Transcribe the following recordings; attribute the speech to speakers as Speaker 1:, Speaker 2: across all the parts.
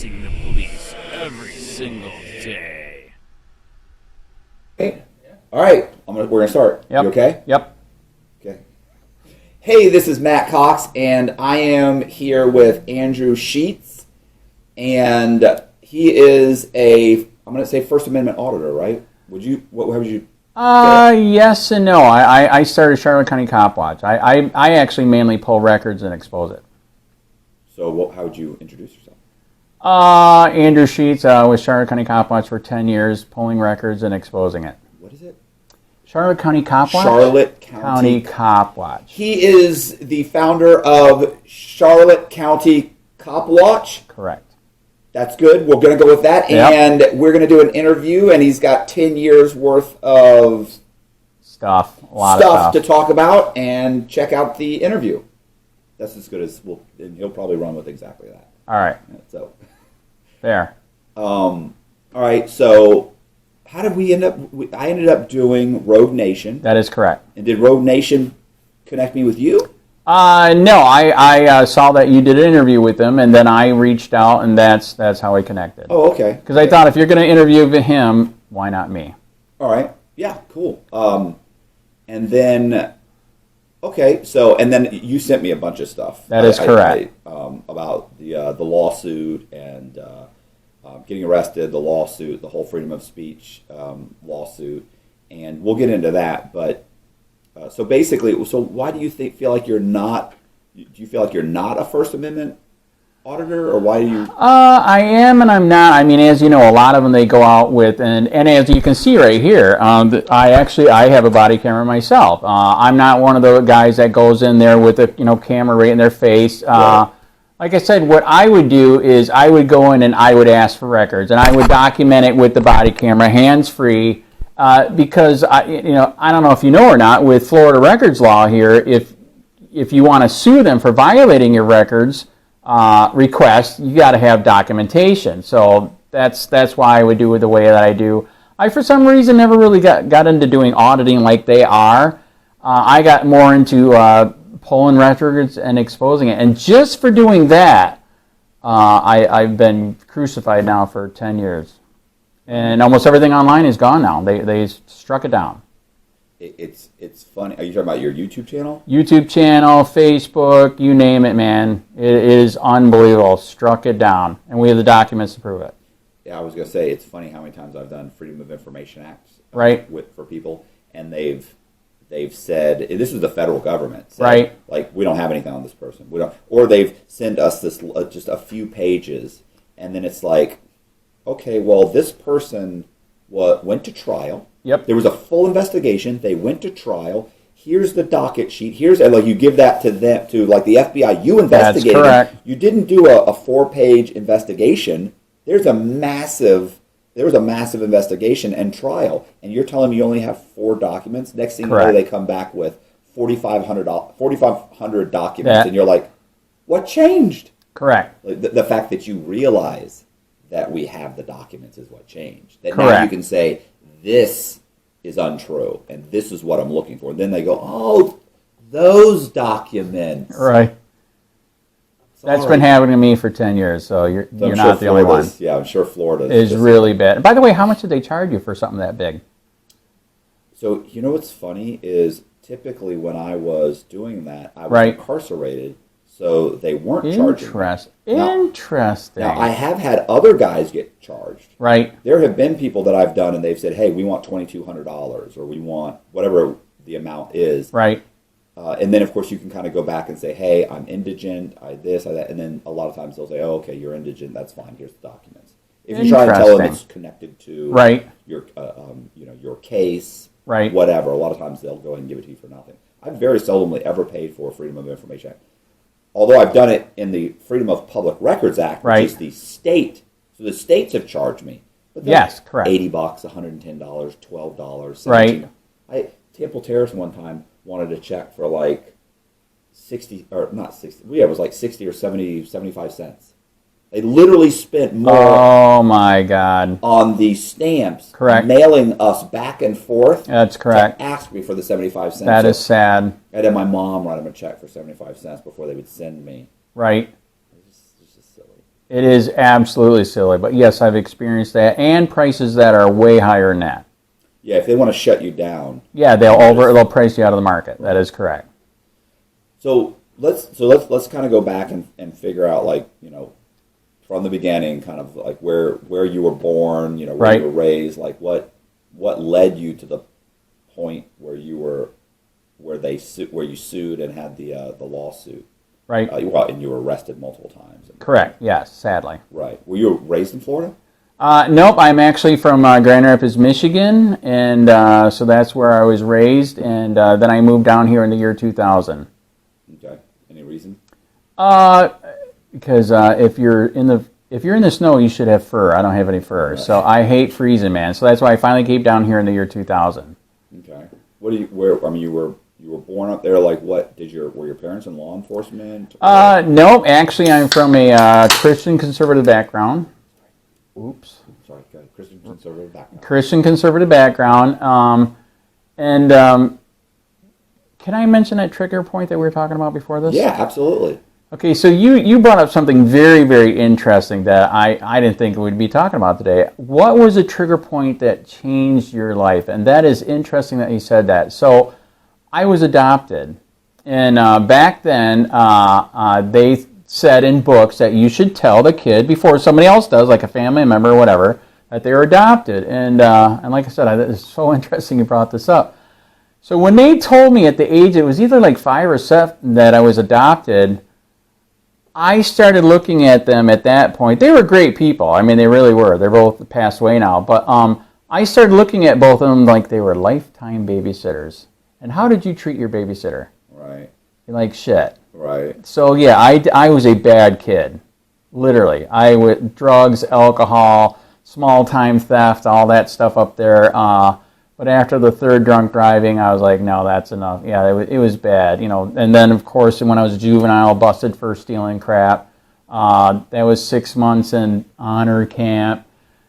Speaker 1: facing the police every single day.
Speaker 2: Hey, all right, we're gonna start.
Speaker 3: Yep.
Speaker 2: You okay?
Speaker 3: Yep.
Speaker 2: Okay. Hey, this is Matt Cox, and I am here with Andrew Sheets, and he is I'm gonna say First Amendment auditor, right? How would you?
Speaker 3: Yes and no. I started Charlotte County COPWATCH. I actually mainly pull records and expose it.
Speaker 2: So, how would you introduce yourself?
Speaker 3: Andrew Sheets with Charlotte County COPWATCH for 10 years, pulling records and exposing it.
Speaker 2: What is it?
Speaker 3: Charlotte County COPWATCH?
Speaker 2: Charlotte County
Speaker 3: COPWATCH.
Speaker 2: He is the founder of Charlotte County COPWATCH.
Speaker 3: Correct.
Speaker 2: That's good. We're going to go with that.
Speaker 3: Yep.
Speaker 2: And we're going to do an interview, and he's got 10 years worth of
Speaker 3: Stuff. A lot of stuff
Speaker 2: to talk about, and check out the interview. That's as good as and he'll probably run with exactly that.
Speaker 3: All right.
Speaker 2: So,
Speaker 3: There.
Speaker 2: all right. So, how did we end up? I ended up doing Rogue Nation.
Speaker 3: That is correct.
Speaker 2: And did Rogue Nation connect me with you?
Speaker 3: No, I saw that you did an interview with him, and then I reached out, and that's how we connected.
Speaker 2: Oh, okay.
Speaker 3: Because I thought if you're going to interview him, why not me?
Speaker 2: All right. Yeah. Cool. And then, okay. So, and then you sent me a bunch of stuff.
Speaker 3: That is correct.
Speaker 2: About the lawsuit and getting arrested, the lawsuit, the whole freedom of speech lawsuit, and we'll get into that. But so basically, so why do you feel like you're not? Do you feel like you're not a First Amendment auditor, or why do you?
Speaker 3: I am and I'm not. I mean, as you know, a lot of them they go out with, and as you can see right here, I have a body camera myself. I'm not one of the guys that goes in there with a camera right in their face.
Speaker 2: Right.
Speaker 3: Like I said, what I would do is I would go in and I would ask for records, and I would document it with the body camera, hands free, because I don't know if you know or not, with Florida records law here, if you want to sue them for violating your records request, you got to have documentation. So that's why I would do it the way that I do. I for some reason never really got into doing auditing like they are. I got more into pulling records and exposing it, and just for doing that, I've been crucified now for 10 years, and almost everything online is gone now. They struck it down.
Speaker 2: It's funny. Are you talking about your YouTube channel?
Speaker 3: YouTube channel, Facebook, you name it, man. It is unbelievable. Struck it down, and we have the documents to prove it.
Speaker 2: Yeah, I was going to say, it's funny how many times I've done Freedom of Information Acts
Speaker 3: right
Speaker 2: for people, and they've said, this is the federal government, said,
Speaker 3: right?
Speaker 2: Like, we don't have anything on this person. We don't, or they've sent us this just a few pages, and then it's like, okay, well, this person went to trial.
Speaker 3: Yep.
Speaker 2: There was a full investigation. They went to trial. Here's the docket sheet. And like you give that to them, to like the FBI. You investigated.
Speaker 3: That's correct.
Speaker 2: You didn't do a 4-page investigation. There was a massive investigation and trial, and you're telling me you only have 4 documents. Next thing
Speaker 3: correct.
Speaker 2: you know, they come back with 4,500 documents, and you're like, what changed?
Speaker 3: Correct.
Speaker 2: Like the fact that you realize that we have the documents is what changed. That
Speaker 3: correct.
Speaker 2: Now you can say, this is untrue, and this is what I'm looking for. And then they go, oh, those documents.
Speaker 3: Right.
Speaker 2: Sorry.
Speaker 3: That's been happening to me for 10 years, so you're not the only one.
Speaker 2: Yeah, I'm sure Florida
Speaker 3: is really bad. And by the way, how much did they charge you for something that big?
Speaker 2: So, you know what's funny is typically when I was doing that, I was
Speaker 3: right.
Speaker 2: incarcerated, so they weren't charging me.
Speaker 3: Interesting.
Speaker 2: Now, I have had other guys get charged.
Speaker 3: Right.
Speaker 2: There have been people that I've done, and they've said, hey, we want $2,200, or we want whatever the amount is.
Speaker 3: Right.
Speaker 2: And then, of course, you can kind of go back and say, hey, I'm indigent, I this, I that. And then a lot of times they'll say, oh, okay, you're indigent, that's fine, here's the documents. If you try to tell them it's connected to
Speaker 3: right.
Speaker 2: your your case,
Speaker 3: right.
Speaker 2: whatever, a lot of times they'll go ahead and give it to you for nothing. I've very seldomly ever paid for Freedom of Information Act. Although I've done it in the Freedom of Public Records Act, which
Speaker 3: right.
Speaker 2: is the state. So the states have charged me. But
Speaker 3: yes, correct.
Speaker 2: $80, $110, $12, $17.
Speaker 3: Right.
Speaker 2: Temple Terrace one time wanted a check for like 60, or not 60, yeah, it was like 60 or 70, 75 cents. They literally spent more
Speaker 3: oh my God.
Speaker 2: on the stamps,
Speaker 3: correct.
Speaker 2: mailing us back and forth.
Speaker 3: That's correct.
Speaker 2: To ask me for the 75 cents.
Speaker 3: That is sad.
Speaker 2: I'd have my mom write them a check for 75 cents before they would send me.
Speaker 3: Right.
Speaker 2: It's just silly.
Speaker 3: It is absolutely silly, but yes, I've experienced that, and prices that are way higher than that.
Speaker 2: Yeah, if they want to shut you down.
Speaker 3: Yeah, they'll price you out of the market. That is correct.
Speaker 2: So let's kind of go back and figure out, like, from the beginning, kind of like where you were born, where
Speaker 3: Right.
Speaker 2: you were raised, like what led you to the point where you sued and had the lawsuit.
Speaker 3: Right.
Speaker 2: And you were arrested multiple times.
Speaker 3: Correct. Yes, sadly.
Speaker 2: Right. Were you raised in Florida?
Speaker 3: Nope, I'm actually from Grand Rapids, Michigan, and so that's where I was raised, and then I moved down here in the year 2000.
Speaker 2: Okay. Any reason?
Speaker 3: Because if you're in the snow, you should have fur. I don't have any fur,
Speaker 2: Right.
Speaker 3: so I hate freezing, man. So that's why I finally came down here in the year 2000.
Speaker 2: Okay. You were born up there. Like, were your parents in law enforcement?
Speaker 3: Nope, actually, I'm from a Christian conservative background. Oops.
Speaker 2: Sorry, Christian conservative background.
Speaker 3: Christian conservative background. Can I mention that trigger point that we were talking about before this?
Speaker 2: Yeah, absolutely.
Speaker 3: Okay, so you brought up something very, very interesting that I didn't think we'd be talking about today. What was a trigger point that changed your life? And that is interesting that you said that. So I was adopted, and back then they said in books that you should tell the kid before somebody else does, like a family member or whatever, that they were adopted. And like I said, it's so interesting you brought this up. So when they told me at the age, it was either like 5 or 7 that I was adopted, I started looking at them at that point. They were great people. I mean, they really were. They're both passed away now. But I started looking at both of them like they were lifetime babysitters. And how did you treat your babysitter?
Speaker 2: Right.
Speaker 3: Like shit.
Speaker 2: Right.
Speaker 3: So yeah, I was a bad kid, literally. I would drugs, alcohol, small time theft, all that stuff up there. But after the 3rd drunk driving, I was like, no, that's enough. Yeah, it was bad, And then of course, when I was a juvenile, busted for stealing crap. That was 6 months in honor camp,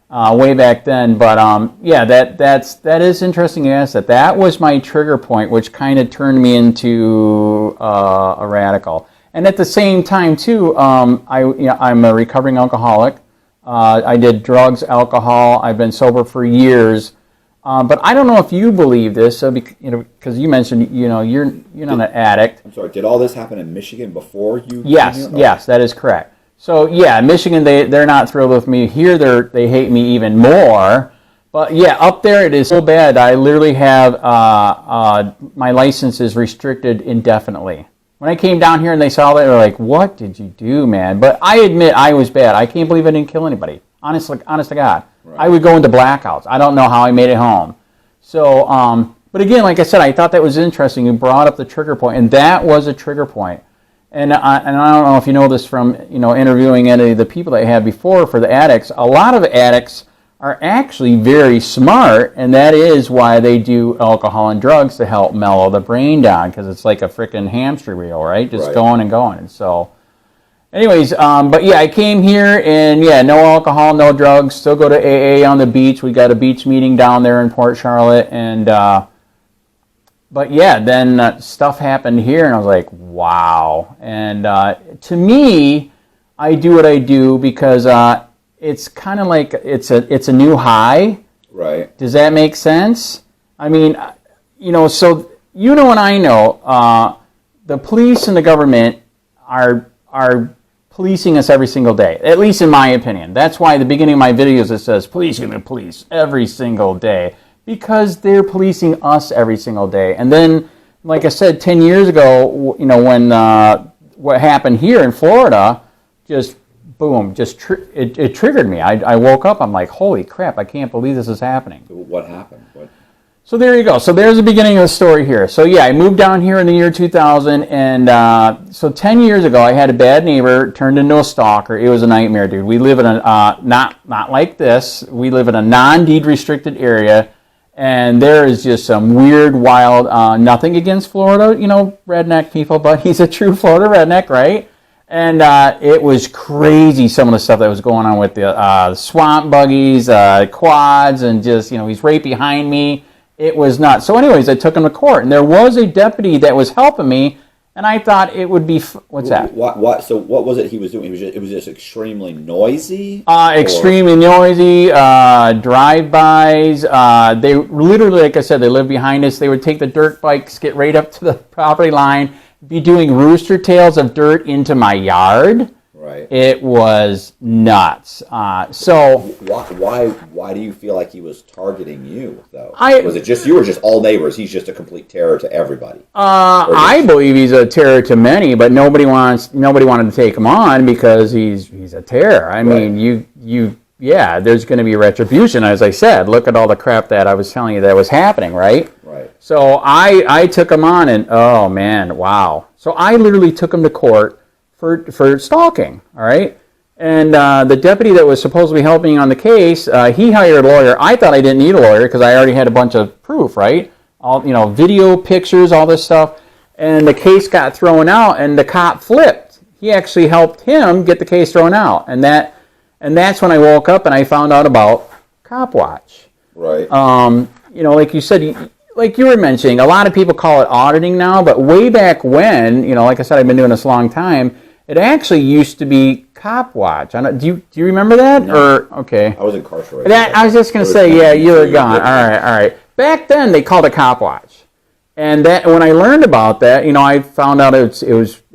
Speaker 3: way back then. But yeah, that is interesting you asked that. That was my trigger point, which kind of turned me into a radical. And at the same time too, I'm a recovering alcoholic. I did drugs, alcohol. I've been sober for years. But I don't know if you believe this, so because you mentioned you're not an addict.
Speaker 2: I'm sorry. Did all this happen in Michigan before you?
Speaker 3: Yes, yes, that is correct. So yeah, Michigan, they're not thrilled with me. Here they hate me even more. But yeah, up there it is so bad. I literally have my license is restricted indefinitely. When I came down here and they saw that, they were like, "What did you do, man?" But I admit I was bad. I can't believe I didn't kill anybody. Honest to God. Right. I would go into blackouts. I don't know how I made it home. So, but again, like I said, I thought that was interesting. You brought up the trigger point, and that was a trigger point. And I don't know if you know this from interviewing any of the people that I had before for the addicts. A lot of addicts are actually very smart, and that is why they do alcohol and drugs to help mellow the brain down, because it's like a freaking hamster wheel, right? Just going and going. And so, anyways, but yeah, I came here, and yeah, no alcohol, no drugs. Still go to AA on the beach. We got a beach meeting down there in Port Charlotte, and but yeah, then stuff happened here, and I was like, wow. And to me, I do what I do because it's kind of like it's a new high.
Speaker 2: Right.
Speaker 3: Does that make sense? I mean, so and I know the police and the government are policing us every single day, at least in my opinion. That's why at the beginning of my videos it says policing the police every single day, because they're policing us every single day. And then, like I said, 10 years ago, when what happened here in Florida, just boom, it triggered me. I woke up, I'm like, holy crap, I can't believe this is happening.
Speaker 2: What happened?
Speaker 3: So there you go. So there's the beginning of the story here. So yeah, I moved down here in the year 2000, and so 10 years ago, I had a bad neighbor, turned into a stalker. It was a nightmare, dude. We live in a, not like this, we live in a non-deed restricted area, and there is just some weird, wild, nothing against Florida, redneck people, but he's a true Florida redneck, right? And it was crazy, some of the stuff that was going on with the swamp buggies, quads, and just, he's right behind me. It was nuts. So anyways, I took him to court, and there was a deputy that was helping me, And I thought it would be, what's that?
Speaker 2: So what was it he was doing? It was just extremely noisy?
Speaker 3: Extremely noisy, drive-bys. They literally, like I said, they live behind us. They would take the dirt bikes, get right up to the property line, be doing rooster tails of dirt into my yard.
Speaker 2: Right.
Speaker 3: It was nuts. So
Speaker 2: why do you feel like he was targeting you though? Was it just you or just all neighbors? He's just a complete terror to everybody.
Speaker 3: I believe he's a terror to many, but nobody wanted to take him on because he's a terror. I mean, there's going to be retribution, as I said. Look at all the crap that I was telling you that was happening, right?
Speaker 2: Right.
Speaker 3: So I took him on, and oh man, wow. So I literally took him to court for stalking, all right? And the deputy that was supposed to be helping on the case, he hired a lawyer. I thought I didn't need a lawyer because I already had a bunch of proof, right? All, video, pictures, all this stuff. And the case got thrown out, and the cop flipped. He actually helped him get the case thrown out. And that's when I woke up and I found out about COPWATCH.
Speaker 2: Right.
Speaker 3: Like you said, like you were mentioning, a lot of people call it auditing now, but way back when, like I said, I've been doing this a long time, it actually used to be COPWATCH. Do you remember that?
Speaker 2: No.
Speaker 3: Or okay.
Speaker 2: I was incarcerated.
Speaker 3: I was just going to say, yeah, you were gone. All right. Back then, they called it COPWATCH. And when I learned about that, I found out it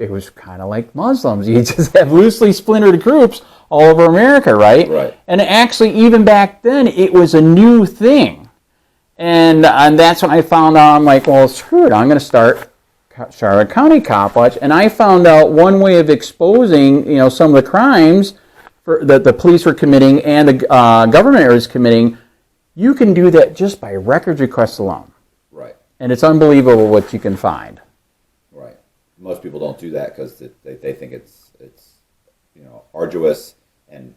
Speaker 3: was kind of like Muslims. You just have loosely splintered groups all over America, right?
Speaker 2: Right.
Speaker 3: And actually, even back then, it was a new thing. And that's when I found out, I'm like, well, screw it, I'm going to start Charlotte County COPWATCH. And I found out one way of exposing, some of the crimes that the police were committing and the government was committing. You can do that just by records requests alone.
Speaker 2: Right.
Speaker 3: And it's unbelievable what you can find.
Speaker 2: Right. Most people don't do that because they think it's arduous and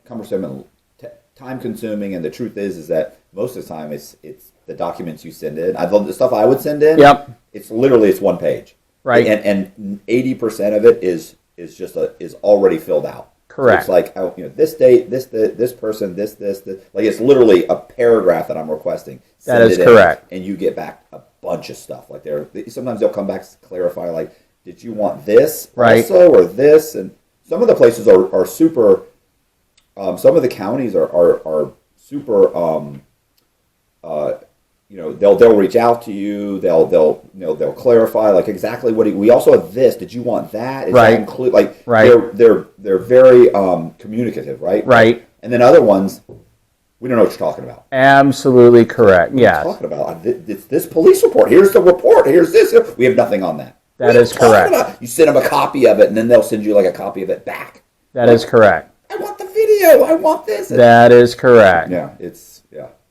Speaker 2: cumbersome and time consuming. And the truth is that most of the time it's the documents you send in. The stuff I would send in.
Speaker 3: Yep.
Speaker 2: It's literally one page.
Speaker 3: Right.
Speaker 2: And 80% of it is already filled out.
Speaker 3: Correct.
Speaker 2: So it's like this date, this person, this. Like it's literally a paragraph that I'm requesting.
Speaker 3: That is correct.
Speaker 2: And you get back a bunch of stuff. Like sometimes they'll come back to clarify. Like, did you want this also or this? And some of the places are super. Some of the counties are super. They'll reach out to you. They'll clarify like exactly what we also have this. Did you want that? Is
Speaker 3: right.
Speaker 2: That include like
Speaker 3: right.
Speaker 2: They're very communicative, right?
Speaker 3: Right.
Speaker 2: And then other ones, we don't know what you're talking about.
Speaker 3: Absolutely correct. Yeah.
Speaker 2: Talking about it's this police report. Here's the report. Here's this. We have nothing on that.
Speaker 3: That is correct.
Speaker 2: You send them a copy of it, and then they'll send you like a copy of it back.
Speaker 3: That is correct.
Speaker 2: I want the video. I want this.
Speaker 3: That is correct.
Speaker 2: Yeah.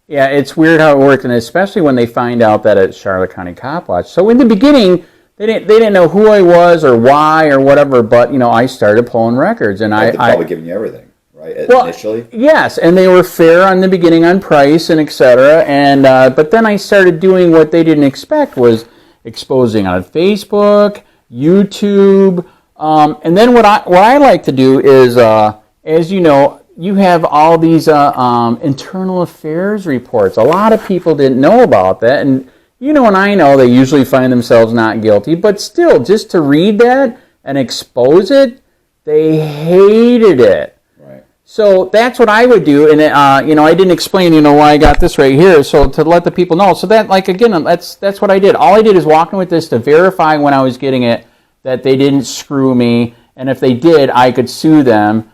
Speaker 3: Yeah, it's weird how it worked, and especially when they find out that it's Charlotte County COPWATCH. So in the beginning, they didn't know who I was or why or whatever, but I started pulling records, and
Speaker 2: They're probably giving you everything, right?
Speaker 3: Well,
Speaker 2: initially.
Speaker 3: Yes, and they were fair on the beginning on price and etc. And but then I started doing what they didn't expect was exposing on Facebook, YouTube, and then what I like to do is, as you know. You have all these internal affairs reports. A lot of people didn't know about that. And and I know they usually find themselves not guilty. But still, just to read that and expose it, they hated it.
Speaker 2: Right.
Speaker 3: So that's what I would do. And, I didn't explain, why I got this right here. So to let the people know. So that, again, that's what I did. All I did is walk in with this to verify when I was getting it that they didn't screw me. And if they did, I could sue them.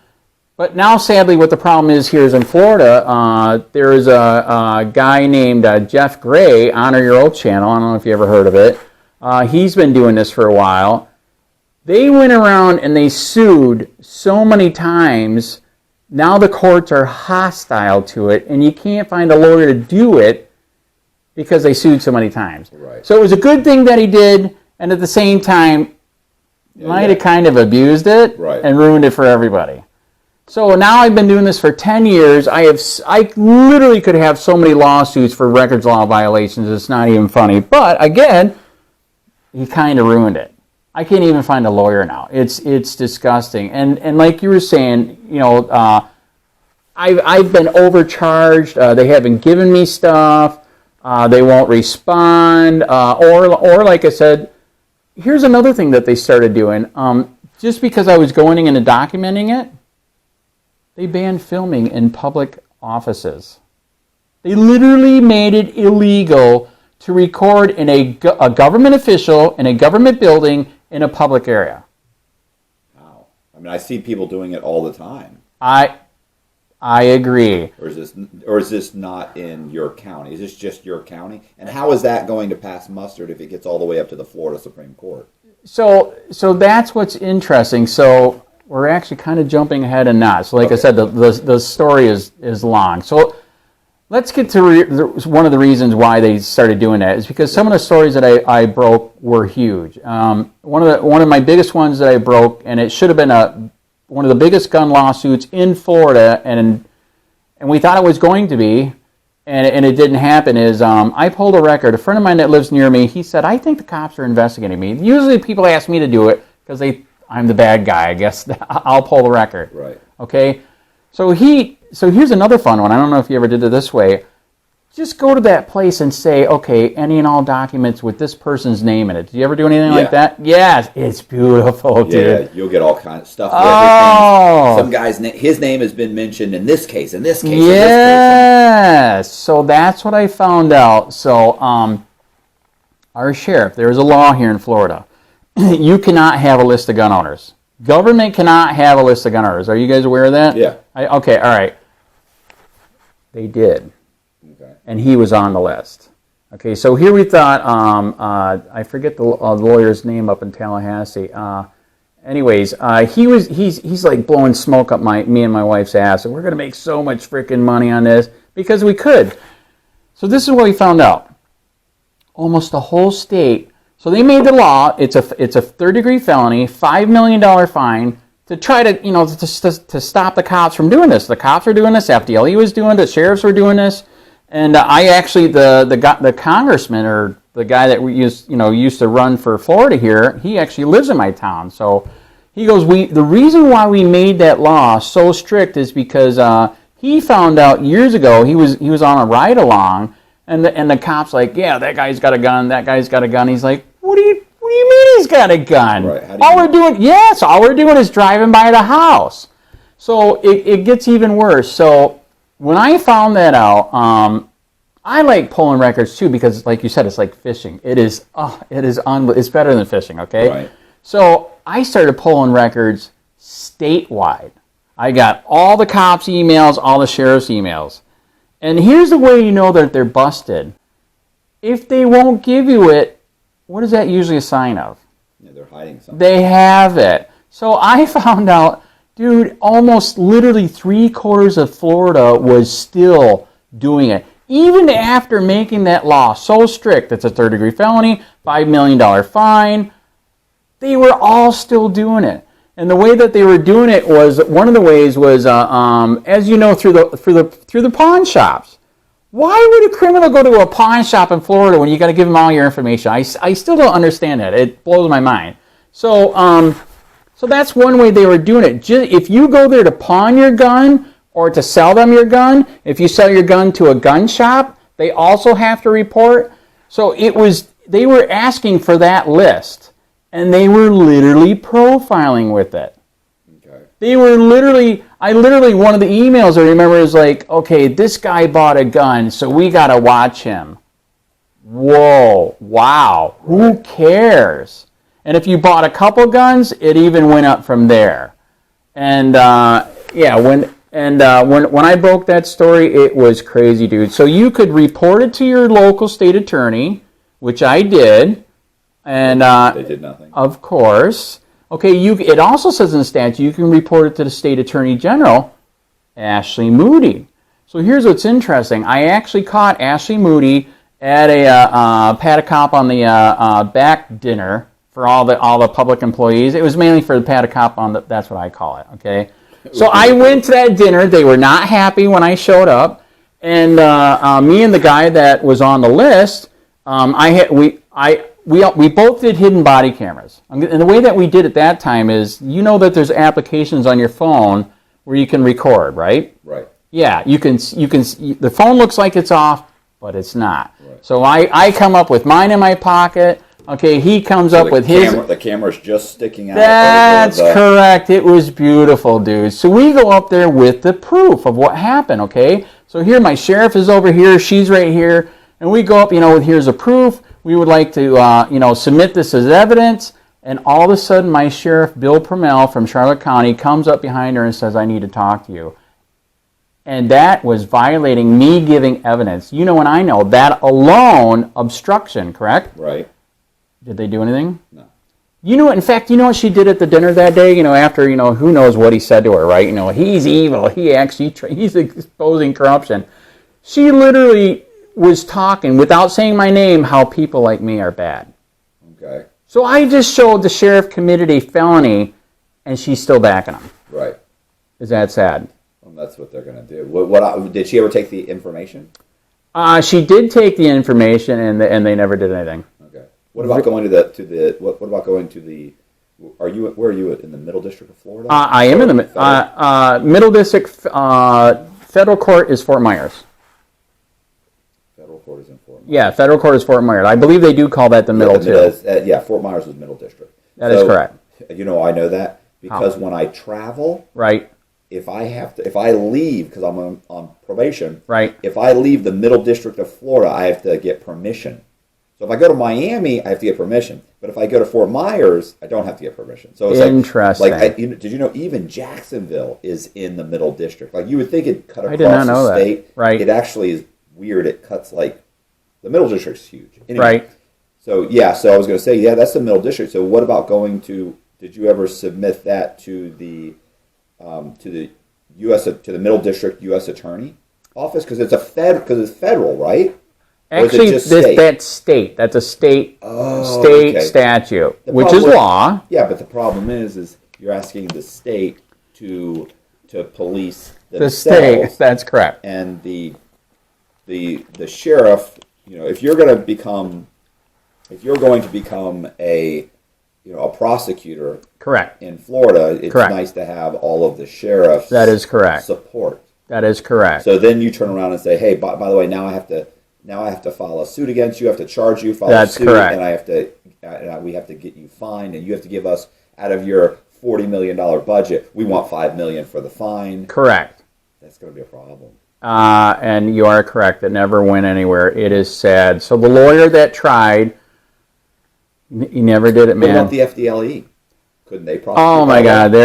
Speaker 3: But now, sadly, what the problem is here is in Florida, there is a guy named Jeff Gray, Honor Your Oath channel. I don't know if you ever heard of it. He's been doing this for a while. They went around and they sued so many times. Now the courts are hostile to it, and you can't find a lawyer to do it because they sued so many times.
Speaker 2: Right.
Speaker 3: So it was a good thing that he did, and at the same time, might have kind of abused it and ruined it for everybody. So now I've been doing this for 10 years. I literally could have so many lawsuits for records law violations. It's not even funny. But again, he kind of ruined it. I can't even find a lawyer now. It's disgusting. And like you were saying, I've been overcharged. They haven't given me stuff. They won't respond. Or like I said, here's another thing that they started doing. Just because I was going in and documenting it, they banned filming in public offices. They literally made it illegal to record in a government official in a government building in a public area.
Speaker 2: Wow. I mean, I see people doing it all the time.
Speaker 3: I agree.
Speaker 2: Or is this not in your county? Is this just your county? And how is that going to pass muster if it gets all the way up to the Florida Supreme Court?
Speaker 3: So that's what's interesting. So we're actually kind of jumping ahead and not. So like I said, the story is long. So let's get to one of the reasons why they started doing that is because some of the stories that I broke were huge. One of my biggest ones that I broke, and it should have been one of the biggest gun lawsuits in Florida, and we thought it was going to be, and it didn't happen, is I pulled a record. A friend of mine that lives near me, he said, I think the cops are investigating me. Usually people ask me to do it because I'm the bad guy, I guess. I'll pull the record.
Speaker 2: Right.
Speaker 3: Okay? So here's another fun one. I don't know if you ever did it this way. Just go to that place and say, okay, any and all documents with this person's name in it. Did you ever do anything like that? Yes, it's beautiful, dude.
Speaker 2: Yeah, you'll get all kinds of stuff.
Speaker 3: Oh.
Speaker 2: Some guy's his name has been mentioned in this case, in this case,
Speaker 3: yes. So that's what I found out. So our sheriff, there's a law here in Florida. You cannot have a list of gun owners. Government cannot have a list of gun owners. Are you guys aware of that?
Speaker 2: Yeah.
Speaker 3: Okay, all right. They did.
Speaker 2: Okay.
Speaker 3: And he was on the list. Okay, so here we thought, I forget the lawyer's name up in Tallahassee. Anyways, he's like blowing smoke up me and my wife's ass, and we're gonna make so much freaking money on this because we could. So this is what we found out. Almost the whole state. So they made the law. It's a third-degree felony, $5 million fine to try to to stop the cops from doing this. The cops are doing this. FDLE was doing it. The sheriffs were doing this. And I actually, the congressman or the guy that used to run for Florida here, he actually lives in my town. So he goes, the reason why we made that law so strict is because he found out years ago he was on a ride along, and the cops like, yeah, that guy's got a gun, that guy's got a gun. He's like, what do you mean he's got a gun?
Speaker 2: Right.
Speaker 3: All we're doing is driving by the house. So it gets even worse. So when I found that out, I like pulling records too because, like you said, it's like fishing. It's better than fishing, okay?
Speaker 2: Right.
Speaker 3: So I started pulling records statewide. I got all the cops' emails, all the sheriff's emails. And here's the way you know that they're busted. If they won't give you it, what is that usually a sign of?
Speaker 2: Yeah, they're hiding something.
Speaker 3: They have it. So I found out, dude, almost literally 3/4 of Florida was still doing it. Even after making that law so strict, it's a third-degree felony, $5 million fine, they were all still doing it. And the way that they were doing it was, one of the ways was, as you know, through the pawn shops. Why would a criminal go to a pawn shop in Florida when you got to give them all your information? I still don't understand that. It blows my mind. So that's one way they were doing it. If you go there to pawn your gun or to sell them your gun, if you sell your gun to a gun shop, they also have to report. So they were asking for that list, and they were literally profiling with it.
Speaker 2: Okay.
Speaker 3: They were one of the emails I remember is like, okay, this guy bought a gun, so we got to watch him. Whoa, wow, who cares? And if you bought a couple guns, it even went up from there. And when I broke that story, it was crazy, dude. So you could report it to your local state attorney, which I did, and
Speaker 2: they did nothing.
Speaker 3: Of course. Okay, it also says in the statute you can report it to the state attorney general, Ashley Moody. So here's what's interesting. I actually caught Ashley Moody at a pat a cop on the back dinner for all the public employees. It was mainly for the pat a cop on that's what I call it. Okay. So I went to that dinner. They were not happy when I showed up, and me and the guy that was on the list, we both did hidden body cameras. And the way that we did it that time is, you know that there's applications on your phone where you can record, right?
Speaker 2: Right.
Speaker 3: Yeah, you can. The phone looks like it's off, but it's not.
Speaker 2: Right.
Speaker 3: So I come up with mine in my pocket. Okay, he comes up with his...
Speaker 2: The camera's just sticking out.
Speaker 3: That's correct. It was beautiful, dude. So we go up there with the proof of what happened, okay? So here, my sheriff is over here. She's right here. And we go up, here's a proof. We would like to, submit this as evidence. And all of a sudden, my sheriff, Bill Permel from Charlotte County, comes up behind her and says, I need to talk to you. And that was violating me giving evidence. You know and I know that alone, obstruction, correct?
Speaker 2: Right.
Speaker 3: Did they do anything?
Speaker 2: No.
Speaker 3: In fact, what she did at the dinner that day? After, who knows what he said to her, right? He's evil. He's exposing corruption. She literally was talking, without saying my name, how people like me are bad.
Speaker 2: Okay.
Speaker 3: So I just showed the sheriff committed a felony, and she's still backing him.
Speaker 2: Right.
Speaker 3: Is that sad?
Speaker 2: Well, that's what they're going to do. What did she ever take the information?
Speaker 3: She did take the information, and they never did anything.
Speaker 2: Okay. What about going to what about going to the? Where are you in the Middle District of Florida?
Speaker 3: I am in the Middle District. Federal court is Fort Myers.
Speaker 2: Federal court is in Fort Myers.
Speaker 3: Yeah, federal court is Fort Myers. I believe they do call that the middle too.
Speaker 2: Fort Myers is Middle District.
Speaker 3: That is correct.
Speaker 2: I know that because when I travel,
Speaker 3: right.
Speaker 2: If I leave because I'm on probation,
Speaker 3: right.
Speaker 2: If I leave the Middle District of Florida, I have to get permission. So if I go to Miami, I have to get permission. But if I go to Fort Myers, I don't have to get permission. So it's
Speaker 3: interesting.
Speaker 2: Did you know even Jacksonville is in the Middle District? Like you would think it cut across
Speaker 3: the
Speaker 2: state.
Speaker 3: Right.
Speaker 2: It actually is weird. It cuts the Middle District's huge. Anyway,
Speaker 3: right.
Speaker 2: So so I was going to say that's the Middle District. So what about going to? Did you ever submit that to the Middle District U.S. Attorney office because it's federal, right?
Speaker 3: Actually, that's state. That's a state statute, which is law.
Speaker 2: Yeah, but the problem is you're asking the state to police themselves.
Speaker 3: The state. That's correct.
Speaker 2: And the sheriff, if you're going to become a prosecutor,
Speaker 3: correct,
Speaker 2: in Florida, it's
Speaker 3: correct.
Speaker 2: Nice to have all of the sheriff's
Speaker 3: that is correct
Speaker 2: support.
Speaker 3: That is correct.
Speaker 2: So then you turn around and say, hey, by the way, now I have to file a suit against you. I have to charge you, file
Speaker 3: That's
Speaker 2: a suit,
Speaker 3: correct.
Speaker 2: And we have to get you fined, and you have to give us out of your $40 million budget, we want $5 million for the fine.
Speaker 3: Correct.
Speaker 2: That's going to be a problem.
Speaker 3: And you are correct. It never went anywhere. It is sad. So the lawyer that tried, he never did it, man.
Speaker 2: What about the FDLE? Couldn't they prosecute?
Speaker 3: Oh my God,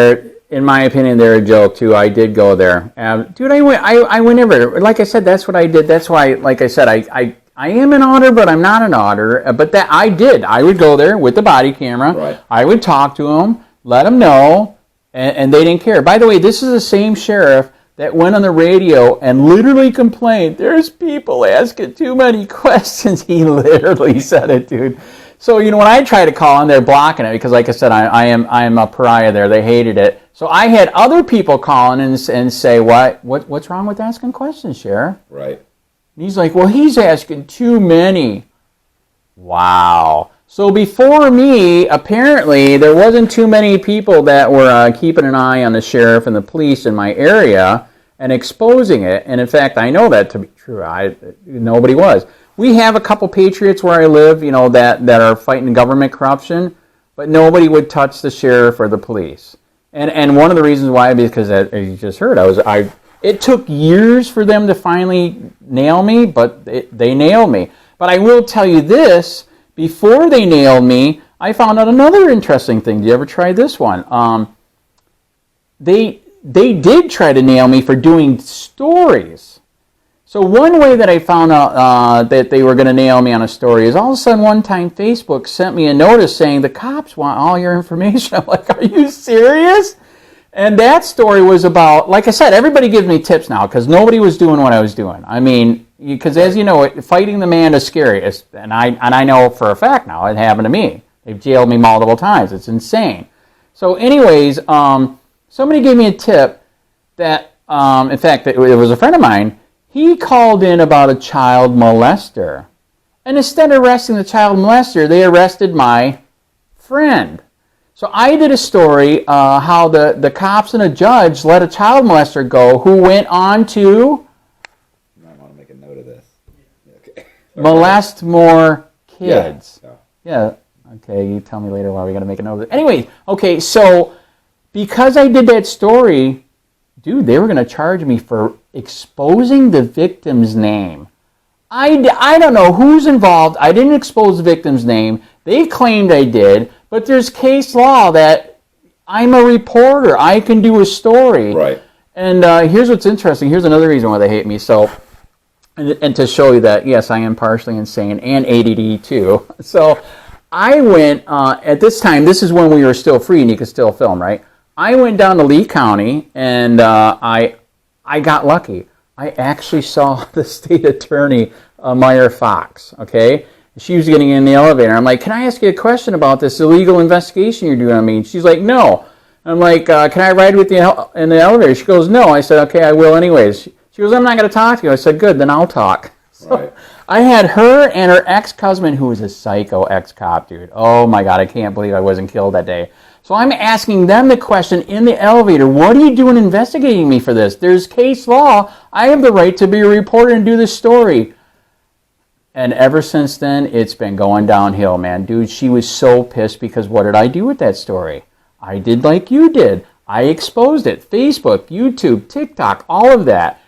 Speaker 3: in my opinion, they're a joke too. I did go there, dude. I went over. Like I said, that's what I did. That's why, like I said, I am an auditor, but I'm not an auditor. But that I did. I would go there with the body camera.
Speaker 2: Right.
Speaker 3: I would talk to them, let them know, and they didn't care. By the way, this is the same sheriff that went on the radio and literally complained, there's people asking too many questions. He literally said it, dude. So, when I try to call in, they're blocking it because, like I said, I'm a pariah there. They hated it. So I had other people calling and say, what's wrong with asking questions, Sheriff?
Speaker 2: Right.
Speaker 3: And he's like, well, he's asking too many. Wow. So before me, apparently, there wasn't too many people that were keeping an eye on the sheriff and the police in my area and exposing it. And in fact, I know that to be true. Nobody was. We have a couple patriots where I live, that are fighting government corruption, but nobody would touch the sheriff or the police. And one of the reasons why, because as you just heard, it took years for them to finally nail me, but they nailed me. But I will tell you this, before they nailed me, I found out another interesting thing. Did you ever try this one? They did try to nail me for doing stories. So one way that I found out that they were going to nail me on a story is all of a sudden one time Facebook sent me a notice saying the cops want all your information. I'm like, are you serious? And that story was about, like I said, everybody gives me tips now because nobody was doing what I was doing. I mean, because as you know, fighting the man is scary. And I know for a fact now it happened to me. They've jailed me multiple times. It's insane. So anyways, somebody gave me a tip that, in fact, it was a friend of mine. He called in about a child molester. And instead of arresting the child molester, they arrested my friend. So I did a story how the cops and a judge let a child molester go who went on to...
Speaker 2: You might want to make a note of this. Okay.
Speaker 3: Molest more kids.
Speaker 2: Yeah.
Speaker 3: Yeah. Okay, you tell me later why we got to make a note of it. Anyway, okay, so because I did that story, dude, they were going to charge me for exposing the victim's name. I don't know who's involved. I didn't expose the victim's name. They claimed I did, but there's case law that I'm a reporter. I can do a story.
Speaker 2: Right.
Speaker 3: And here's what's interesting. Here's another reason why they hate me. So, and to show you that, yes, I am partially insane and ADD too. So I went, at this time, this is when we were still free and you could still film, right? I went down to Lee County and I got lucky. I actually saw the state attorney, Meyer Fox, okay? She was getting in the elevator. I'm like, can I ask you a question about this illegal investigation you're doing on me? She's like, no. I'm like, can I ride with you in the elevator? She goes, no. I said, okay, I will anyways. She goes, I'm not going to talk to you. I said, good, then I'll talk. So
Speaker 2: Right.
Speaker 3: I had her and her ex-husband, who was a psycho ex-cop, dude. Oh, my God, I can't believe I wasn't killed that day. So I'm asking them the question in the elevator, what are you doing investigating me for this? There's case law. I have the right to be a reporter and do this story. And ever since then, it's been going downhill, man. Dude, she was so pissed because what did I do with that story? I did like you did. I exposed it. Facebook, YouTube, TikTok, all of that.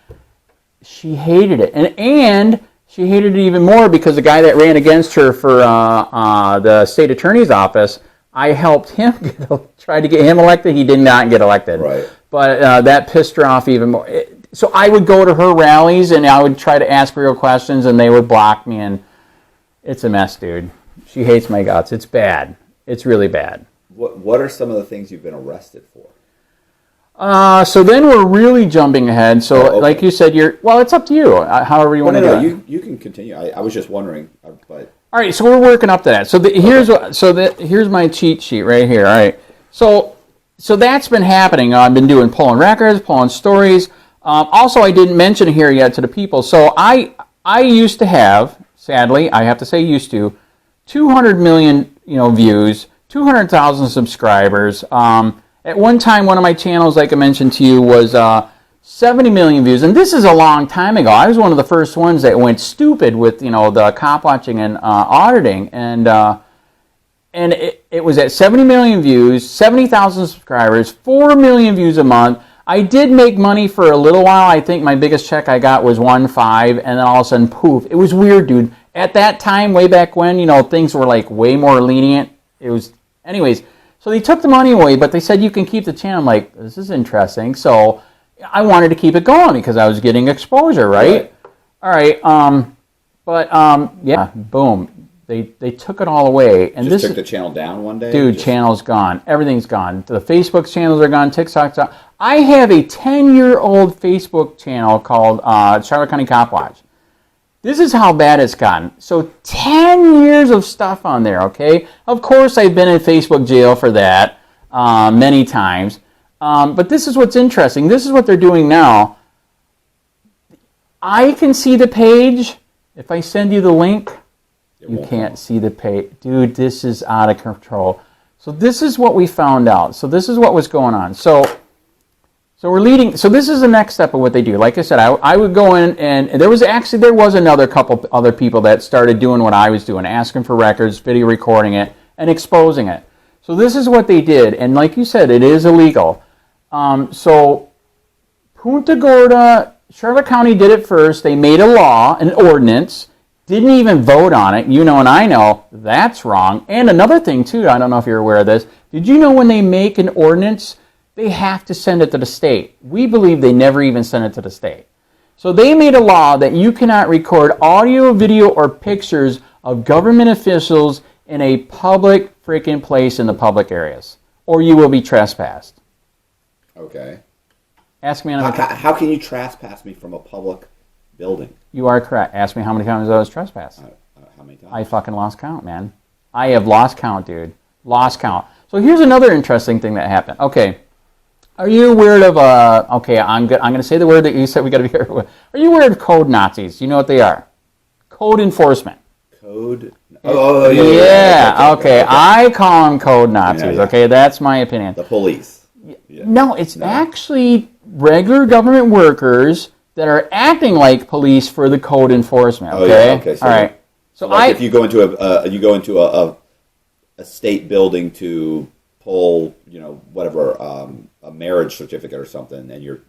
Speaker 3: She hated it. And she hated it even more because the guy that ran against her for the state attorney's office, I helped him try to get him elected. He did not get elected.
Speaker 2: Right.
Speaker 3: But that pissed her off even more. So I would go to her rallies and I would try to ask real questions and they would block me. And it's a mess, dude. She hates my guts. It's bad. It's really bad.
Speaker 2: What are some of the things you've been arrested for?
Speaker 3: So then we're really jumping ahead. So
Speaker 2: okay.
Speaker 3: like you said, it's up to you. However you want to do it.
Speaker 2: You can continue. I was just wondering, but
Speaker 3: all right, so we're working up to that. So here's my cheat sheet right here. All right, so that's been happening. I've been pulling records, pulling stories. Also, I didn't mention here yet to the people. So I used to have, sadly, I have to say used to, 200 million views, 200,000 subscribers. At one time, one of my channels, like I mentioned to you, was 70 million views, and this is a long time ago. I was one of the first ones that went stupid with the cop watching and auditing, and it was at 70 million views, 70,000 subscribers, 4 million views a month. I did make money for a little while. I think my biggest check I got was 1.5, and then all of a sudden, poof! It was weird, dude. At that time, way back when, things were like way more lenient. It was, anyways. So they took the money away, but they said you can keep the channel. I'm like, this is interesting. So I wanted to keep it going because I was getting exposure, right? All right. Yeah, boom. They took it all away. And
Speaker 2: just took the channel down one day?
Speaker 3: Dude, channel's gone. Everything's gone. The Facebook channels are gone. TikTok's gone. I have a 10-year-old Facebook channel called Charlotte County COPWATCH. This is how bad it's gotten. So 10 years of stuff on there, okay? Of course, I've been in Facebook jail for that many times. But this is what's interesting. This is what they're doing now. I can see the page. If I send you the link, you can't see the page. Dude, this is out of control. So this is what we found out. So this is what was going on. So we're leading. So this is the next step of what they do. Like I said, I would go in, and there was another couple other people that started doing what I was doing, asking for records, video recording it, and exposing it. So this is what they did, and like you said, it is illegal. So Punta Gorda, Charlotte County did it first. They made a law, an ordinance, didn't even vote on it. You know, and I know that's wrong. And another thing too, I don't know if you're aware of this. Did you know when they make an ordinance, they have to send it to the state? We believe they never even send it to the state. So they made a law that you cannot record audio, video, or pictures of government officials in a public freaking place in the public areas, or you will be trespassed.
Speaker 2: Okay.
Speaker 3: Ask me another time.
Speaker 2: How can you trespass me from a public building?
Speaker 3: You are correct. Ask me how many times I was trespassed.
Speaker 2: How many times?
Speaker 3: I fucking lost count, man. I have lost count, dude. Lost count. So here's another interesting thing that happened. Okay. Are you aware of, okay, I'm going to say the word that you said we got to be careful with. Are you aware of code Nazis? You know what they are? Code enforcement.
Speaker 2: Code? Oh, yeah.
Speaker 3: Okay. I call them code Nazis,
Speaker 2: Yeah.
Speaker 3: Okay? That's my opinion.
Speaker 2: The police. Yeah.
Speaker 3: No, it's actually regular government workers that are acting like police for the code enforcement, okay?
Speaker 2: Okay. So
Speaker 3: all right.
Speaker 2: So like if you go into a state building to pull, whatever, a marriage certificate or something, and you're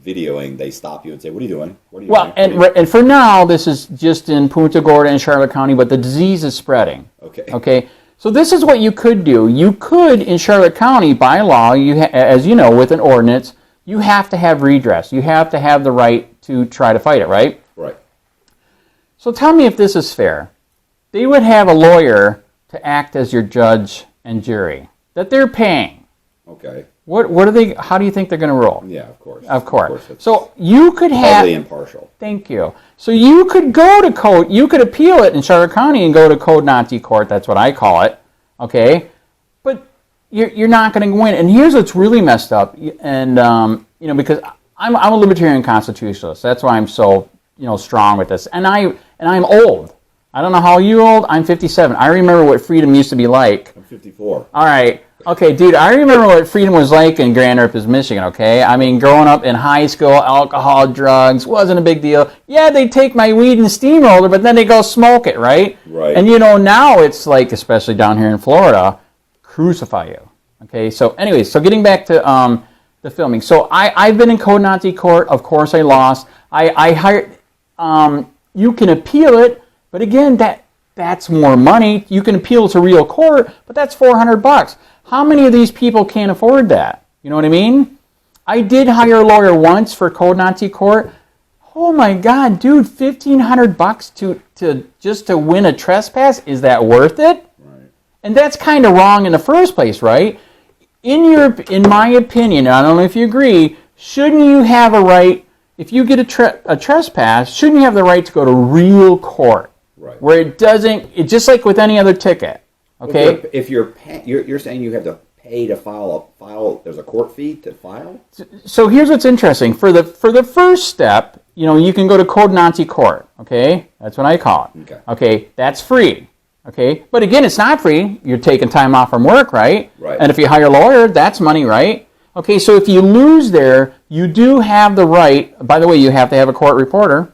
Speaker 2: videoing, they stop you and say, "What are you doing? What are you doing?"
Speaker 3: Well, and for now, this is just in Punta Gorda and Charlotte County, but the disease is spreading.
Speaker 2: Okay.
Speaker 3: Okay. So this is what you could do. You could, in Charlotte County, by law, as you know, with an ordinance, you have to have redress. You have to have the right to try to fight it, right?
Speaker 2: Right.
Speaker 3: So tell me if this is fair. They would have a lawyer to act as your judge and jury that they're paying.
Speaker 2: Okay.
Speaker 3: What are they? How do you think they're going to rule?
Speaker 2: Yeah, of course.
Speaker 3: Of course. So you could have
Speaker 2: totally impartial.
Speaker 3: Thank you. So you could go to code. You could appeal it in Charlotte County and go to Code Nazi Court. That's what I call it. Okay, but you're not going to win. And here's what's really messed up. And because I'm a libertarian constitutionalist. That's why I'm so strong with this. And I'm old. I don't know how you old. I'm 57. I remember what freedom used to be like.
Speaker 2: I'm 54.
Speaker 3: All right. Okay, dude, I remember what freedom was like in Grand Rapids, Michigan, okay? I mean, growing up in high school, alcohol, drugs, wasn't a big deal. Yeah, they'd take my weed and steamroller, but then they go smoke it, right?
Speaker 2: Right.
Speaker 3: And now it's like, especially down here in Florida, crucify you. Okay, so anyways, so getting back to the filming. So I've been in Code Nazi Court. Of course, I lost. I hired, you can appeal it, but again, that's more money. You can appeal to real court, but that's $400. How many of these people can't afford that? You know what I mean? I did hire a lawyer once for Code Nazi Court. Oh my God, dude, $1,500 to just to win a trespass? Is that worth it?
Speaker 2: Right.
Speaker 3: And that's kind of wrong in the first place, right? In my opinion, I don't know if you agree, shouldn't you have a right, if you get a trespass, shouldn't you have the right to go to real court?
Speaker 2: Right.
Speaker 3: Where it just like with any other ticket. Okay.
Speaker 2: If you're saying you have to pay to file. There's a court fee to file.
Speaker 3: So here's what's interesting. For the first step, you can go to Code Nazi Court. Okay, that's what I call it.
Speaker 2: Okay.
Speaker 3: Okay, that's free. Okay, but again, it's not free. You're taking time off from work, right?
Speaker 2: Right.
Speaker 3: And if you hire a lawyer, that's money, right? Okay, so if you lose there, you do have the right. By the way, you have to have a court reporter.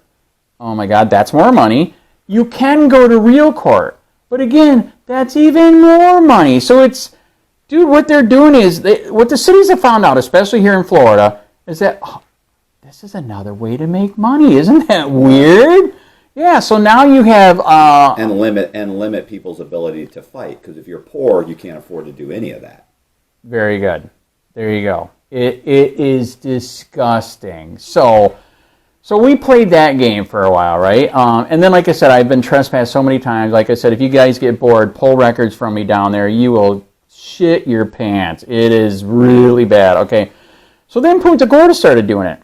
Speaker 3: Oh my God, that's more money. You can go to real court, but again, that's even more money. So dude, what they're doing is, what the cities have found out, especially here in Florida, is that this is another way to make money. Isn't that weird? Yeah, so now you have...
Speaker 2: and limit people's ability to fight, because if you're poor, you can't afford to do any of that.
Speaker 3: Very good. There you go. It is disgusting. So we played that game for a while, right? And then, like I said, I've been trespassed so many times. Like I said, if you guys get bored, pull records from me down there. You will shit your pants. It is really bad, okay? So then Punta Gorda started doing it.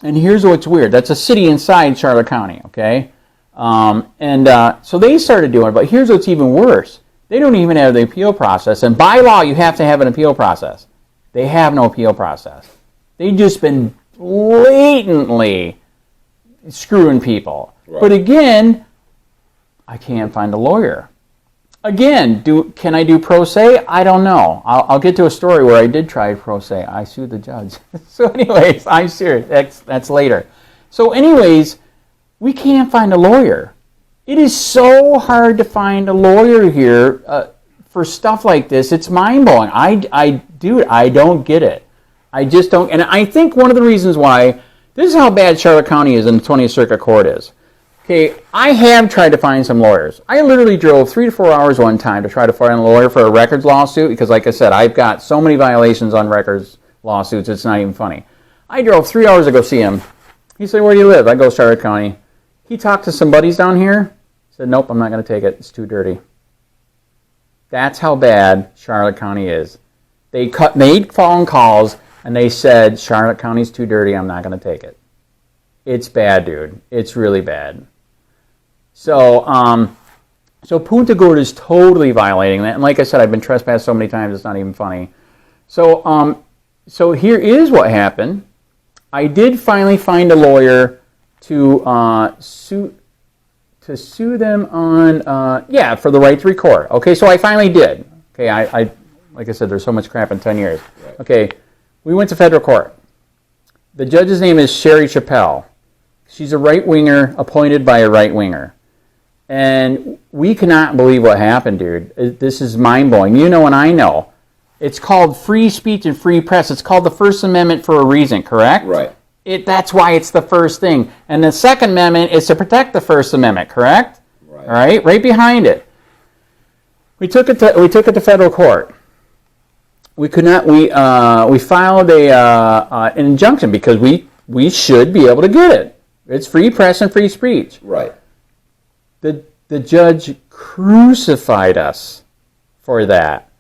Speaker 3: And here's what's weird. That's a city inside Charlotte County, okay? So they started doing it, but here's what's even worse. They don't even have the appeal process. And by law, you have to have an appeal process. They have no appeal process. They've just been blatantly screwing people. Right. But again, I can't find a lawyer. Again, can I do pro se? I don't know. I'll get to a story where I did try pro se. I sued the judge. So anyways, I'm serious. That's later. So anyways, we can't find a lawyer. It is so hard to find a lawyer here for stuff like this. It's mind-blowing. Dude, I don't get it. I just don't. And I think one of the reasons why, this is how bad Charlotte County is and the 20th Circuit Court is. Okay, I have tried to find some lawyers. I literally drove 3 to 4 hours one time to try to find a lawyer for a records lawsuit because, like I said, I've got so many violations on records lawsuits, it's not even funny. I drove 3 hours to go see him. He said, "Where do you live?" I go, "Charlotte County." He talked to some buddies down here. Said, "Nope, I'm not going to take it. It's too dirty." That's how bad Charlotte County is. They made phone calls and they said, "Charlotte County's too dirty. I'm not going to take it." It's bad, dude. It's really bad. So Punta Gorda is totally violating that. And like I said, I've been trespassed so many times, it's not even funny. So here is what happened. I did finally find a lawyer to sue them on, for the right to record. Okay, so I finally did. Okay, I like I said, there's so much crap in 10 years. Right. Okay, we went to federal court. The judge's name is Sherry Chappelle. She's a right-winger appointed by a right-winger. And we cannot believe what happened, dude. This is mind-blowing. You know and I know. It's called free speech and free press. It's called the First Amendment for a reason, correct?
Speaker 2: Right.
Speaker 3: That's why it's the first thing. And the Second Amendment is to protect the First Amendment, correct?
Speaker 2: Right.
Speaker 3: All right, right behind it. We took it to federal court. We could not. We filed an injunction because we should be able to get it. It's free press and free speech.
Speaker 2: Right.
Speaker 3: The judge crucified us for that.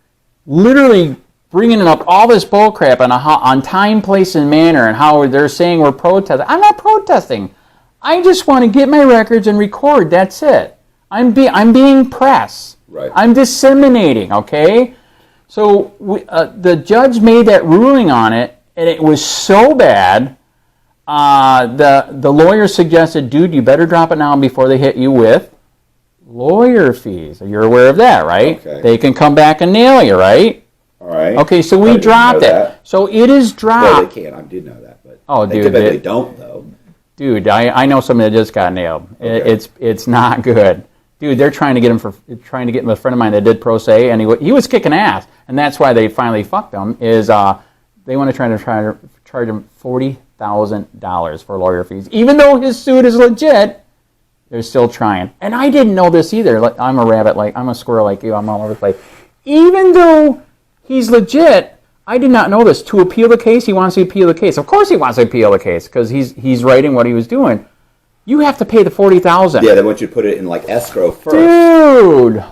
Speaker 3: Literally bringing up all this bullcrap on time, place, and manner, and how they're saying we're protesting. I'm not protesting. I just want to get my records and record. That's it. I'm being press.
Speaker 2: Right.
Speaker 3: I'm disseminating. Okay. So the judge made that ruling on it, and it was so bad. The lawyer suggested, dude, you better drop it now before they hit you with lawyer fees. You're aware of that, right?
Speaker 2: Okay.
Speaker 3: They can come back and nail you, right?
Speaker 2: All right.
Speaker 3: Okay, so we dropped it.
Speaker 2: That.
Speaker 3: So it is dropped.
Speaker 2: Well, they can. I did know that, but they
Speaker 3: dude,
Speaker 2: typically don't, though.
Speaker 3: Dude, I know somebody that just got nailed.
Speaker 2: Okay.
Speaker 3: It's not good. Dude, they're trying to get him a friend of mine that did pro se, and he was kicking ass, and that's why they finally fucked him. Is they want to try to charge him $40,000 for lawyer fees, even though his suit is legit. They're still trying, and I didn't know this either. Like I'm a rabbit, like I'm a squirrel, like you. I'm all over the place. Even though he's legit, I did not know this. To appeal the case, he wants to appeal the case. Of course, he wants to appeal the case because he's writing what he was doing. You have to pay the $40,000.
Speaker 2: Yeah, they want you to put it in like escrow first.
Speaker 3: Dude,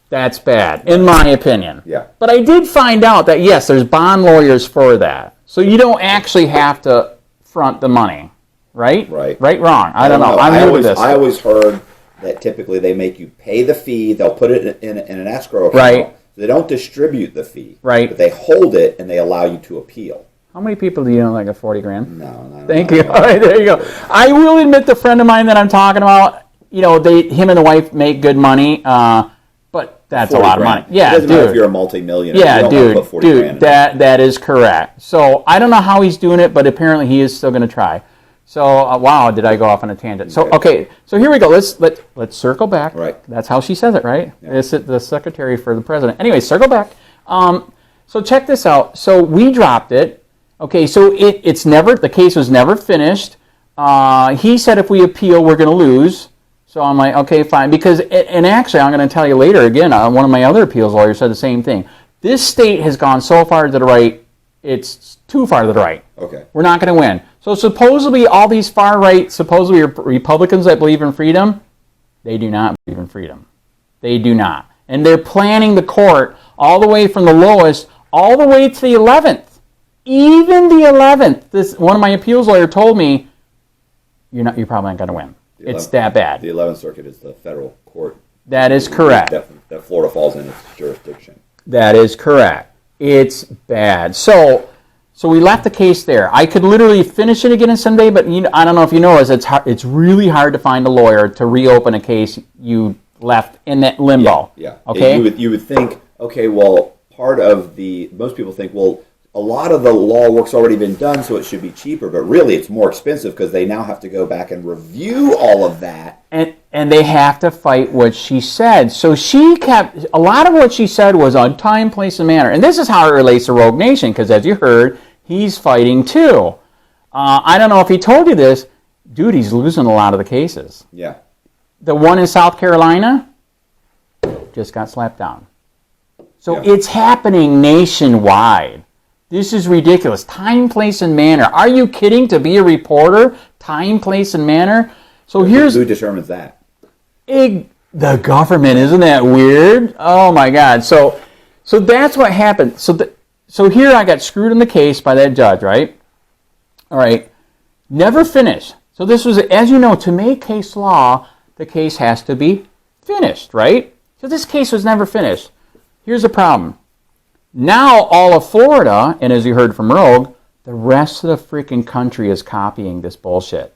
Speaker 3: that's bad, in my opinion.
Speaker 2: Yeah.
Speaker 3: But I did find out that, yes, there's bond lawyers for that. So you don't actually have to front the money, right?
Speaker 2: Right.
Speaker 3: Right, wrong. I don't know. I'm new to this.
Speaker 2: I always heard that typically they make you pay the fee. They'll put it in an escrow account.
Speaker 3: Right.
Speaker 2: They don't distribute the fee.
Speaker 3: Right.
Speaker 2: But they hold it and they allow you to appeal.
Speaker 3: How many people do you know that got 40 grand?
Speaker 2: No.
Speaker 3: Thank you. All right, there you go. I will admit the friend of mine that I'm talking about, you know, him and the wife make good money, but that's a lot of money. Yeah,
Speaker 2: it doesn't matter if you're a multi-millionaire.
Speaker 3: Yeah,
Speaker 2: you don't want to put 40 grand in.
Speaker 3: That is correct. So I don't know how he's doing it, but apparently he is still going to try. So wow, did I go off on a tangent? So okay, so here we go. Let's circle back.
Speaker 2: Right.
Speaker 3: That's how she says it, right?
Speaker 2: Yeah.
Speaker 3: It's the secretary for the president. Anyway, circle back. So check this out. So we dropped it. Okay, so the case was never finished. He said if we appeal, we're going to lose. So I'm like, okay, fine. Because, and actually, I'm going to tell you later again, one of my other appeals lawyers said the same thing. This state has gone so far to the right, it's too far to the right.
Speaker 2: Okay.
Speaker 3: We're not going to win. So supposedly all these far right, supposedly Republicans that believe in freedom, they do not believe in freedom. They do not. And they're planning the court all the way from the lowest all the way to the 11th. Even the 11th, one of my appeals lawyer told me, you're probably not going to win. It's that bad.
Speaker 2: The 11th Circuit is the federal court.
Speaker 3: That is correct.
Speaker 2: That Florida falls in its jurisdiction.
Speaker 3: That is correct. It's bad. So we left the case there. I could literally finish it again someday, but I don't know if you know this. It's really hard to find a lawyer to reopen a case you left in that limbo.
Speaker 2: Yeah.
Speaker 3: Okay.
Speaker 2: You would think, okay, well, most people think, well, a lot of the law work's already been done, so it should be cheaper. But really, it's more expensive because they now have to go back and review all of that.
Speaker 3: And they have to fight what she said. So a lot of what she said was on time, place, and manner. And this is how it relates to Rogue Nation, because as you heard, he's fighting too. I don't know if he told you this. Dude, he's losing a lot of the cases.
Speaker 2: Yeah.
Speaker 3: The one in South Carolina just got slapped down. So It's happening nationwide. This is ridiculous. Time, place, and manner. Are you kidding? To be a reporter? Time, place, and manner? So
Speaker 2: Who determines that?
Speaker 3: The government. Isn't that weird? Oh my God. So that's what happened. So here I got screwed in the case by that judge, right? All right. Never finished. So this was, as you know, to make case law, the case has to be finished, right? So this case was never finished. Here's the problem. Now all of Florida, and as you heard from Rogue, the rest of the freaking country is copying this bullshit.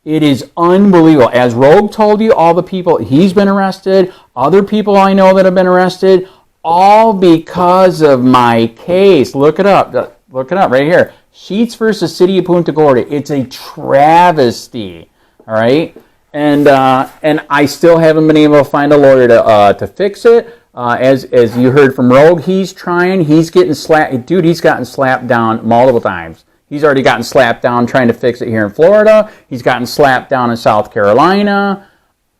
Speaker 3: It is unbelievable. As Rogue told you, all the people, he's been arrested, other people I know that have been arrested, all because of my case. Look it up. Look it up right here. Sheets versus City of Punta Gorda. It's a travesty. All right? and I still haven't been able to find a lawyer to fix it. As you heard from Rogue, he's trying. He's getting slapped. Dude, he's gotten slapped down multiple times. He's already gotten slapped down trying to fix it here in Florida. He's gotten slapped down in South Carolina.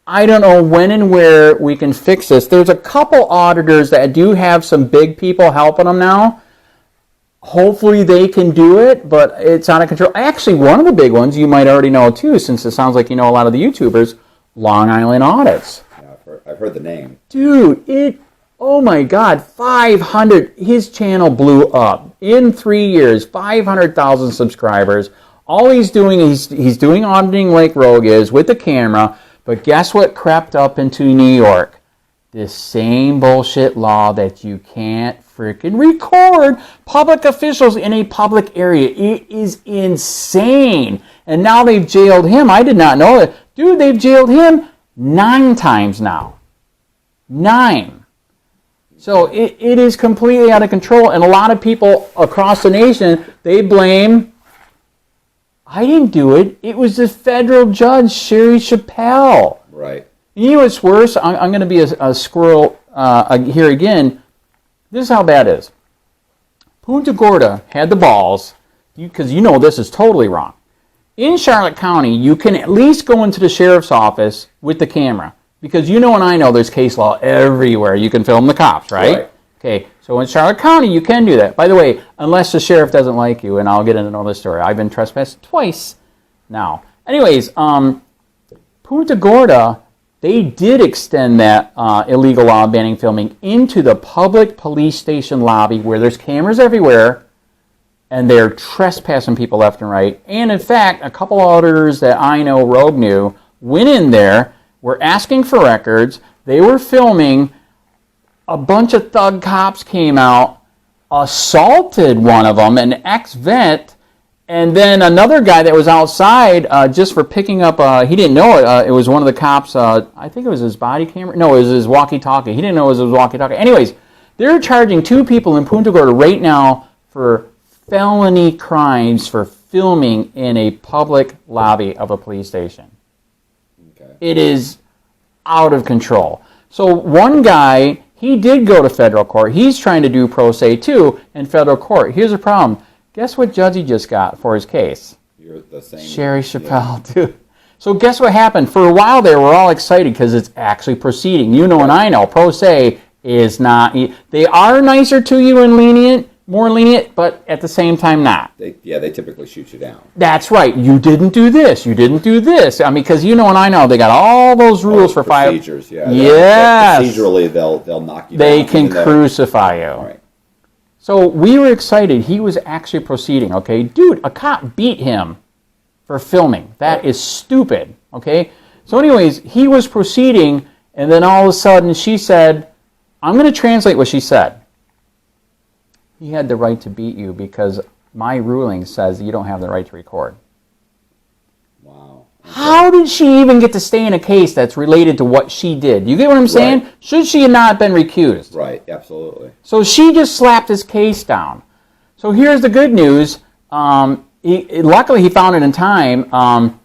Speaker 3: I don't know when and where we can fix this. There's a couple auditors that do have some big people helping them now. Hopefully they can do it, but it's out of control. Actually, one of the big ones you might already know too, since it sounds like you know a lot of the YouTubers, Long Island Audits.
Speaker 2: Yeah, I've heard the name.
Speaker 3: Dude, oh my God, 500, his channel blew up. In 3 years, 500,000 subscribers. All he's doing is he's doing auditing like Rogue is with the camera, but guess what crept up into New York? This same bullshit law that you can't freaking record public officials in a public area. It is insane. And now they've jailed him. I did not know that. Dude, they've jailed him 9 times now. 9. So it is completely out of control. And a lot of people across the nation, they blame, I didn't do it. It was the federal judge, Sherry Chappelle.
Speaker 2: Right.
Speaker 3: You know what's worse? I'm going to be a squirrel here again. This is how bad it is. Punta Gorda had the balls, because you know this is totally wrong. In Charlotte County, you can at least go into the sheriff's office with the camera, because you know and I know there's case law everywhere. You can film the cops, right? Okay, so in Charlotte County, you can do that. By the way, unless the sheriff doesn't like you, and I'll get into another story. I've been trespassed twice now. Anyways, Punta Gorda, they did extend that illegal law banning filming into the public police station lobby where there's cameras everywhere, and they're trespassing people left and right. And in fact, a couple auditors that I know, Rogue knew, went in there, were asking for records, they were filming, a bunch of thug cops came out, assaulted one of them, an ex-vet, and then another guy that was outside just for picking up, he didn't know it, it was one of the cops, I think it was his body camera, no, it was his walkie-talkie, he didn't know it was his walkie-talkie. Anyways, they're charging 2 people in Punta Gorda right now for felony crimes for filming in a public lobby of a police station. Okay. It is out of control. So one guy, he did go to federal court, he's trying to do pro se too in federal court. Here's the problem. Guess what judge he just got for his case?
Speaker 2: You're the same.
Speaker 3: Sherry Chappelle, dude. So guess what happened? For a while there, we're all excited because it's actually proceeding. You know and I know, pro se is not. They are nicer to you and lenient, more lenient, but at the same time not.
Speaker 2: They typically shoot you down.
Speaker 3: That's right. You didn't do this. You didn't do this. I mean, because you know and I know, they got all those rules for
Speaker 2: procedures.
Speaker 3: Yeah. Yes.
Speaker 2: Procedurally, they'll knock you down.
Speaker 3: They can crucify you.
Speaker 2: All right.
Speaker 3: So we were excited. He was actually proceeding, okay? Dude, a cop beat him for filming. That is stupid, okay? So anyways, he was proceeding, and then all of a sudden she said, I'm going to translate what she said. He had the right to beat you because my ruling says you don't have the right to record.
Speaker 2: Wow. Okay.
Speaker 3: How did she even get to stay in a case that's related to what she did? You get what I'm saying?
Speaker 2: Right.
Speaker 3: Should she have not been recused?
Speaker 2: Right, absolutely.
Speaker 3: So she just slapped his case down. So here's the good news. Luckily, he found it in time.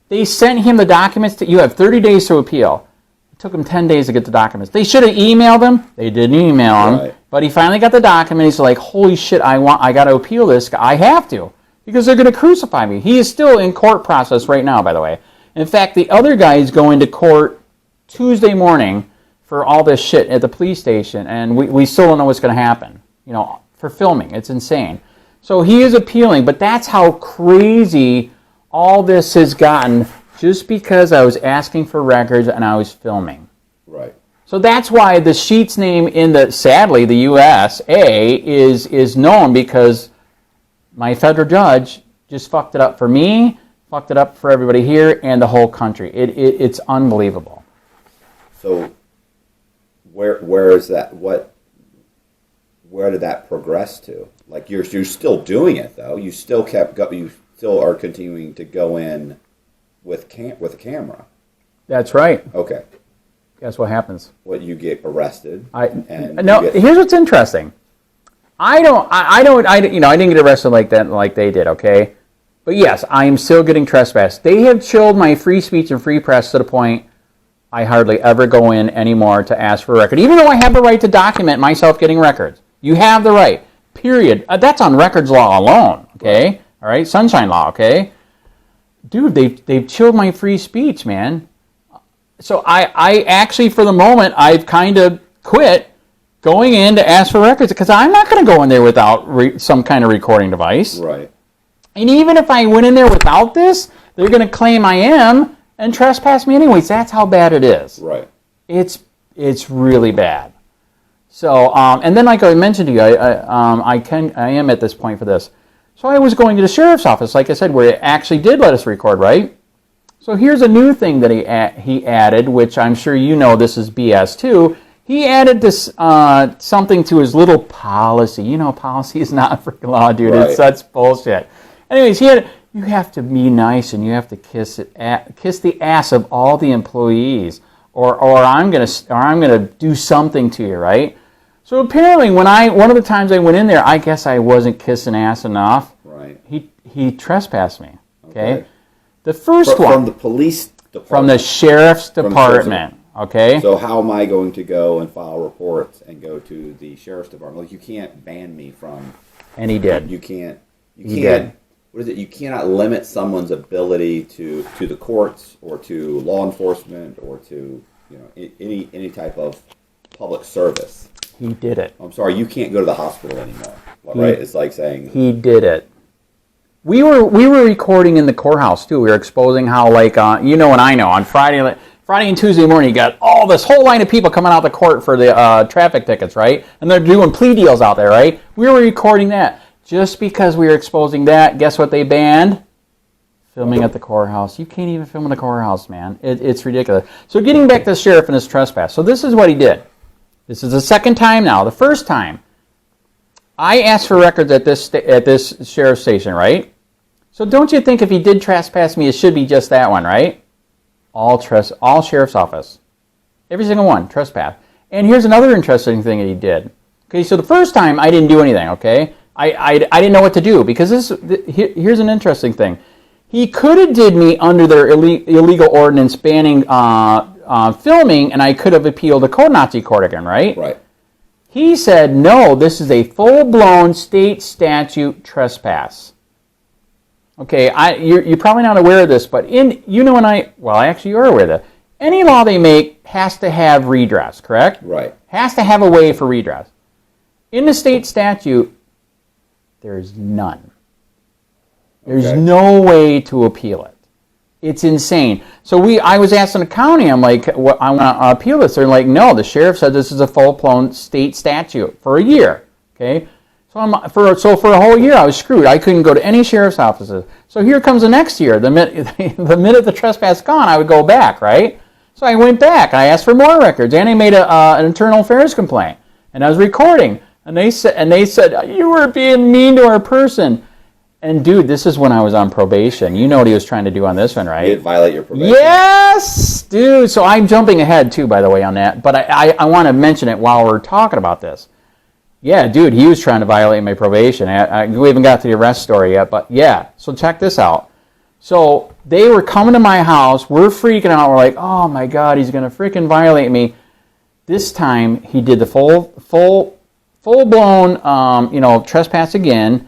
Speaker 3: They sent him the documents. You have 30 days to appeal. It took him 10 days to get the documents. They should have emailed him. They didn't email him. Right. But he finally got the document. He's like, holy shit, I got to appeal this. I have to. Because they're going to crucify me. He is still in court process right now, by the way. In fact, the other guy is going to court Tuesday morning for all this shit at the police station, and we still don't know what's going to happen, you know, for filming. It's insane. So he is appealing, but that's how crazy all this has gotten just because I was asking for records and I was filming.
Speaker 2: Right.
Speaker 3: So that's why the sheet's name in the, sadly, the USA is known because my federal judge just fucked it up for me, fucked it up for everybody here and the whole country. It's unbelievable.
Speaker 2: So where is that? Where did that progress to? Like you're still doing it though. You still you still are continuing to go in with a camera.
Speaker 3: That's right.
Speaker 2: Okay.
Speaker 3: Guess what happens?
Speaker 2: What, you get arrested?
Speaker 3: Here's what's interesting. I didn't get arrested like that, like they did. Okay, But yes, I am still getting trespassed. They have chilled my free speech and free press to the point I hardly ever go in anymore to ask for a record, even though I have the right to document myself getting records. You have the right, period. That's on records law alone, okay? All right, sunshine law, okay? Dude, they've chilled my free speech, man. So I actually, for the moment, I've kind of quit going in to ask for records because I'm not going to go in there without some kind of recording device.
Speaker 2: Right.
Speaker 3: And even if I went in there without this, they're going to claim I am and trespass me anyways. That's how bad it is.
Speaker 2: Right.
Speaker 3: It's really bad. So and then like I mentioned to you, I am at this point for this. So I was going to the sheriff's office, like I said, where it actually did let us record, right? So here's a new thing that he added, which I'm sure you know this is BS too. He added this something to his little policy. You know, policy is not freaking law, dude.
Speaker 2: Right.
Speaker 3: It's such bullshit. Anyways, you have to be nice and you have to kiss the ass of all the employees, or I'm gonna do something to you, right? So apparently, one of the times I went in there, I guess I wasn't kissing ass enough.
Speaker 2: Right.
Speaker 3: He trespassed me. Okay. The first one
Speaker 2: from the police department.
Speaker 3: From the sheriff's department. Okay.
Speaker 2: So how am I going to go and file reports and go to the sheriff's department? Like, you can't ban me from.
Speaker 3: And he did.
Speaker 2: You can't.
Speaker 3: He did.
Speaker 2: What is it? You cannot limit someone's ability to the courts or to law enforcement or to any type of public service.
Speaker 3: He did it.
Speaker 2: I'm sorry, you can't go to the hospital anymore. Right? It's like saying
Speaker 3: he did it. We were recording in the courthouse too. We were exposing how, like, and I know on Friday and Tuesday morning, you got this whole line of people coming out the court for the traffic tickets, right? And they're doing plea deals out there, right? We were recording that. Just because we were exposing that, guess what they banned? Filming at the courthouse. You can't even film in the courthouse, man. It's ridiculous. So getting back to the sheriff and his trespass. So this is what he did. This is the second time now. The first time, I asked for records at this sheriff's station, right? So don't you think if he did trespass me, it should be just that one, right? All sheriff's office. Every single one, trespass. And here's another interesting thing that he did. Okay, so the first time I didn't do anything, okay? I didn't know what to do because here's an interesting thing. He could have did me under their illegal ordinance banning filming, and I could have appealed to Code Nazi court again, right?
Speaker 2: Right.
Speaker 3: He said, no, this is a full-blown state statute trespass. Okay, you're probably not aware of this, but actually you're aware of that. Any law they make has to have redress, correct?
Speaker 2: Right.
Speaker 3: Has to have a way for redress. In the state statute, there's none. There's no way to appeal it. It's insane. So I was asking the county, I'm like, I want to appeal this. They're like, no, the sheriff said this is a full-blown state statute for a year. Okay, so for a whole year I was screwed. I couldn't go to any sheriff's offices. So here comes the next year. The minute the trespass gone, I would go back, right? So I went back. I asked for more records, and I made an internal affairs complaint, and I was recording. And they said, you were being mean to our person. And dude, this is when I was on probation. You know what he was trying to do on this one, right?
Speaker 2: You did violate your probation.
Speaker 3: Yes, dude. So I'm jumping ahead too, by the way, on that. But I want to mention it while we're talking about this. Yeah, dude, he was trying to violate my probation. We haven't got to the arrest story yet, but yeah. So check this out. So they were coming to my house. We're freaking out. We're like, oh my God, he's going to freaking violate me. This time he did the full-blown, trespass again.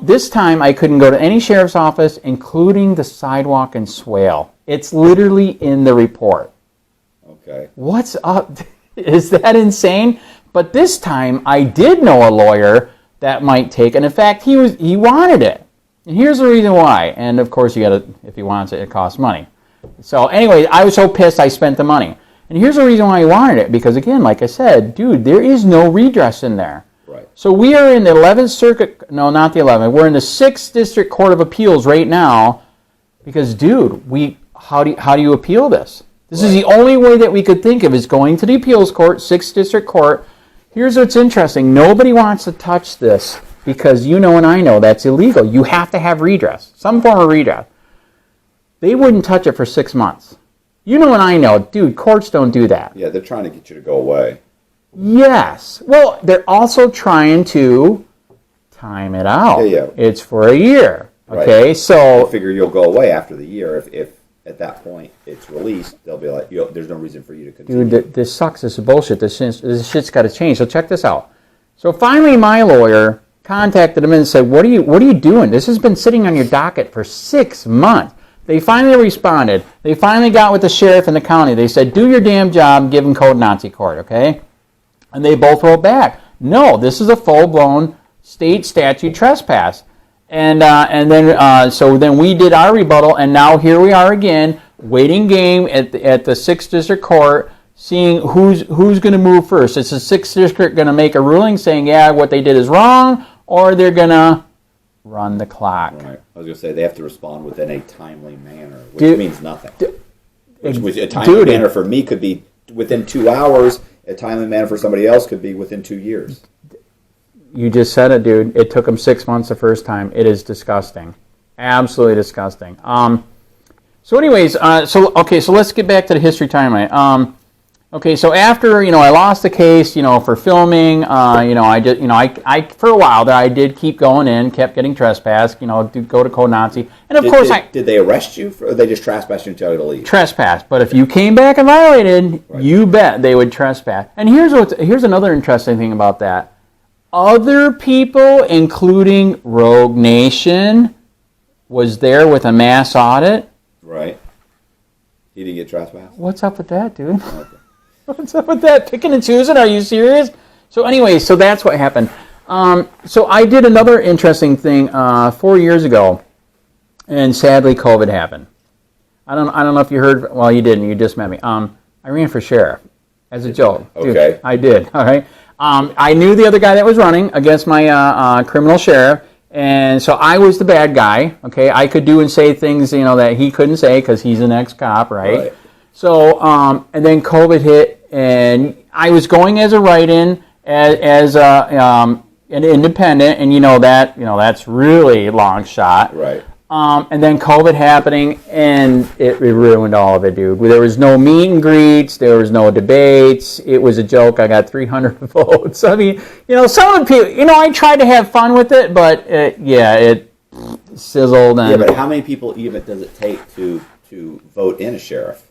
Speaker 3: This time I couldn't go to any sheriff's office, including the sidewalk and swale. It's literally in the report.
Speaker 2: Okay.
Speaker 3: What's up? Is that insane? But this time I did know a lawyer that might take, and in fact he wanted it. And here's the reason why. And of course if he wants it, it costs money. So anyway, I was so pissed I spent the money. And here's the reason why he wanted it, because again, like I said, dude, there is no redress in there.
Speaker 2: Right.
Speaker 3: So we are in the 11th Circuit, no, not the 11th, we're in the 6th District Court of Appeals right now, because, dude, how do you appeal this? This is the only way that we could think of is going to the appeals court, 6th District Court. Here's what's interesting. Nobody wants to touch this because you know and I know that's illegal. You have to have redress, some form of redress. They wouldn't touch it for 6 months. You know and I know, dude, courts don't do that.
Speaker 2: Yeah, they're trying to get you to go away.
Speaker 3: Yes. Well, they're also trying to time it out.
Speaker 2: Yeah.
Speaker 3: It's for a year. Okay,
Speaker 2: right.
Speaker 3: so
Speaker 2: I figure you'll go away after the year if at that point it's released. They'll be like, there's no reason for you to continue.
Speaker 3: dude, this sucks. This is bullshit. This shit's got to change. So check this out. So finally, my lawyer contacted him and said, "What are you doing? This has been sitting on your docket for 6 months." They finally responded. They finally got with the sheriff in the county. They said, "Do your damn job. Give them code Nazi court." Okay, and they both wrote back, "No, this is a full-blown state statute trespass." And then we did our rebuttal, and now here we are again, waiting game at the 6th District Court, seeing who's going to move first. Is the 6th District going to make a ruling saying, yeah, what they did is wrong, or they're going to run the clock?
Speaker 2: Right. I was going to say they have to respond within a timely manner, which means nothing. Which a timely manner for me could be within 2 hours. A timely manner for somebody else could be within 2 years.
Speaker 3: You just said it, dude. It took them 6 months the first time. It is disgusting. Absolutely disgusting. So anyways, so let's get back to the history timeline. Okay, so after, I lost the case, for filming, I for a while there, I did keep going in, kept getting trespassed, to go to Code Nazi. And of course
Speaker 2: did they arrest you, or they just trespassed you and tell you to leave?
Speaker 3: Trespass. But if you came back and violated, you bet they would trespass. And here's another interesting thing about that. Other people, including Rogue Nation, was there with a mass audit.
Speaker 2: Right. He didn't get trespassed?
Speaker 3: What's up with that, dude?
Speaker 2: Okay.
Speaker 3: What's up with that? Picking and choosing? Are you serious? So anyway, so that's what happened. So I did another interesting thing 4 years ago, and sadly COVID happened. I don't know if you heard. Well, you didn't. You just met me. I ran for sheriff as a joke. Dude,
Speaker 2: okay.
Speaker 3: I did. All right. I knew the other guy that was running against my criminal sheriff, and so I was the bad guy. Okay. I could do and say things that he couldn't say because he's an ex-cop, right? So, and then COVID hit, and I was going as a write-in, as an independent, and that's really long shot.
Speaker 2: Right.
Speaker 3: And then COVID happening, and it ruined all of it, dude. There was no meet and greets. There was no debates. It was a joke. I got 300 votes. I mean, some of the people, I tried to have fun with it, but it sizzled. And,
Speaker 2: yeah, but how many people even does it take to vote in a sheriff?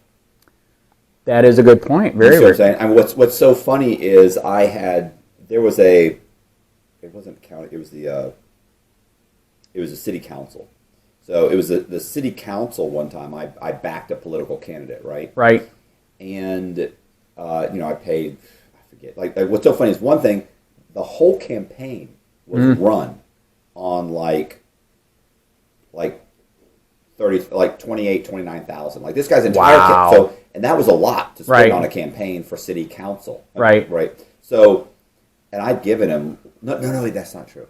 Speaker 3: That is a good point. Very,
Speaker 2: what I'm saying? I mean, what's so funny is it wasn't county. It was a city council. So it was the city council one time. I backed a political candidate, right?
Speaker 3: Right.
Speaker 2: And I paid. I forget. Like what's so funny is one thing. The whole campaign was run on like 29,000. Like this guy's entire
Speaker 3: Wow.
Speaker 2: and that was a lot to spend on a campaign for city council.
Speaker 3: Right.
Speaker 2: Right. So, and I'd given him no, that's not true.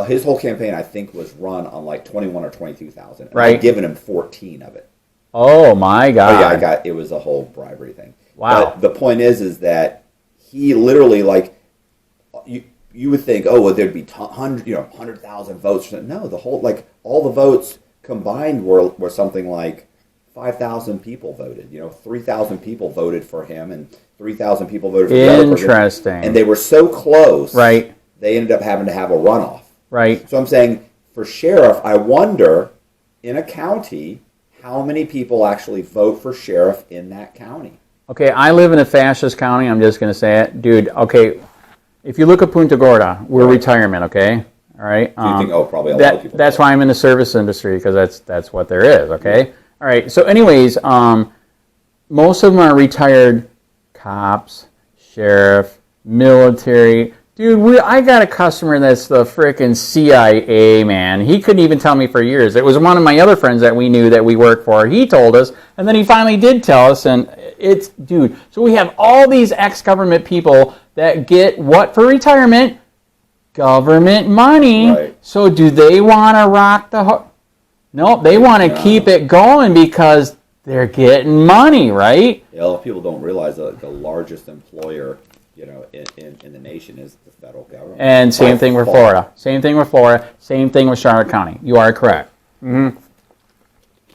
Speaker 2: His whole campaign, I think, was run on like 21 or 22,000.
Speaker 3: Right.
Speaker 2: I'd given him 14 of it.
Speaker 3: Oh my God!
Speaker 2: Oh, yeah, it was a whole bribery thing.
Speaker 3: Wow.
Speaker 2: But the point is that he literally you would think, oh, well, there'd be 100,000 votes. No, the whole all the votes combined were something like 5,000 people voted. 3,000 people voted for him, and 3,000 people voted for the other person.
Speaker 3: Interesting.
Speaker 2: And they were so close.
Speaker 3: Right.
Speaker 2: They ended up having to have a runoff.
Speaker 3: Right.
Speaker 2: So I'm saying, for sheriff, I wonder, in a county, how many people actually vote for sheriff in that county?
Speaker 3: Okay, I live in a fascist county. I'm just going to say it. Dude, okay, if you look at Punta Gorda, we're retirement, okay? All right?
Speaker 2: Do you think, probably a lot of people.
Speaker 3: That's why I'm in the service industry, because that's what there is, okay? Yeah. All right, so anyways, most of them are retired cops, sheriff, military. Dude, I got a customer that's the frickin' CIA, man. He couldn't even tell me for years. It was one of my other friends that we knew that we worked for. He told us, and then he finally did tell us, and dude. So we have all these ex-government people that get what for retirement? Government money.
Speaker 2: Right.
Speaker 3: So do they want to rock the... Nope, they want to keep it going because they're getting money, right?
Speaker 2: Yeah, a lot of people don't realize that the largest employer... in the nation is the federal government.
Speaker 3: And same thing with Florida. Same thing with Florida. Same thing with Charlotte County. You are correct. Mm-hmm.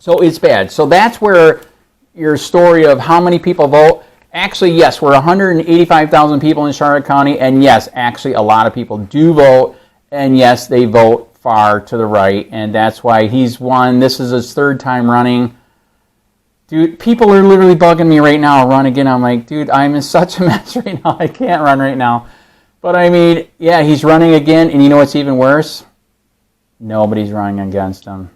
Speaker 3: So it's bad. So that's where your story of how many people vote. Actually, yes, we're 185,000 people in Charlotte County, and yes, actually a lot of people do vote, and yes, they vote far to the right, and that's why he's won. This is his third time running. Dude, people are literally bugging me right now, run again. I'm like, dude, I'm in such a mess right now. I can't run right now. But I mean, yeah, he's running again, and you know what's even worse? Nobody's running against him.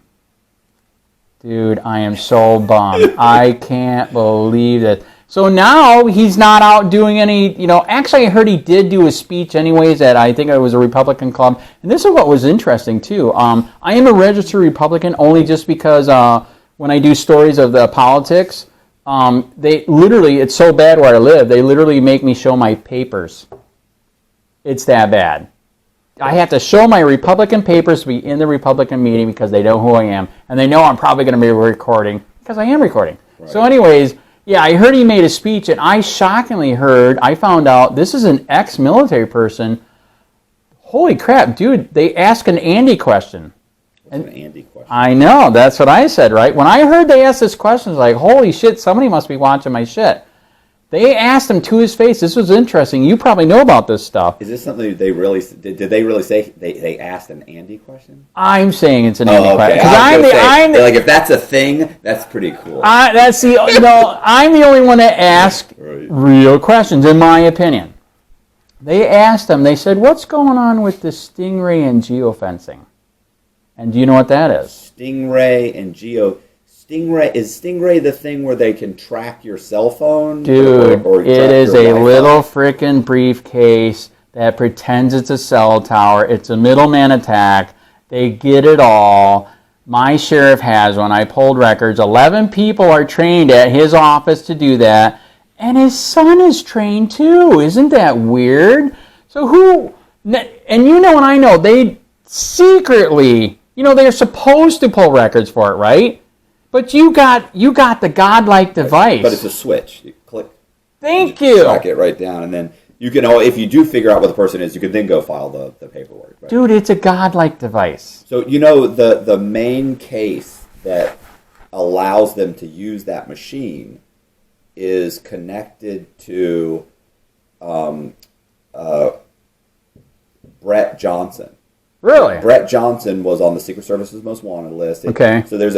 Speaker 3: Dude, I am so bummed. I can't believe it. So now he's not out doing any, actually I heard he did do a speech anyways at, I think it was a Republican club. And this is what was interesting too. I am a registered Republican only just because when I do stories of the politics, they literally, it's so bad where I live, they literally make me show my papers. It's that bad. I have to show my Republican papers to be in the Republican meeting because they know who I am. And they know I'm probably going to be recording because I am recording. Right. So anyways, yeah, I heard he made a speech, and I shockingly I found out this is an ex-military person. Holy crap, dude, they ask an Andy question.
Speaker 2: What's an Andy question?
Speaker 3: I know, that's what I said, right? When I heard they asked this question, I was like, holy shit, somebody must be watching my shit. They asked him to his face. This was interesting. You probably know about this stuff.
Speaker 2: Is this something they really did? They really say they asked an Andy question?
Speaker 3: I'm saying it's an Andy question.
Speaker 2: I'm like, if that's a thing, that's pretty cool.
Speaker 3: I'm the only one that asks real questions, in my opinion. They asked him. They said, "What's going on with the stingray and geofencing?" And do you know what that is?
Speaker 2: Stingray and Stingray, is Stingray the thing where they can track your cell phone?
Speaker 3: Dude,
Speaker 2: or
Speaker 3: it is a little frickin' briefcase that pretends it's a cell tower. It's a middleman attack. They get it all. My sheriff has one. I pulled records. 11 people are trained at his office to do that. And his son is trained too. Isn't that weird? So who... And you know and I know, they secretly... they're supposed to pull records for it, right? But you got the godlike device.
Speaker 2: But it's a switch. You click.
Speaker 3: Thank you.
Speaker 2: Track it right down, and then you can. If you do figure out what the person is, you can then go file the paperwork. Right?
Speaker 3: Dude, it's a godlike device.
Speaker 2: So the main case that allows them to use that machine is connected to Brett Johnson.
Speaker 3: Really?
Speaker 2: Brett Johnson was on the Secret Service's most wanted list.
Speaker 3: Okay.
Speaker 2: So there's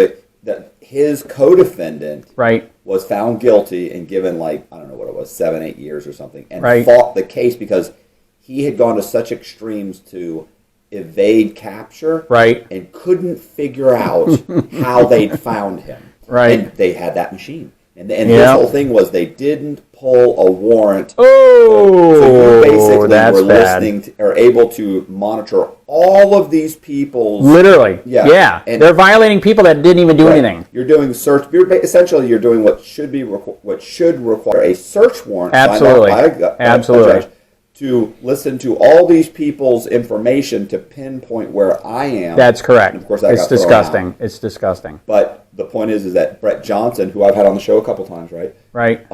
Speaker 2: his co-defendant was found guilty and given I don't know what it was, 7-8 years or something, and fought the case because he had gone to such extremes to evade capture and couldn't figure out how they'd found him.
Speaker 3: Right.
Speaker 2: And they had that machine. And this whole thing was they didn't pull a warrant.
Speaker 3: Oh,
Speaker 2: so you basically
Speaker 3: that's
Speaker 2: were
Speaker 3: bad.
Speaker 2: listening to, or able to monitor all of these people's...
Speaker 3: Literally. Yeah.
Speaker 2: And
Speaker 3: they're violating people that didn't even do anything.
Speaker 2: You're doing search... Essentially, you're doing what should require a search warrant
Speaker 3: Absolutely.
Speaker 2: by a judge to listen to all these people's information to pinpoint where I am.
Speaker 3: That's correct.
Speaker 2: And of course, that
Speaker 3: it's
Speaker 2: got thrown
Speaker 3: disgusting.
Speaker 2: out.
Speaker 3: It's disgusting.
Speaker 2: But the point is that Brett Johnson, who I've had on the show a couple times, right?
Speaker 3: Right.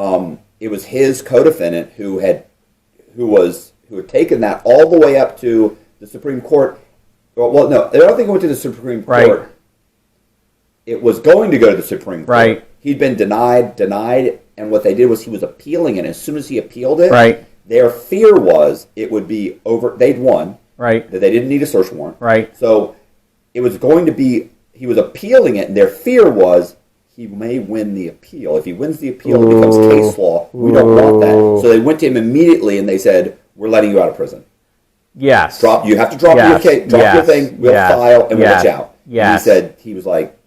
Speaker 2: It was his co-defendant who had taken that all the way up to the Supreme Court. Well, no, I don't think it went to the Supreme Court.
Speaker 3: Right.
Speaker 2: It was going to go to the Supreme Court.
Speaker 3: Right.
Speaker 2: He'd been denied, and what they did was he was appealing it. As soon as he appealed it, their fear was it would be over. They'd won. Right. That they didn't need a search warrant. Right. So it was going to be. He was appealing it, and their fear was he may win the appeal. If he wins the appeal, it becomes case law. We don't want that. So they went to him immediately, and they said, "We're letting you out of prison."
Speaker 3: Yes.
Speaker 2: You have to drop your case, drop your thing. We'll file, and we'll let you out.
Speaker 3: Yes.
Speaker 2: And he was like,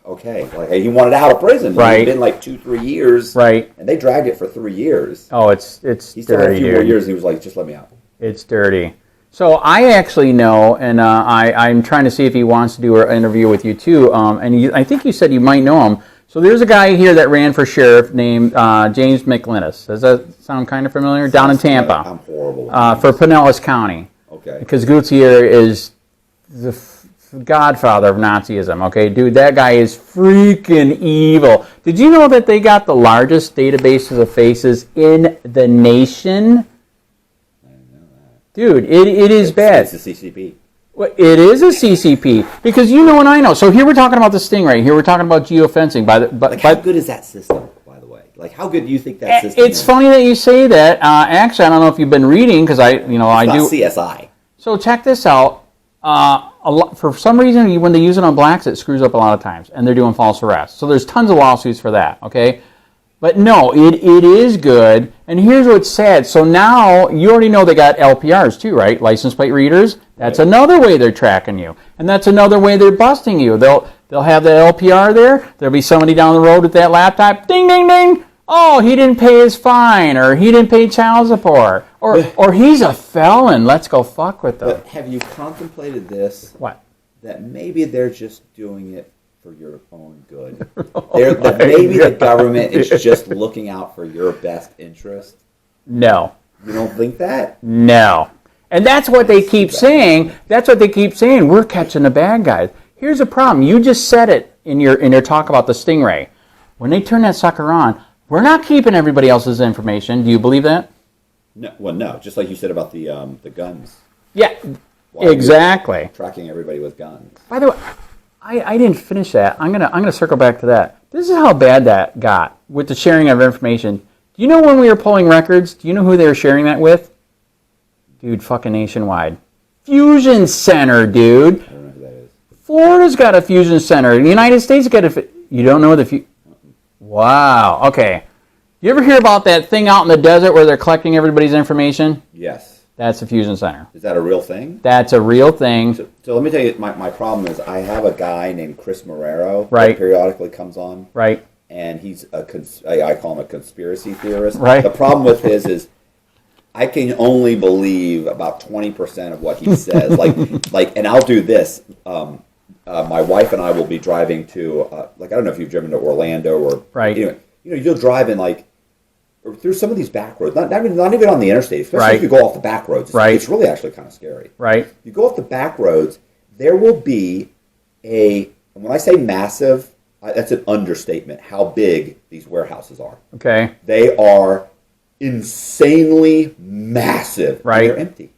Speaker 2: okay, he wanted out of prison. Right. He'd been 2-3 years. Right. And they dragged it for 3 years.
Speaker 3: Oh, it's
Speaker 2: he still had a few more years. He was like, just let me out.
Speaker 3: It's dirty. So I actually know, and I'm trying to see if he wants to do an interview with you too. I think you said you might know him. So there's a guy here that ran for sheriff named James McLinnis. Does that sound kind of familiar? Down in Tampa.
Speaker 2: I'm horrible.
Speaker 3: For Pinellas County. Okay. Because Gutierrez is the godfather of Nazism. Okay, dude, that guy is freaking evil. Did you know that they got the largest database of faces in the nation? Dude, it is bad.
Speaker 2: It's the CCP.
Speaker 3: Well, it is a CCP because you know and I know. So here we're talking about the stingray. Here we're talking about geofencing.
Speaker 2: How good is that system, by the way? How good do you think that system is?
Speaker 3: It's funny that you say that. Actually, I don't know if you've been reading because I do.
Speaker 2: CSI.
Speaker 3: So check this out. for some reason, when they use it on blacks, it screws up a lot of times, and they're doing false arrests. So there's tons of lawsuits for that, okay? But no, it is good, and here's what's sad. So now, you already know they got LPRs too, right? License plate readers. That's another way they're tracking you, and that's another way they're busting you. They'll have the LPR there. There'll be somebody down the road with that laptop. Ding, ding, ding. Oh, he didn't pay his fine, or he didn't pay child support, or he's a felon. Let's go fuck with them.
Speaker 2: But have you contemplated this?
Speaker 3: What?
Speaker 2: That maybe they're just doing it for your own good. That maybe the government is just looking out for your best interest.
Speaker 3: No.
Speaker 2: You don't think that?
Speaker 3: No. And that's what they keep saying. That's what they keep saying. We're catching the bad guys. Here's the problem. You just said it in your talk about the Stingray. When they turn that sucker on, we're not keeping everybody else's information. Do you believe that?
Speaker 2: No. Well, no. Just like you said about the guns.
Speaker 3: Yeah. Exactly.
Speaker 2: Tracking everybody with guns.
Speaker 3: By the way, I didn't finish that. I'm gonna circle back to that. This is how bad that got with the sharing of information. Do you know when we were pulling records? Do you know who they were sharing that with? Dude, fucking Nationwide. Fusion Center, dude.
Speaker 2: I don't know who that is.
Speaker 3: Florida's got a fusion center. The United States got a. You don't know the Wow. Okay. You ever hear about that thing out in the desert where they're collecting everybody's information?
Speaker 2: Yes.
Speaker 3: That's a fusion center.
Speaker 2: Is that a real thing?
Speaker 3: That's a real thing.
Speaker 2: So let me tell you, my problem is I have a guy named Chris Morero
Speaker 3: Right.
Speaker 2: that periodically comes on.
Speaker 3: Right.
Speaker 2: And he's I call him a conspiracy theorist.
Speaker 3: Right.
Speaker 2: The problem with his is I can only believe about 20% of what he says. And I'll do this. My wife and I will be driving to, I don't know if you've driven to Orlando or,
Speaker 3: Right.
Speaker 2: You'll drive in or through some of these back roads, not even on the interstate, especially if you go off the back roads. It's really actually kind of scary.
Speaker 3: Right.
Speaker 2: You go off the back roads, there will be and when I say massive, that's an understatement, how big these warehouses are.
Speaker 3: Okay.
Speaker 2: They are insanely massive.
Speaker 3: Right.
Speaker 2: And they're empty.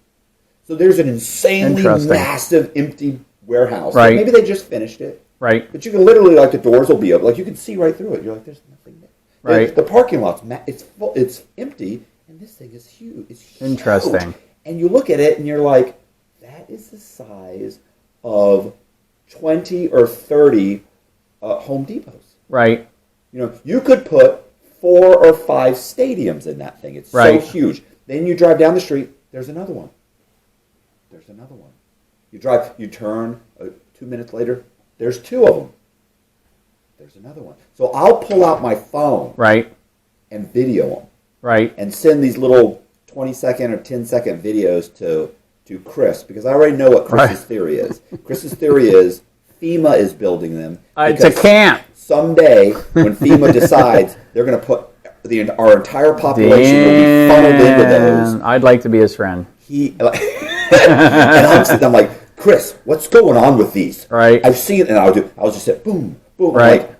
Speaker 2: So there's an insanely massive empty warehouse.
Speaker 3: Right.
Speaker 2: Maybe they just finished it.
Speaker 3: Right.
Speaker 2: But you can literally, the doors will be open. You can see right through it. You're like, there's nothing there.
Speaker 3: Right.
Speaker 2: The parking lot's it's full, it's empty, and this thing is huge. It's huge.
Speaker 3: Interesting.
Speaker 2: And you look at it, and you're like, that is the size of 20 or 30 Home Depots.
Speaker 3: Right.
Speaker 2: You could put 4 or 5 stadiums in that thing. It's so huge. Then you drive down the street, there's another one. There's another one. You turn, 2 minutes later, there's 2 of them. There's another one. So I'll pull out my phone and video them.
Speaker 3: Right.
Speaker 2: And send these little 20-second or 10-second videos to Chris, because I already know what Chris's theory is. Chris's theory is FEMA is building them.
Speaker 3: It's a camp.
Speaker 2: Someday, when FEMA decides, they're going to put our entire population will be funneled into those.
Speaker 3: I'd like to be his friend.
Speaker 2: And I'm like, Chris, what's going on with these?
Speaker 3: Right.
Speaker 2: I've seen it, and I'll just say, boom, boom.
Speaker 3: Right.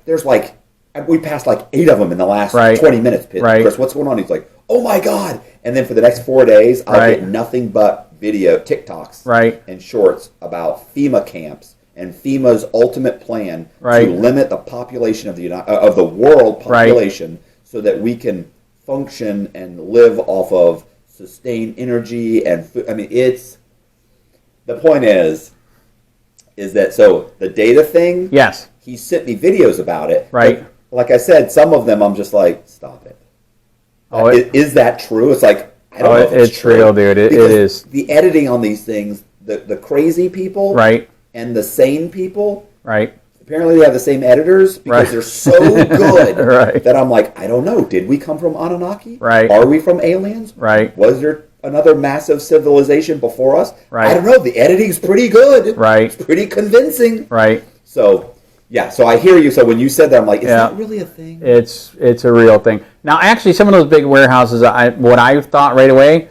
Speaker 2: We passed 8 of them in the last 20 minutes. Chris, what's going on? He's like, oh my God. And then for the next 4 days, I'll get nothing but video, TikToks and shorts about FEMA camps and FEMA's ultimate plan to limit the population of the world population so that we can function and live off of sustained energy and food. I mean, the point is that, so the data thing,
Speaker 3: yes,
Speaker 2: he sent me videos about it.
Speaker 3: Right.
Speaker 2: Like I said, some of them I'm just like, stop it. Is that true? It's like, I don't know if it's true.
Speaker 3: Real, dude. It is.
Speaker 2: The editing on these things, the crazy people and the sane people, apparently they have the same editors because they're so good that I'm like, I don't know. Did we come from Anunnaki? Are we from aliens? Was there another massive civilization before us? I don't know. The editing's pretty good. It's pretty convincing. So, yeah, so I hear you. So when you said that, I'm like, is that really a thing?
Speaker 3: It's a real thing. Now, actually, some of those big warehouses, what I thought right away,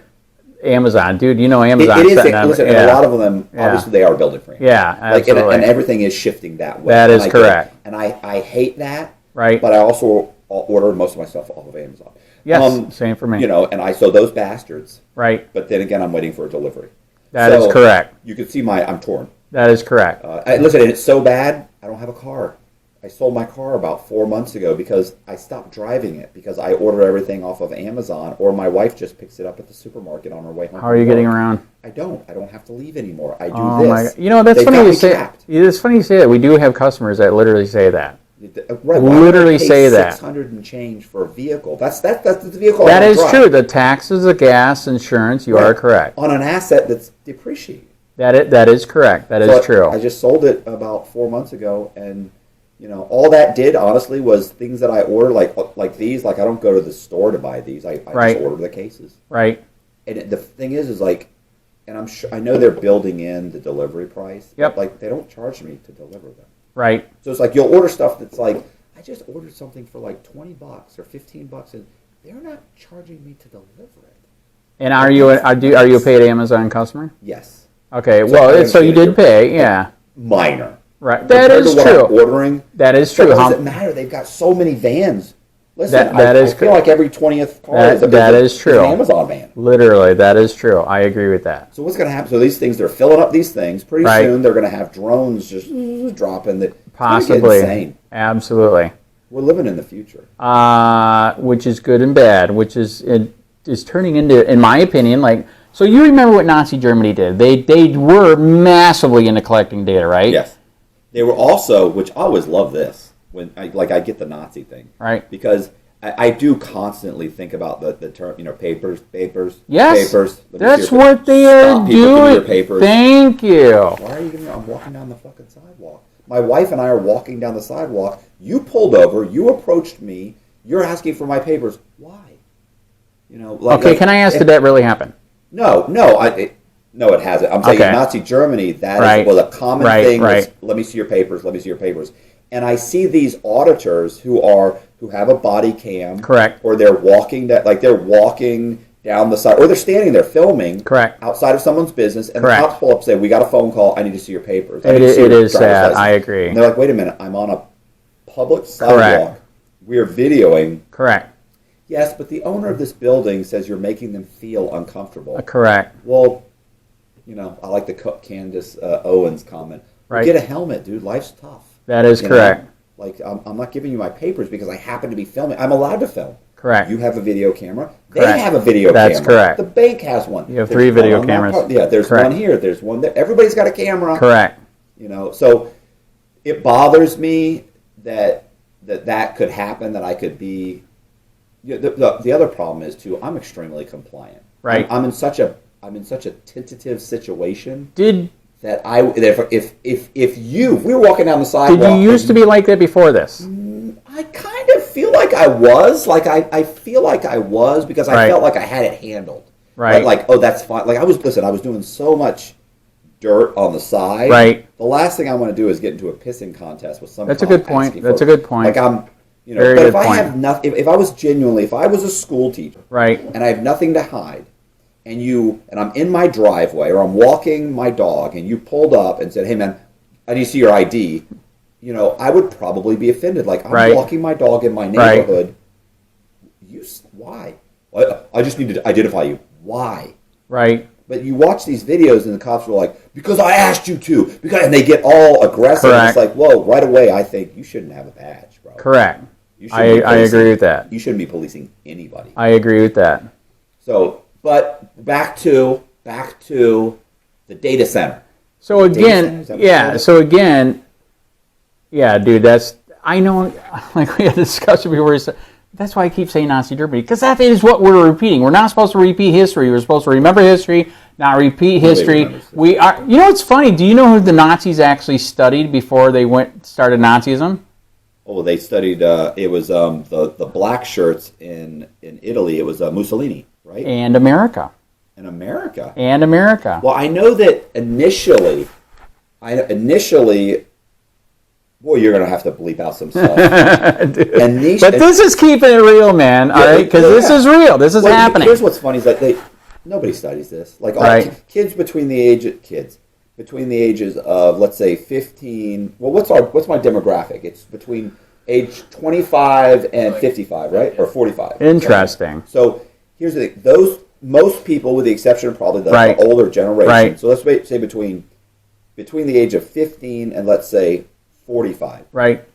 Speaker 3: Amazon. Dude, Amazon.
Speaker 2: It is. Listen, and a lot of them, obviously, they are building for Amazon.
Speaker 3: Yeah, absolutely.
Speaker 2: And everything is shifting that way.
Speaker 3: That is correct.
Speaker 2: And I hate that. But I also order most of my stuff off of Amazon.
Speaker 3: Yes, same for me.
Speaker 2: And so those bastards.
Speaker 3: But
Speaker 2: then again, I'm waiting for a delivery.
Speaker 3: That is correct.
Speaker 2: You can see I'm torn.
Speaker 3: That is correct.
Speaker 2: Listen, and it's so bad, I don't have a car. I sold my car about 4 months ago because I stopped driving it because I order everything off of Amazon, or my wife just picks it up at the supermarket on her way home.
Speaker 3: How are you getting around?
Speaker 2: I don't have to leave anymore. I do
Speaker 3: Oh
Speaker 2: this.
Speaker 3: my God. You know, that's
Speaker 2: They've
Speaker 3: funny
Speaker 2: got
Speaker 3: you
Speaker 2: me
Speaker 3: say.
Speaker 2: trapped.
Speaker 3: It's funny you say that. We do have customers that literally say that.
Speaker 2: Right,
Speaker 3: Literally say that.
Speaker 2: 600 and change for a vehicle. That's the vehicle.
Speaker 3: That
Speaker 2: I
Speaker 3: is
Speaker 2: drive.
Speaker 3: true. The taxes, the gas, insurance. You are correct.
Speaker 2: On an asset that's depreciated.
Speaker 3: That is correct. That is true.
Speaker 2: I just sold it about 4 months ago, and all that did honestly was things that I order like these. Like I don't go to the store to buy these. I
Speaker 3: Right.
Speaker 2: just order the cases.
Speaker 3: Right.
Speaker 2: And the thing is like, and I'm sure I know they're building in the delivery price.
Speaker 3: Yep.
Speaker 2: But like they don't charge me to deliver them.
Speaker 3: Right.
Speaker 2: So it's like you'll order stuff that's like, I just ordered something for like $20 or $15, and they're not charging me to deliver it.
Speaker 3: And are you a paid Amazon customer?
Speaker 2: Yes.
Speaker 3: Okay.
Speaker 2: So
Speaker 3: Well,
Speaker 2: I
Speaker 3: so you
Speaker 2: understand
Speaker 3: did
Speaker 2: you're
Speaker 3: pay. Yeah.
Speaker 2: Minor.
Speaker 3: Right. That
Speaker 2: Compared
Speaker 3: is
Speaker 2: to what
Speaker 3: true.
Speaker 2: I'm ordering.
Speaker 3: That is
Speaker 2: So
Speaker 3: true.
Speaker 2: what does it matter? They've got so many vans. Listen,
Speaker 3: That
Speaker 2: I
Speaker 3: is
Speaker 2: feel
Speaker 3: true.
Speaker 2: like every 20th car
Speaker 3: That is true.
Speaker 2: an Amazon van.
Speaker 3: Literally, that is true. I agree with that.
Speaker 2: So what's going to happen? So these things, they're filling up these things. Pretty
Speaker 3: Right.
Speaker 2: soon they're going to have drones just dropping. It's gonna get
Speaker 3: Possibly.
Speaker 2: insane.
Speaker 3: Absolutely.
Speaker 2: We're living in the future.
Speaker 3: Which is good and bad. Which is turning into, in my opinion, like. So you remember what Nazi Germany did? They were massively into collecting data, right?
Speaker 2: Yes. They were also, which I always love this, when I get the Nazi thing.
Speaker 3: Right.
Speaker 2: Because I do constantly think about the term, papers.
Speaker 3: Yes.
Speaker 2: Papers. Let me see
Speaker 3: That's
Speaker 2: your
Speaker 3: what they are
Speaker 2: Stop people, give me your
Speaker 3: doing.
Speaker 2: papers.
Speaker 3: Thank you.
Speaker 2: Why are you giving me? I'm walking down the fucking sidewalk. My wife and I are walking down the sidewalk. You pulled over. You approached me. You're asking for my papers. Why?
Speaker 3: Okay, can I ask, did that really happen?
Speaker 2: No, it hasn't. I'm saying
Speaker 3: Okay.
Speaker 2: in Nazi Germany, that
Speaker 3: Right.
Speaker 2: was a common
Speaker 3: Right,
Speaker 2: thing. Was,
Speaker 3: right.
Speaker 2: let me see your papers. Let me see your papers. And I see these auditors who have a body cam,
Speaker 3: Correct.
Speaker 2: or they're walking down the side, or they're standing there filming,
Speaker 3: Correct.
Speaker 2: outside of someone's business, and
Speaker 3: Correct.
Speaker 2: the cops pull up and say, "We got a phone call. I need to see your papers."
Speaker 3: It is sad. I agree.
Speaker 2: And they're like, "Wait a minute. I'm on a public sidewalk. We are videoing."
Speaker 3: Correct.
Speaker 2: Yes, but the owner of this building says you're making them feel uncomfortable.
Speaker 3: Correct.
Speaker 2: Well, I like the Candace Owens comment.
Speaker 3: Right.
Speaker 2: Get a helmet, dude. Life's tough.
Speaker 3: That is correct.
Speaker 2: Like, I'm not giving you my papers because I happen to be filming. I'm allowed to film.
Speaker 3: Correct.
Speaker 2: You have a video camera.
Speaker 3: Correct.
Speaker 2: They have a video camera.
Speaker 3: That's correct.
Speaker 2: The bank has one.
Speaker 3: You have
Speaker 2: There's
Speaker 3: 3
Speaker 2: one
Speaker 3: video
Speaker 2: on that
Speaker 3: cameras.
Speaker 2: part. Yeah, there's
Speaker 3: Correct.
Speaker 2: one here. There's one there. Everybody's got a camera.
Speaker 3: Correct.
Speaker 2: So it bothers me that could happen, that I could be. The other problem is too, I'm extremely compliant.
Speaker 3: Right.
Speaker 2: I'm in such a tentative situation
Speaker 3: Did
Speaker 2: that if we were walking down the sidewalk.
Speaker 3: you used to be like that before this?
Speaker 2: I kind of feel like I was. Like I feel like I was, because I
Speaker 3: Right.
Speaker 2: felt like I had it handled.
Speaker 3: Right.
Speaker 2: Like, oh, that's fine. Like I was doing so much dirt on the side.
Speaker 3: Right.
Speaker 2: The last thing I want to do is get into a pissing contest with some.
Speaker 3: That's a
Speaker 2: cop
Speaker 3: good point.
Speaker 2: asking
Speaker 3: That's
Speaker 2: for-
Speaker 3: a good point.
Speaker 2: Like I'm,
Speaker 3: Very
Speaker 2: but
Speaker 3: good
Speaker 2: if I
Speaker 3: point.
Speaker 2: have nothing, if I was a school teacher,
Speaker 3: Right.
Speaker 2: and I have nothing to hide, and I'm in my driveway, or I'm walking my dog, and you pulled up and said, "Hey man, I need to see your ID," I would probably be offended. Like, I'm
Speaker 3: Right.
Speaker 2: walking my dog in my
Speaker 3: Right.
Speaker 2: neighborhood. Why? I just need to identify you. Why?
Speaker 3: Right.
Speaker 2: But you watch these videos, and the cops were like, "Because I asked you to," and they get all aggressive. And it's
Speaker 3: Correct.
Speaker 2: like, whoa! Right away, I think you shouldn't have a badge, bro.
Speaker 3: Correct.
Speaker 2: You shouldn't be
Speaker 3: I
Speaker 2: policing-
Speaker 3: agree with that.
Speaker 2: You shouldn't be policing anybody.
Speaker 3: I agree with that.
Speaker 2: So, but back to the data center.
Speaker 3: So
Speaker 2: Data center,
Speaker 3: again,
Speaker 2: is that what
Speaker 3: yeah.
Speaker 2: it's
Speaker 3: So again, yeah, dude. I know. Like we had a discussion before. That's why I keep saying Nazi Germany, because that is what we're repeating. We're not supposed to repeat history. We're supposed to remember history, not repeat history.
Speaker 2: remembers that.
Speaker 3: We are. You know what's funny? Do you know who the Nazis actually studied before they started Nazism?
Speaker 2: Oh, they studied. It was the black shirts in Italy. It was Mussolini, right?
Speaker 3: And America.
Speaker 2: In America.
Speaker 3: And America.
Speaker 2: Well, I know that initially, boy, you're gonna have to bleep out some stuff.
Speaker 3: But this is keeping it real, man. All right, because this is real. This is happening.
Speaker 2: Here's what's funny is that nobody studies this. Like all
Speaker 3: Right.
Speaker 2: kids between the ages of, let's say, 15. Well, what's my demographic? It's between age 25 and 55, right, or 45.
Speaker 3: Interesting.
Speaker 2: So here's the thing: most people, with the exception of probably the
Speaker 3: Right.
Speaker 2: older generation.
Speaker 3: Right.
Speaker 2: So let's say between the age of 15 and, let's say, 45.
Speaker 3: Right.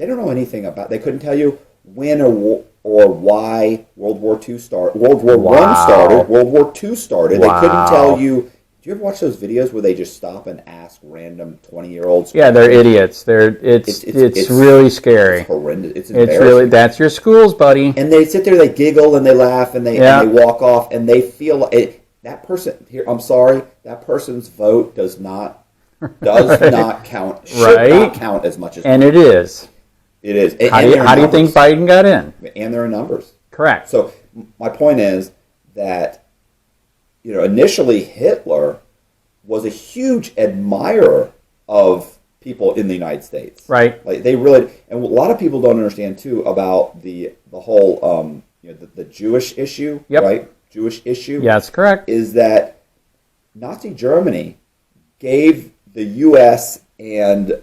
Speaker 2: They don't know anything about. They couldn't tell you when or why World War II started. World War One started. World War II started.
Speaker 3: Wow.
Speaker 2: They couldn't tell you. Do you ever watch those videos where they just stop and ask random 20-year-olds?
Speaker 3: Yeah, they're idiots. It's really scary.
Speaker 2: It's horrendous. It's
Speaker 3: It's
Speaker 2: embarrassing.
Speaker 3: really, that's your schools, buddy.
Speaker 2: And they sit there, they giggle and they laugh and they walk off and they feel it. That person here. I'm sorry. That person's vote does not count. Should not count as much as.
Speaker 3: And it is.
Speaker 2: It is.
Speaker 3: How do you think Biden got in?
Speaker 2: And there are numbers.
Speaker 3: Correct.
Speaker 2: So my point is that, initially Hitler was a huge admirer of people in the United States.
Speaker 3: Right.
Speaker 2: Like they really, and a lot of people don't understand too about the whole the Jewish issue.
Speaker 3: Yep.
Speaker 2: Right. Jewish issue.
Speaker 3: Yeah, that's correct.
Speaker 2: Is that Nazi Germany gave the U.S. and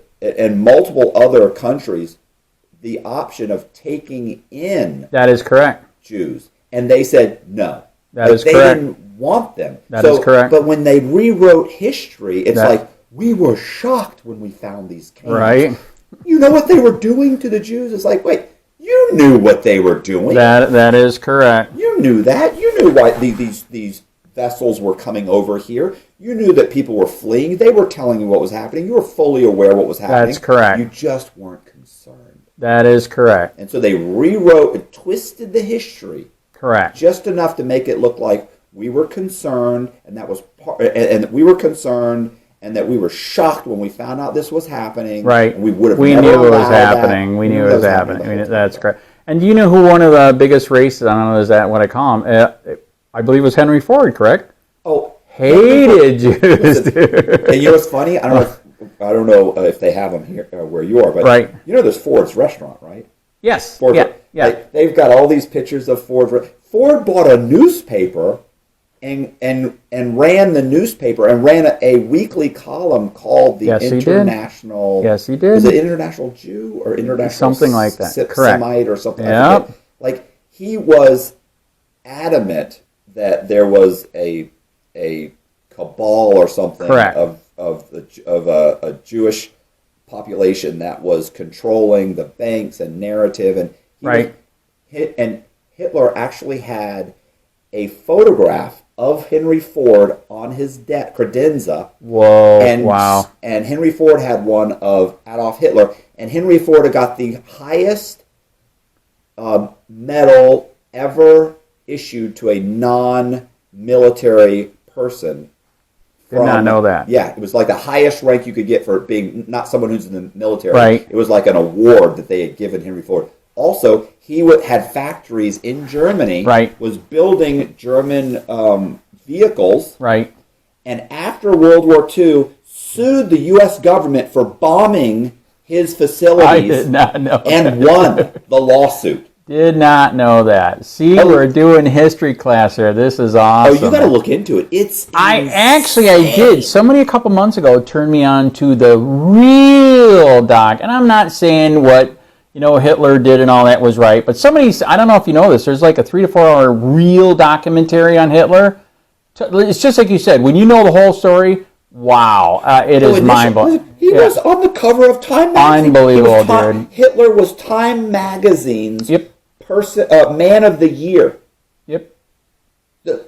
Speaker 2: multiple other countries the option of taking in
Speaker 3: That is correct.
Speaker 2: Jews, and they said no.
Speaker 3: That is
Speaker 2: they
Speaker 3: correct.
Speaker 2: didn't want them.
Speaker 3: That is correct.
Speaker 2: But when they rewrote history, it's like we were shocked when we found these camps.
Speaker 3: Right.
Speaker 2: You know what they were doing to the Jews? It's like, wait, you knew what they were doing.
Speaker 3: That is correct.
Speaker 2: You knew that. You knew why these vessels were coming over here. You knew that people were fleeing. They were telling you what was happening. You were fully aware what was happening.
Speaker 3: That's correct.
Speaker 2: You just weren't concerned.
Speaker 3: That is correct.
Speaker 2: And so they rewrote and twisted the history.
Speaker 3: Correct.
Speaker 2: Just enough to make it look like we were concerned, and that was and we were concerned, and that we were shocked when we found out this was happening.
Speaker 3: Right.
Speaker 2: And we would have.
Speaker 3: We
Speaker 2: never
Speaker 3: knew it was
Speaker 2: allowed that.
Speaker 3: happening. We knew it was happening. That's
Speaker 2: time.
Speaker 3: correct. And do you know who one of the biggest racists? I don't know. Is that what I call him? I believe it was Henry Ford. Correct.
Speaker 2: Oh,
Speaker 3: hated Jews.
Speaker 2: Listen, and you know what's funny? I don't know if they have them here where you are, but
Speaker 3: right.
Speaker 2: There's Ford's restaurant, right?
Speaker 3: Yes.
Speaker 2: Ford,
Speaker 3: yeah.
Speaker 2: They've got all these pictures of Ford. Ford bought a newspaper and ran the newspaper and ran a weekly column called the International.
Speaker 3: Yes, he did.
Speaker 2: Was it International Jew or International
Speaker 3: something like that? Correct.
Speaker 2: Semite or something
Speaker 3: yep.
Speaker 2: like he was adamant that there was a cabal or something of a Jewish population that was controlling the banks and narrative, and Hitler actually had a photograph of Henry Ford on his credenza.
Speaker 3: Whoa!
Speaker 2: And,
Speaker 3: wow!
Speaker 2: And Henry Ford had one of Adolf Hitler, and Henry Ford had got the highest medal ever issued to a non-military person.
Speaker 3: Did not know that.
Speaker 2: Yeah, it was like the highest rank you could get for being not someone who's in the military.
Speaker 3: Right.
Speaker 2: It was like an award that they had given Henry Ford. Also, he had factories in Germany.
Speaker 3: Right.
Speaker 2: Was building German vehicles.
Speaker 3: Right.
Speaker 2: And after World War II, sued the U.S. government for bombing his facilities.
Speaker 3: I did not know.
Speaker 2: And won the lawsuit.
Speaker 3: Did not know that. See, we're doing history class here. This is awesome.
Speaker 2: Oh, you got to look into it. I
Speaker 3: did. Somebody a couple months ago turned me on to the real doc, and I'm not saying what Hitler did and all that was right, but I don't know if you know this. There's like a 3 to 4 hour real documentary on Hitler. It's just like you said. When you know the whole story, wow, it is mind-blowing.
Speaker 2: He was on the cover of Time magazine.
Speaker 3: Unbelievable, dude.
Speaker 2: Hitler was Time magazine's man of the year.
Speaker 3: Yep.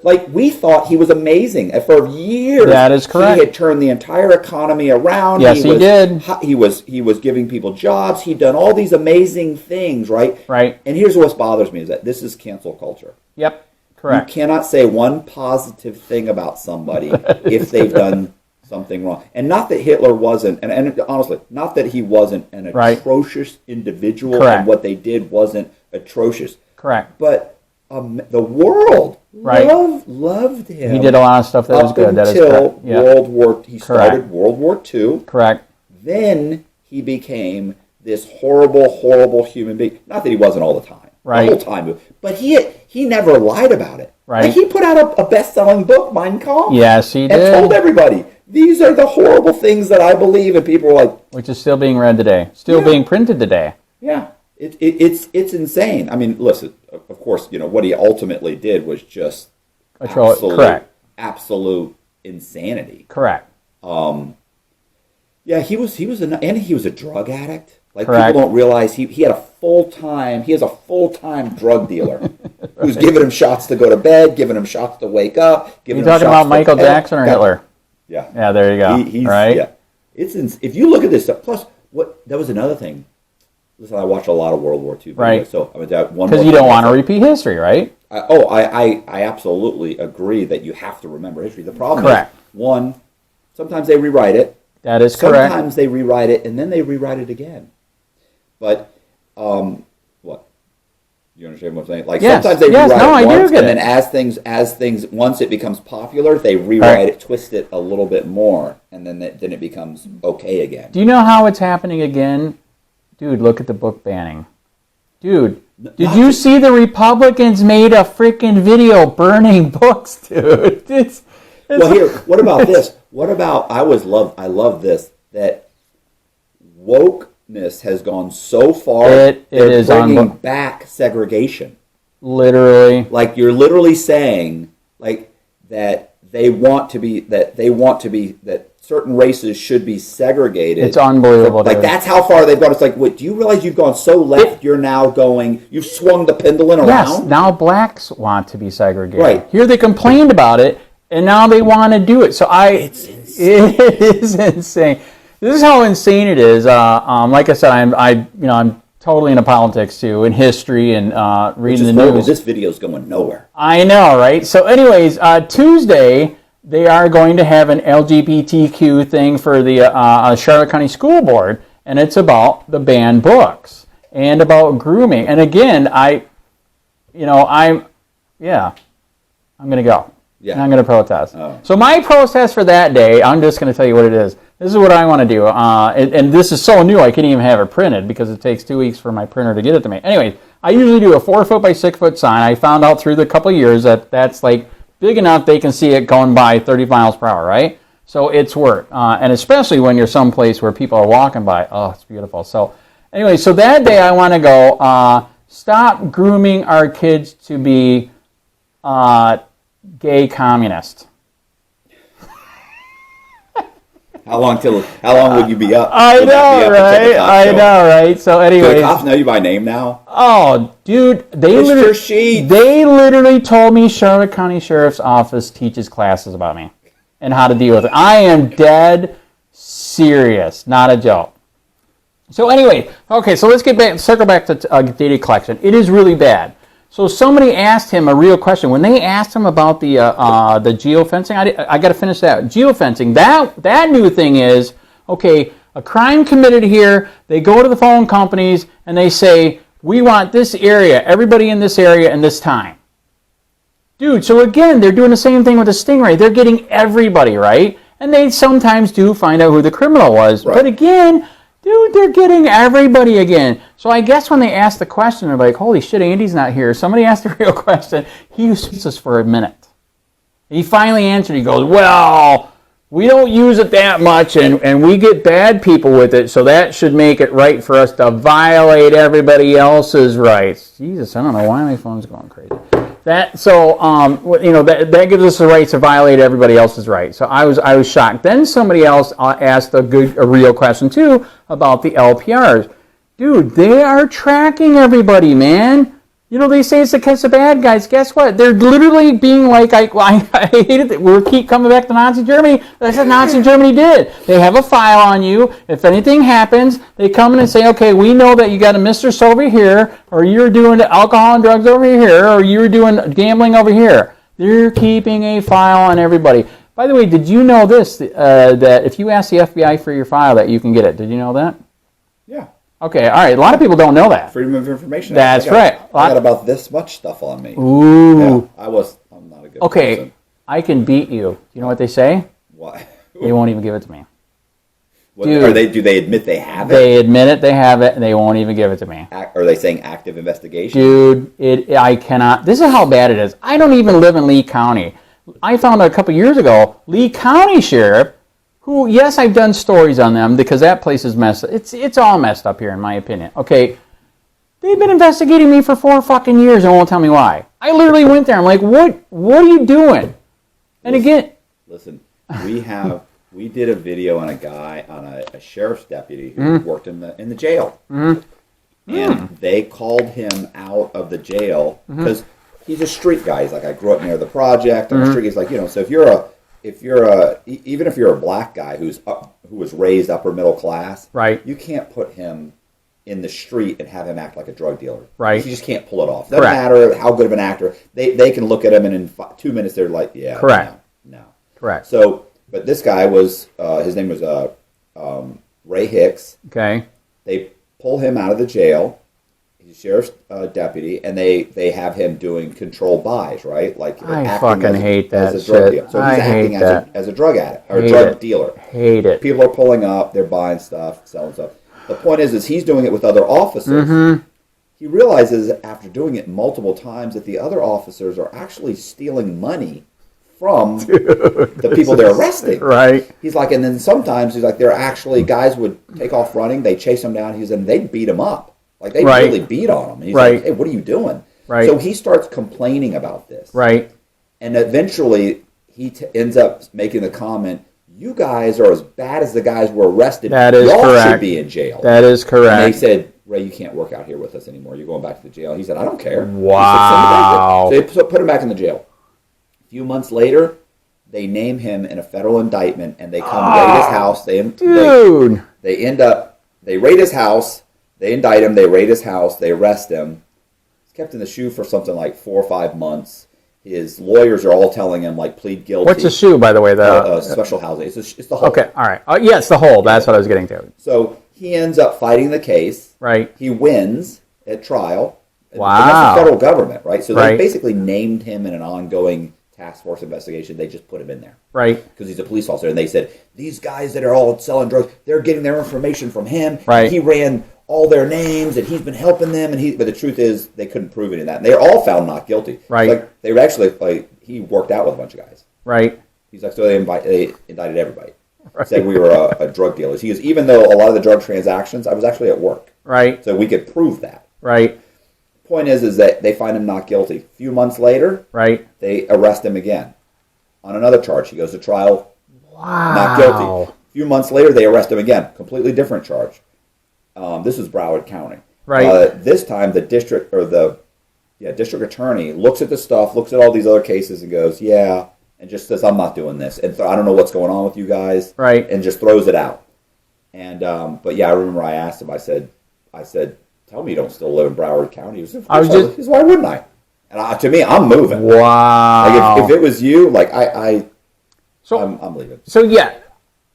Speaker 2: Like, we thought he was amazing. And for years,
Speaker 3: that is correct.
Speaker 2: He had turned the entire economy around.
Speaker 3: Yes, he did.
Speaker 2: He was giving people jobs. He'd done all these amazing things, right?
Speaker 3: Right.
Speaker 2: And here's what bothers me is that this is cancel culture.
Speaker 3: Yep. Correct.
Speaker 2: You cannot say one positive thing about somebody if they've done something wrong. And not that Hitler wasn't, and honestly, not that he wasn't an atrocious individual and what they did wasn't atrocious.
Speaker 3: Correct.
Speaker 2: But the world loved him.
Speaker 3: He did a lot of stuff that was good. That is correct.
Speaker 2: He started World War II.
Speaker 3: Correct.
Speaker 2: Then he became this horrible, horrible human being. Not that he wasn't all the time.
Speaker 3: Right.
Speaker 2: The whole time. But he never lied about it.
Speaker 3: Right.
Speaker 2: Like he put out a best-selling book, Mein Kampf.
Speaker 3: Yes, he did.
Speaker 2: And told everybody, these are the horrible things that I believe, and people were like...
Speaker 3: Which is still being read today. Still being printed today.
Speaker 2: Yeah. It's insane. I mean, listen, of course, what he ultimately did was just absolute insanity.
Speaker 3: Correct.
Speaker 2: Yeah, he was a drug addict. Like
Speaker 3: Correct.
Speaker 2: people don't realize he has a full-time drug dealer who's giving him shots to go to bed, giving him shots to wake up.
Speaker 3: You talking about Michael Jackson or Hitler?
Speaker 2: Yeah.
Speaker 3: Yeah, there you go.
Speaker 2: He's,
Speaker 3: right?
Speaker 2: Yeah. If you look at this stuff, plus that was another thing. Listen, I watch a lot of World War II videos,
Speaker 3: right.
Speaker 2: so I'm that one.
Speaker 3: Because you don't want to repeat history, right?
Speaker 2: I absolutely agree that you have to remember history. The problem is, one, sometimes they rewrite it.
Speaker 3: That is correct.
Speaker 2: Sometimes they rewrite it, and then they rewrite it again. But, what? You understand what I'm saying? Like, sometimes they rewrite it once, and then as things, once it becomes popular, they rewrite it, twist it a little bit more, and then it becomes okay again.
Speaker 3: Do you know how it's happening again? Dude, look at the book banning. Dude, did you see the Republicans made a freaking video burning books, dude?
Speaker 2: Well, here, what about this? What about, I love this, that wokeness has gone so far,
Speaker 3: it is
Speaker 2: bringing back segregation.
Speaker 3: Literally.
Speaker 2: Like, you're literally saying, like, that certain races should be segregated.
Speaker 3: It's unbelievable.
Speaker 2: Like, that's how far they've gone. It's like, wait, do you realize you've gone so left, you've swung the pendulum around?
Speaker 3: Yes, now blacks want to be segregated.
Speaker 2: Right.
Speaker 3: Here they complained about it, and now they want to do it. So
Speaker 2: it's insane.
Speaker 3: It is insane. This is how insane it is. Like I said, I'm totally into politics too, and history, and reading the news.
Speaker 2: This video's going nowhere.
Speaker 3: I know, right? So, anyways, Tuesday they are going to have an LGBTQ thing for the Charlotte County School Board, and it's about the banned books and about grooming. And again, I'm going to go.
Speaker 2: Yeah.
Speaker 3: And I'm going to protest.
Speaker 2: Oh.
Speaker 3: So my protest for that day, I'm just going to tell you what it is. This is what I want to do. And this is so new, I can't even have it printed because it takes 2 weeks for my printer to get it to me. Anyway, I usually do a 4 foot by 6 foot sign. I found out through the couple of years that that's like big enough they can see it going by 30 miles per hour, right? So it's work. And especially when you're someplace where people are walking by. Oh, it's beautiful. So anyway, so that day I want to go, stop grooming our kids to be gay communist.
Speaker 2: How long would you be up?
Speaker 3: I know, right? So anyway,
Speaker 2: do the cops know you by name now?
Speaker 3: Oh, dude, they literally told me Charlotte County Sheriff's Office teaches classes about me and how to deal with it. I am dead serious, not a joke. So anyway, okay, so let's circle back to data collection. It is really bad. So somebody asked him a real question. When they asked him about the geofencing, I got to finish that. Geofencing, that new thing is, okay, a crime committed here, they go to the phone companies and they say, we want this area, everybody in this area and this time. Dude, so again, they're doing the same thing with the Stingray. They're getting everybody, right? And they sometimes do find out who the criminal was. Right. But again, dude, they're getting everybody again. So I guess when they asked the question, they're like, holy shit, Andy's not here. Somebody asked a real question. He used this for a minute. He finally answered. He goes, well, we don't use it that much, and we get bad people with it, so that should make it right for us to violate everybody else's rights. Jesus, I don't know why my phone's going crazy. That gives us the right to violate everybody else's rights. So I was shocked. Then somebody else asked a real question too about the LPRs. Dude, they are tracking everybody, man. You know, they say it's to catch the bad guys. Guess what? They're literally being like, I hate it. We keep coming back to Nazi Germany. That's what Nazi Germany did. They have a file on you. If anything happens, they come in and say, okay, we know that you got a mistress over here, or you're doing alcohol and drugs over here, or you're doing gambling over here. They're keeping a file on everybody. By the way, did you know this, that if you ask the FBI for your file, that you can get it? Did you know that?
Speaker 2: Yeah.
Speaker 3: Okay, all right. A lot of people don't know that.
Speaker 2: Freedom of Information.
Speaker 3: That's right.
Speaker 2: I got about this much stuff on me.
Speaker 3: Ooh.
Speaker 2: Yeah, I'm not a good person.
Speaker 3: I can beat you. Do you know what they say?
Speaker 2: What?
Speaker 3: They won't even give it to me.
Speaker 2: Dude, do they admit they have it?
Speaker 3: They admit it, they have it, and they won't even give it to me.
Speaker 2: Are they saying active investigation?
Speaker 3: Dude, I cannot. This is how bad it is. I don't even live in Lee County. I found out a couple years ago, Lee County Sheriff, who, yes, I've done stories on them because that place is messed up. It's all messed up here, in my opinion. Okay, they've been investigating me for 4 fucking years and won't tell me why. I literally went there. I'm like, what are you doing? And again...
Speaker 2: Listen, we have We did a video on a guy, on a sheriff's deputy who worked in the jail. And they called him out of the jail because he's a street guy. He's like, I grew up near the project. On the street. He's like, so even if you're a black guy who was raised upper middle class,
Speaker 3: right,
Speaker 2: you can't put him in the street and have him act like a drug dealer.
Speaker 3: Right.
Speaker 2: You just can't pull it off. Doesn't matter how good of an actor. They can look at him and in 2 minutes they're like, yeah,
Speaker 3: correct,
Speaker 2: no.
Speaker 3: Correct.
Speaker 2: So, but this guy was his name was Ray Hicks.
Speaker 3: Okay.
Speaker 2: They pull him out of the jail. He's a sheriff's deputy, and they have him doing controlled buys, right? Like
Speaker 3: I fucking hate that
Speaker 2: as a drug
Speaker 3: shit.
Speaker 2: dealer. So he's acting as a drug addict or
Speaker 3: Hate
Speaker 2: drug
Speaker 3: it.
Speaker 2: dealer.
Speaker 3: Hate it.
Speaker 2: People are pulling up, they're buying stuff, selling stuff. The point is he's doing it with other officers. He realizes after doing it multiple times that the other officers are actually stealing money from the people they're arresting.
Speaker 3: Right.
Speaker 2: He's like, and then sometimes he's like, they're actually, guys would take off running, they chase him down, and they'd beat him up. Like, they really beat on him. And he's like, hey, what are you doing?
Speaker 3: Right.
Speaker 2: So he starts complaining about this.
Speaker 3: Right.
Speaker 2: And eventually he ends up making the comment, you guys are as bad as the guys were arrested.
Speaker 3: That is
Speaker 2: Y'all
Speaker 3: correct.
Speaker 2: should be in jail.
Speaker 3: That is correct.
Speaker 2: And they said, Ray, you can't work out here with us anymore. You're going back to the jail. He said, I don't care.
Speaker 3: Wow.
Speaker 2: So they put him back in the jail. A few months later, they name him in a federal indictment, and they come raid his house. They raid his house. They indict him. They raid his house. They arrest him. He's kept in the shoe for something like 4 or 5 months. His lawyers are all telling him, like, plead guilty.
Speaker 3: What's the shoe, by the way?
Speaker 2: Special housing. It's the whole.
Speaker 3: Okay, all right. Yes, the whole. That's what I was getting to.
Speaker 2: So he ends up fighting the case.
Speaker 3: Right.
Speaker 2: He wins at trial.
Speaker 3: Wow.
Speaker 2: And that's the federal government, right? So they basically named him in an ongoing task force investigation. They just put him in there. Right. Because he's a police officer. And they said, these guys that are all selling drugs, they're getting their information from him.
Speaker 3: Right.
Speaker 2: He ran all their names, and he's been helping them. But the truth is, they couldn't prove any of that. And they're all found not guilty.
Speaker 3: Right.
Speaker 2: Like, they were actually, he worked out with a bunch of guys.
Speaker 3: Right.
Speaker 2: He's like, so they indicted everybody. Right. Said we were a drug dealers. He goes, even though a lot of the drug transactions, I was actually at work. Right. So we could prove that. Right. Point is that they find him not guilty. A few months later, they arrest him again on another charge. He goes to trial. Wow. Not guilty. A few months later, they arrest him again. Completely different charge. This was Broward County. Right. This time, the district attorney looks at the stuff, looks at all these other cases, and goes, "Yeah," and just says, "I'm not doing this." And I don't know what's going on with you guys. Right. And just throws it out. And but yeah, I remember I asked him. I said, "Tell me you don't still live in Broward County." He said, "Why wouldn't I?" And to me, I'm moving. Wow. Like if it was you, like I'm leaving.
Speaker 3: So yeah.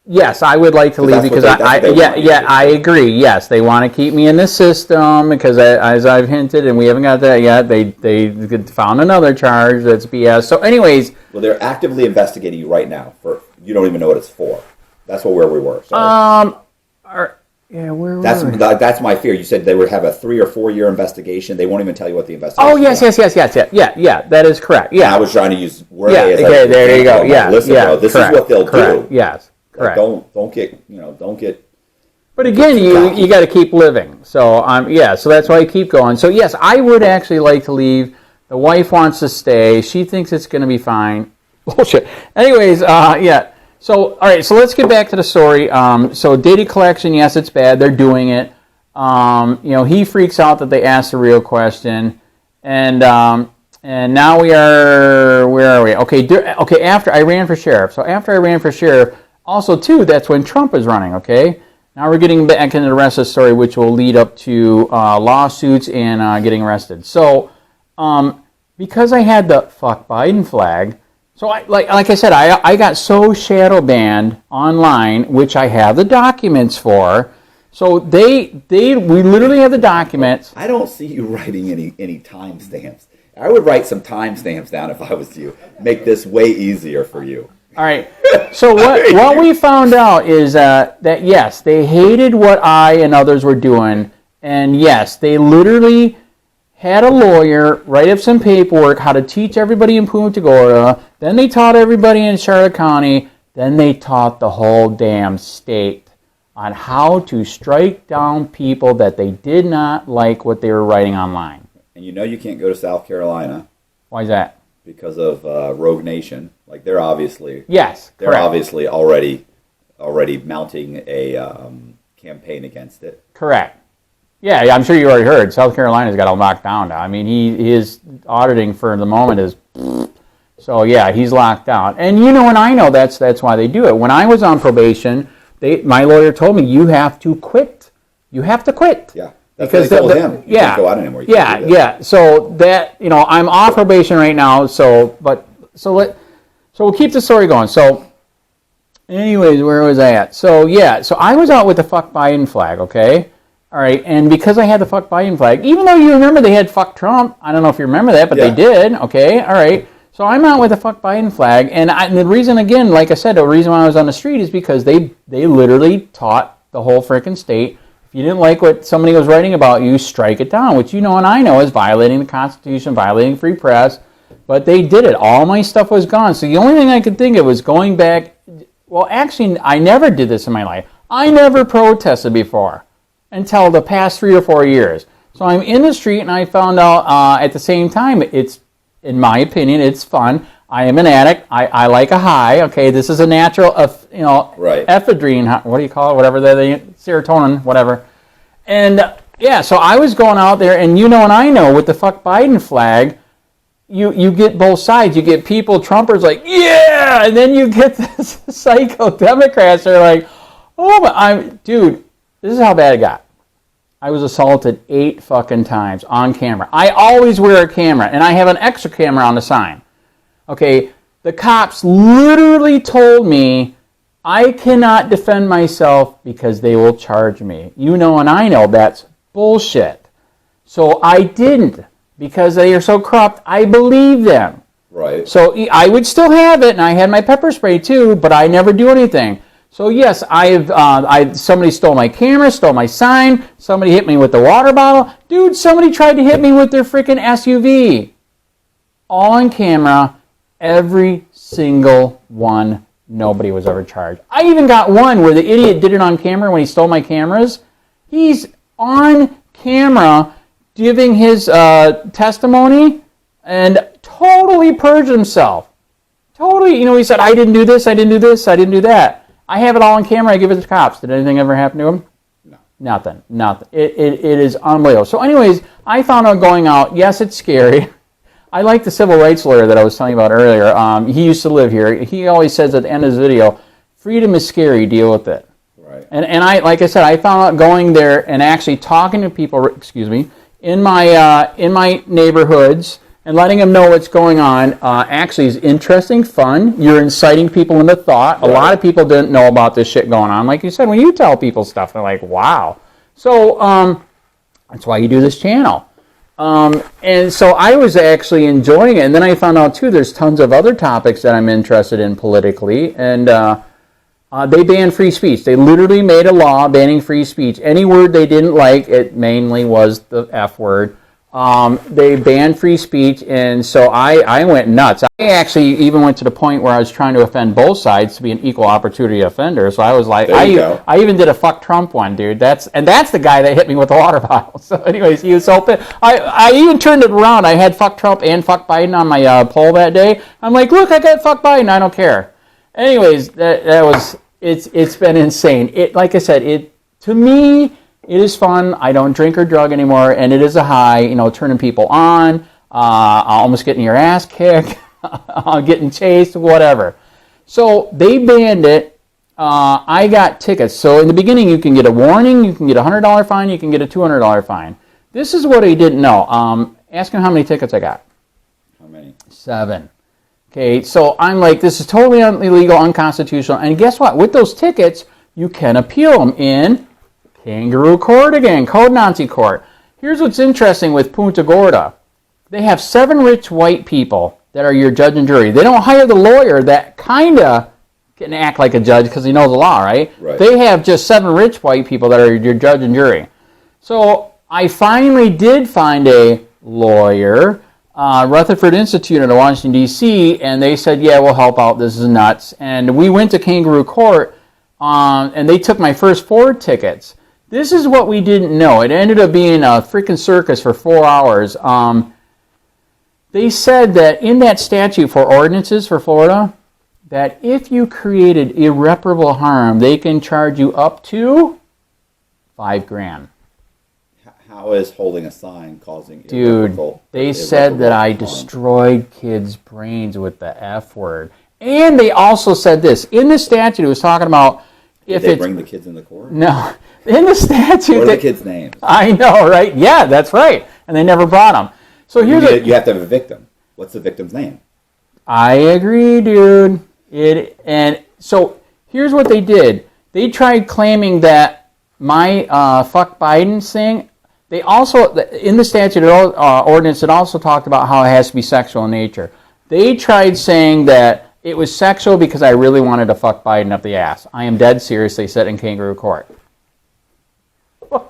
Speaker 3: Yes, I would like to leave because I agree. Yes, they want to keep me in the system because as I've hinted, and we haven't got that yet, they found another charge that's BS. So anyways.
Speaker 2: Well, they're actively investigating you right now for, you don't even know what it's for. That's where we were. Sorry. That's my fear. You said they would have a 3 or 4 year investigation. They won't even tell you what the investigation is.
Speaker 3: Oh, yes. Yeah, that is correct. Yeah.
Speaker 2: And I was trying to use word.
Speaker 3: Okay, there you go. Yeah,
Speaker 2: listen, bro, this is what they'll do.
Speaker 3: Yes. Correct.
Speaker 2: Don't get.
Speaker 3: But again, you got to keep living. So so that's why I keep going. So yes, I would actually like to leave. The wife wants to stay. She thinks it's going to be fine. Bullshit. Anyways, yeah. So all right. So let's get back to the story. So data collection, yes, it's bad. They're doing it. He freaks out that they asked the real question, and now we are. Where are we? Okay. After I ran for sheriff. So after I ran for sheriff. Also, too, that's when Trump is running, okay? Now we're getting back into the rest of the story, which will lead up to lawsuits and getting arrested. So, because I had the fuck Biden flag, so like I said, I got so shadow banned online, which I have the documents for. So we literally have the documents.
Speaker 2: I don't see you writing any timestamps. I would write some timestamps down if I was you. Make this way easier for you.
Speaker 3: All right. So what we found out is that yes, they hated what I and others were doing, and yes, they literally had a lawyer write up some paperwork how to teach everybody in Punta Gorda. Then they taught everybody in Charlotte County. Then they taught the whole damn state on how to strike down people that they did not like what they were writing online.
Speaker 2: And you can't go to South Carolina.
Speaker 3: Why is that?
Speaker 2: Because of Rogue Nation. Like they're obviously
Speaker 3: correct.
Speaker 2: Obviously already already mounting a campaign against it.
Speaker 3: Correct. Yeah, I'm sure you already heard. South Carolina's got it locked down now. I mean, his auditing for the moment is... So, yeah, he's locked down. And you know, and I know that's why they do it. When I was on probation, my lawyer told me, you have to quit. You have to quit.
Speaker 2: Yeah. That's because what they told him. You can't go out anymore.
Speaker 3: Yeah. So that, you know, I'm off probation right now. So we'll keep the story going. So, anyways, where was I at? So yeah, so I was out with the fuck Biden flag. Okay, all right, and because I had the fuck Biden flag, even though you remember they had fuck Trump, I don't know if you remember that, but they did. Okay, all right. So I'm out with the fuck Biden flag, and the reason, again, like I said, the reason why I was on the street is because they literally taught the whole freaking state. You didn't like what somebody was writing about you, strike it down, which you know and I know is violating the Constitution, violating free press, but they did it. All my stuff was gone. So the only thing I could think of was going back. Well, actually, I never did this in my life. I never protested before until the past 3 or 4 years. So I'm in the street, and I found out at the same time, it's, in my opinion, it's fun. I am an addict. I like a high. Okay, this is a natural, ephedrine. What do you call it? Whatever serotonin, whatever. And yeah, so I was going out there, and you know, and I know with the fuck Biden flag, you get both sides. You get people, Trumpers, like yeah, and then you get this psycho Democrats that are like, oh, but dude, this is how bad it got. I was assaulted 8 fucking times on camera. I always wear a camera, and I have an extra camera on the sign. Okay, the cops literally told me I cannot defend myself because they will charge me. You know and I know that's bullshit. So I didn't because they are so corrupt. I believe them.
Speaker 2: Right.
Speaker 3: So I would still have it, and I had my pepper spray too, but I never do anything. So yes, somebody stole my camera, stole my sign, somebody hit me with the water bottle. Dude, somebody tried to hit me with their freaking SUV. All on camera. Every single one, nobody was ever charged. I even got one where the idiot did it on camera when he stole my cameras. He's on camera giving his testimony and totally purged himself. Totally, you know, he said, I didn't do this, I didn't do this, I didn't do that. I have it all on camera, I give it to the cops. Did anything ever happen to him?
Speaker 2: No.
Speaker 3: Nothing. It is unbelievable. So anyways, I found out going out, yes, it's scary. I like the civil rights lawyer that I was telling you about earlier. He used to live here. He always says at the end of his video, freedom is scary, deal with it.
Speaker 2: Right.
Speaker 3: And I, like I said, I found out going there and actually talking to people, in my neighborhoods and letting them know what's going on actually is interesting, fun. You're inciting people into thought. Right. A lot of people didn't know about this shit going on. Like you said, when you tell people stuff, they're like, wow. So that's why you do this channel. And so I was actually enjoying it. And then I found out, too, there's tons of other topics that I'm interested in politically. And they banned free speech. They literally made a law banning free speech. Any word they didn't like, it mainly was the F word. They banned free speech. And so I went nuts. I actually even went to the point where I was trying to offend both sides to be an equal opportunity offender. So I was like, I even did a fuck Trump one, dude. That's the guy that hit me with the water bottle. So anyways, he was so pissed. I even turned it around. I had fuck Trump and fuck Biden on my poll that day. I'm like, look, I got fuck Biden. I don't care. Anyways, it's been insane. Like I said, to me, it is fun. I don't drink or drug anymore, and it is a high, you know, turning people on, almost getting your ass kicked, getting chased, whatever. So they banned it. I got tickets. So in the beginning, you can get a warning, you can get a $100 fine, you can get a $200 fine. This is what I didn't know. Ask him how many tickets I got.
Speaker 2: How many?
Speaker 3: 7. Okay, so I'm like, this is totally illegal, unconstitutional. And guess what? With those tickets, you can appeal them in Kangaroo Court again, Code Nazi Court. Here's what's interesting with Punta Gorda. They have 7 rich white people that are your judge and jury. They don't hire the lawyer that kind of can act like a judge because he knows the law, right? They have just 7 rich white people that are your judge and jury. So I finally did find a lawyer, Rutherford Institute in Washington, D.C., and they said, yeah, we'll help out. This is nuts. And we went to Kangaroo Court, and they took my first 4 tickets. This is what we didn't know. It ended up being a freaking circus for 4 hours. They said that in that statute for ordinances for Florida, that if you created irreparable harm, they can charge you up to $5,000.
Speaker 2: How is holding a sign causing
Speaker 3: Dude, they said that I destroyed kids' brains with the F word. And they also said this. In the statute, it was talking about if
Speaker 2: Did they bring the kids in the court?
Speaker 3: No. In the statute...
Speaker 2: What are the kids' names?
Speaker 3: I know, right? Yeah, that's right. And they never brought them. So here's
Speaker 2: you have to have a victim. What's the victim's name?
Speaker 3: I agree, dude. And so here's what they did. They tried claiming that my fuck Biden thing... They also, in the statute ordinance, it also talked about how it has to be sexual in nature. They tried saying that it was sexual because I really wanted to fuck Biden up the ass. I am dead serious, they said in kangaroo court.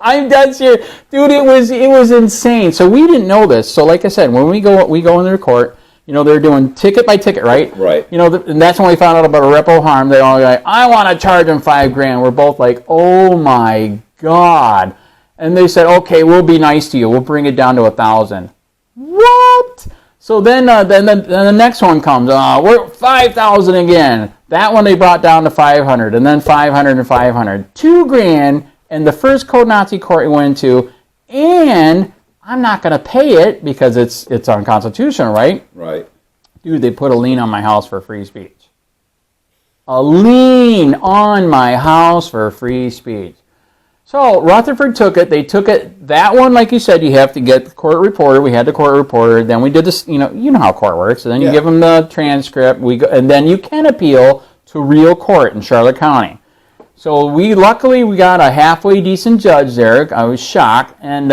Speaker 3: I'm dead serious. Dude, it was insane. So we didn't know this. So like I said, when we go into the court, they're doing ticket by ticket, right?
Speaker 2: Right.
Speaker 3: And that's when we found out about irreparable harm. They're all like, I want to charge him $5,000. We're both like, oh my God. And they said, okay, we'll be nice to you. We'll bring it down to $1,000. What? So then the next one comes. We're $5,000 again. That one they brought down to $500, and then $500 and $500. $2,000, and the first Code Nazi court we went to, and I'm not going to pay it because it's unconstitutional, right?
Speaker 2: Right.
Speaker 3: Dude, they put a lien on my house for free speech. A lien on my house for free speech. So Rutherford took it. They took it. That one, like you said, you have to get the court reporter. We had the court reporter. Then we did this. You know how court works. And then you give them the transcript. And then you can appeal to real court in Charlotte County. So luckily we got a halfway decent judge there. I was shocked, and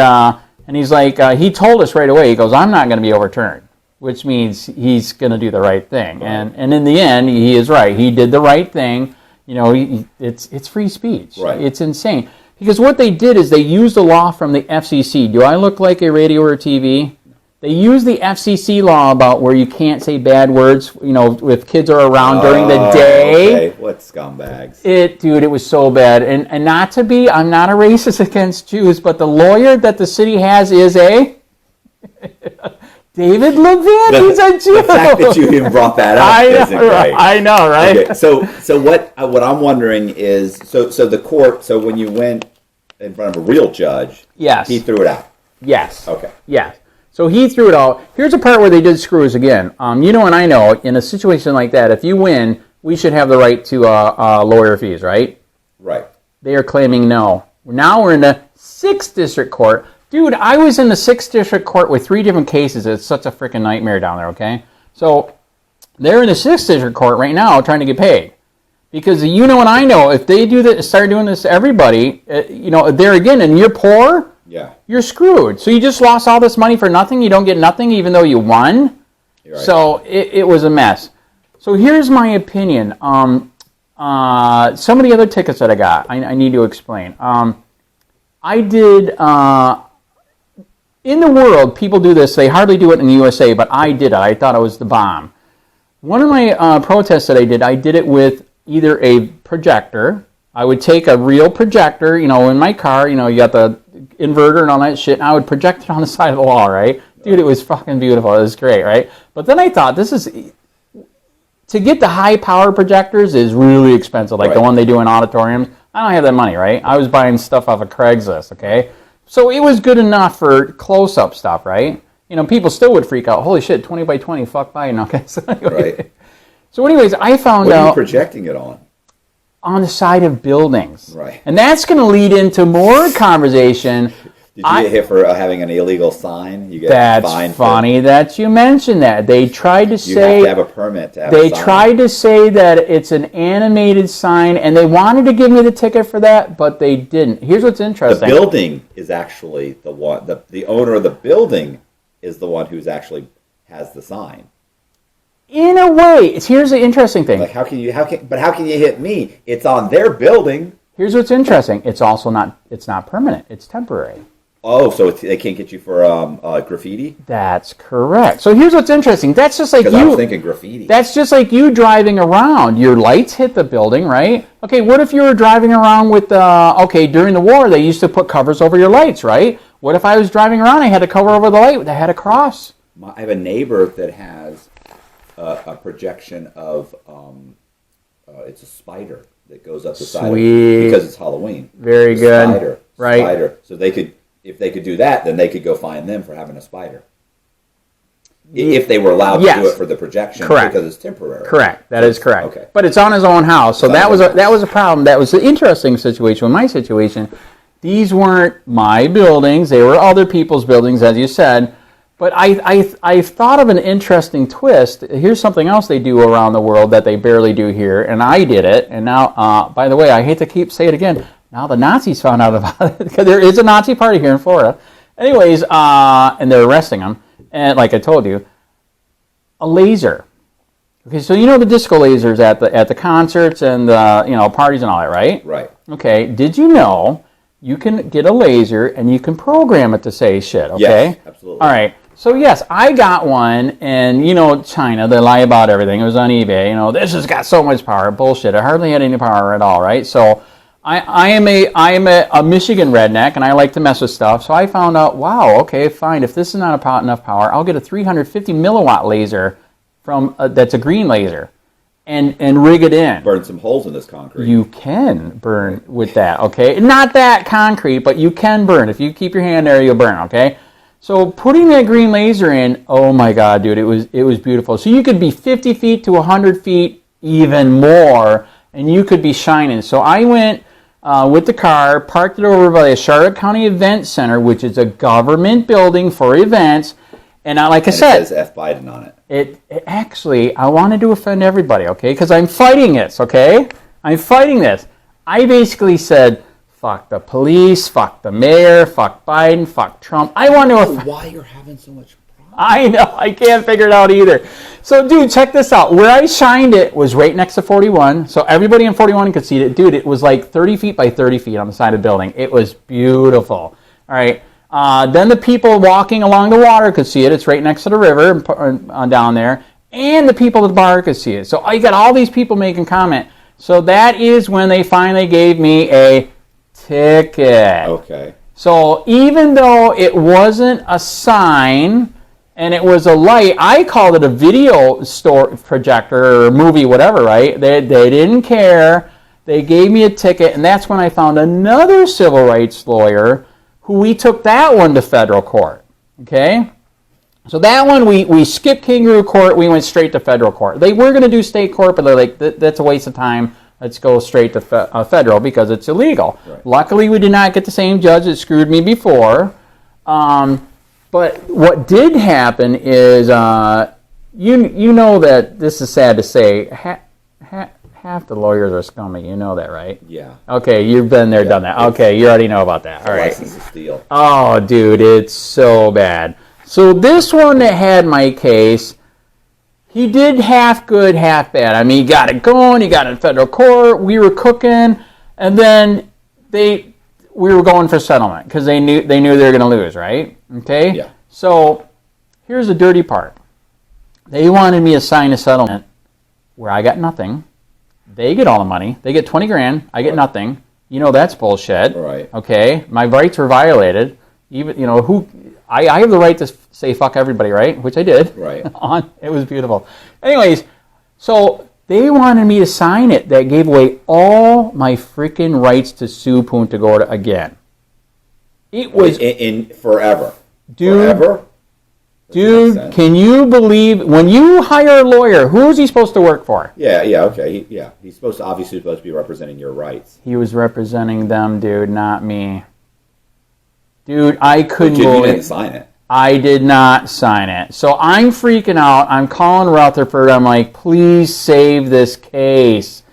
Speaker 3: he's like, he told us right away. He goes, I'm not going to be overturned, which means he's going to do the right thing. Right. And in the end, he is right. He did the right thing. It's free speech.
Speaker 2: Right.
Speaker 3: It's insane. Because what they did is they used a law from the FCC. Do I look like a radio or TV? They used the FCC law about where you can't say bad words, if kids are around during the day.
Speaker 2: Okay. What scumbags?
Speaker 3: Dude, it was so bad. And not to be, I'm not a racist against Jews, but the lawyer that the city has is a... David Levin, he's a Jew.
Speaker 2: The fact that you even brought that up isn't great.
Speaker 3: I know, right?
Speaker 2: Okay, so what I'm wondering is, so the court, so when you went in front of a real judge,
Speaker 3: yes,
Speaker 2: he threw it out.
Speaker 3: Yes.
Speaker 2: Okay.
Speaker 3: Yes. So he threw it out. Here's a part where they did screw us again. And I know, in a situation like that, if you win, we should have the right to lawyer fees, right?
Speaker 2: Right.
Speaker 3: They are claiming no. Now we're in the 6th District Court. Dude, I was in the 6th District Court with 3 different cases. It's such a freaking nightmare down there, okay? So they're in the 6th District Court right now trying to get paid. Because and I know, if they start doing this to everybody, there again, and you're poor, you're screwed. So you just lost all this money for nothing. You don't get nothing even though you won. Right. So it was a mess. So here's my opinion. Some of the other tickets that I got, I need to explain. I did... in the world, people do this. They hardly do it in the USA, but I did it. I thought it was the bomb. One of my protests that I did it with either a projector. I would take a real projector, in my car. You got the inverter and all that shit, and I would project it on the side of the wall, right? Dude, it was fucking beautiful. It was great, right? But then I thought, to get the high-power projectors is really expensive, like the one they do in auditoriums. I don't have that money, right? I was buying stuff off of Craigslist, okay? So it was good enough for close-up stuff, right? People still would freak out. Holy shit, 20 by 20, fuck Biden. Okay, so anyway.
Speaker 2: Right.
Speaker 3: So anyways, I found
Speaker 2: out... What are
Speaker 3: you
Speaker 2: you projecting it on?
Speaker 3: On the side of buildings.
Speaker 2: Right.
Speaker 3: And that's going to lead into more conversation.
Speaker 2: Did you get hit for having an illegal sign? You get
Speaker 3: That's
Speaker 2: fined
Speaker 3: funny that you mentioned that. They tried to say...
Speaker 2: You have to have a permit to have a sign.
Speaker 3: They tried to say that it's an animated sign, and they wanted to give me the ticket for that, but they didn't. Here's what's interesting.
Speaker 2: The building is actually the one... The owner of the building is the one who's actually has the sign.
Speaker 3: In a way. Here's the interesting thing.
Speaker 2: Like how can you hit me? It's on their building.
Speaker 3: Here's what's interesting. It's also not permanent. It's temporary.
Speaker 2: Oh, so they can't get you for graffiti?
Speaker 3: That's correct. So here's what's interesting. That's just like you.
Speaker 2: Because I was thinking graffiti.
Speaker 3: That's just like you driving around. Your lights hit the building, right? Okay, what if you were driving around with, during the war, they used to put covers over your lights, right? What if I was driving around, I had to cover over the light that had a cross?
Speaker 2: I have a neighbor that has a projection of It's a spider that goes up the side
Speaker 3: Sweet.
Speaker 2: because it's Halloween.
Speaker 3: Very good.
Speaker 2: Spider.
Speaker 3: Right.
Speaker 2: Spider. So if they could do that, then they could go fine them for having a spider. If they were allowed to do it for the projection,
Speaker 3: correct,
Speaker 2: because it's temporary.
Speaker 3: Correct. That is correct.
Speaker 2: Okay.
Speaker 3: But it's on his own house, so that was a problem. That was an interesting situation. In my situation, these weren't my buildings; they were other people's buildings, as you said. But I've thought of an interesting twist. Here's something else they do around the world that they barely do here, and I did it. And now, by the way, I hate to say it again. Now the Nazis found out about it because there is a Nazi party here in Florida. Anyways, and they're arresting them. And like I told you, a laser. Okay, so you know the disco lasers at the concerts and the parties and all that, right?
Speaker 2: Right.
Speaker 3: Okay. Did you know you can get a laser and you can program it to say shit? Okay.
Speaker 2: Yes, absolutely.
Speaker 3: All right. So yes, I got one, and China, they lie about everything. It was on eBay. This has got so much power. Bullshit. It hardly had any power at all, right? So I am a Michigan redneck, and I like to mess with stuff. So I found out, wow, okay, fine. If this is not enough power, I'll get a 350 milliwatt laser from that's a green laser, and rig it in.
Speaker 2: Burn some holes in this concrete.
Speaker 3: You can burn with that, okay? Not that concrete, but you can burn. If you keep your hand there, you'll burn, okay? So putting that green laser in, oh my God, dude, it was beautiful. So you could be 50 feet to 100 feet, even more, and you could be shining. So I went with the car, parked it over by the Charlotte County Event Center, which is a government building for events. And like I said,
Speaker 2: it says F. Biden on it.
Speaker 3: It actually, I wanted to offend everybody, okay? Because I'm fighting this, okay? I'm fighting this. I basically said, fuck the police, fuck the mayor, fuck Biden, fuck Trump. I want to offend.
Speaker 2: Why you're having so much problem?
Speaker 3: I know, I can't figure it out either. So, dude, check this out. Where I shined it was right next to 41, so everybody in 41 could see it. Dude, it was like 30 feet by 30 feet on the side of the building. It was beautiful. All right. Then the people walking along the water could see it. It's right next to the river down there. And the people at the bar could see it. So I got all these people making comment. So that is when they finally gave me a ticket.
Speaker 2: Okay.
Speaker 3: So even though it wasn't a sign and it was a light, I called it a video store projector or movie, whatever, right? They didn't care. They gave me a ticket, and that's when I found another civil rights lawyer who we took that one to federal court, okay? So that one, we skipped kangaroo court, we went straight to federal court. They were going to do state court, but they're like, that's a waste of time. Let's go straight to federal because it's illegal.
Speaker 2: Right.
Speaker 3: Luckily, we did not get the same judge that screwed me before. But what did happen is, you know that, this is sad to say, half the lawyers are scummy. You know that, right?
Speaker 2: Yeah.
Speaker 3: Okay, you've been there, done that. Okay, you already know about that. All right.
Speaker 2: License to steal.
Speaker 3: Oh, dude, it's so bad. So this one that had my case, he did half good, half bad. I mean, he got it going. He got it in federal court. We were cooking, and then we were going for settlement because they knew they were going to lose, right? Okay.
Speaker 2: Yeah.
Speaker 3: So here's the dirty part. They wanted me to sign a settlement where I got nothing. They get all the money. They get 20 grand. I get nothing. You know that's bullshit.
Speaker 2: Right.
Speaker 3: Okay. My rights were violated. Even I have the right to say fuck everybody, right? Which I did.
Speaker 2: Right.
Speaker 3: It was beautiful. Anyways, so they wanted me to sign it that gave away all my freaking rights to sue Punta Gorda again. It was
Speaker 2: in forever.
Speaker 3: Dude.
Speaker 2: Forever?
Speaker 3: Dude, can you believe when you hire a lawyer, who's he supposed to work for?
Speaker 2: Yeah, okay. He's obviously supposed to be representing your rights.
Speaker 3: He was representing them, dude, not me. Dude, I couldn't
Speaker 2: You
Speaker 3: believe
Speaker 2: didn't sign it.
Speaker 3: I did not sign it. So I'm freaking out. I'm calling Rutherford. I'm like, please save this case.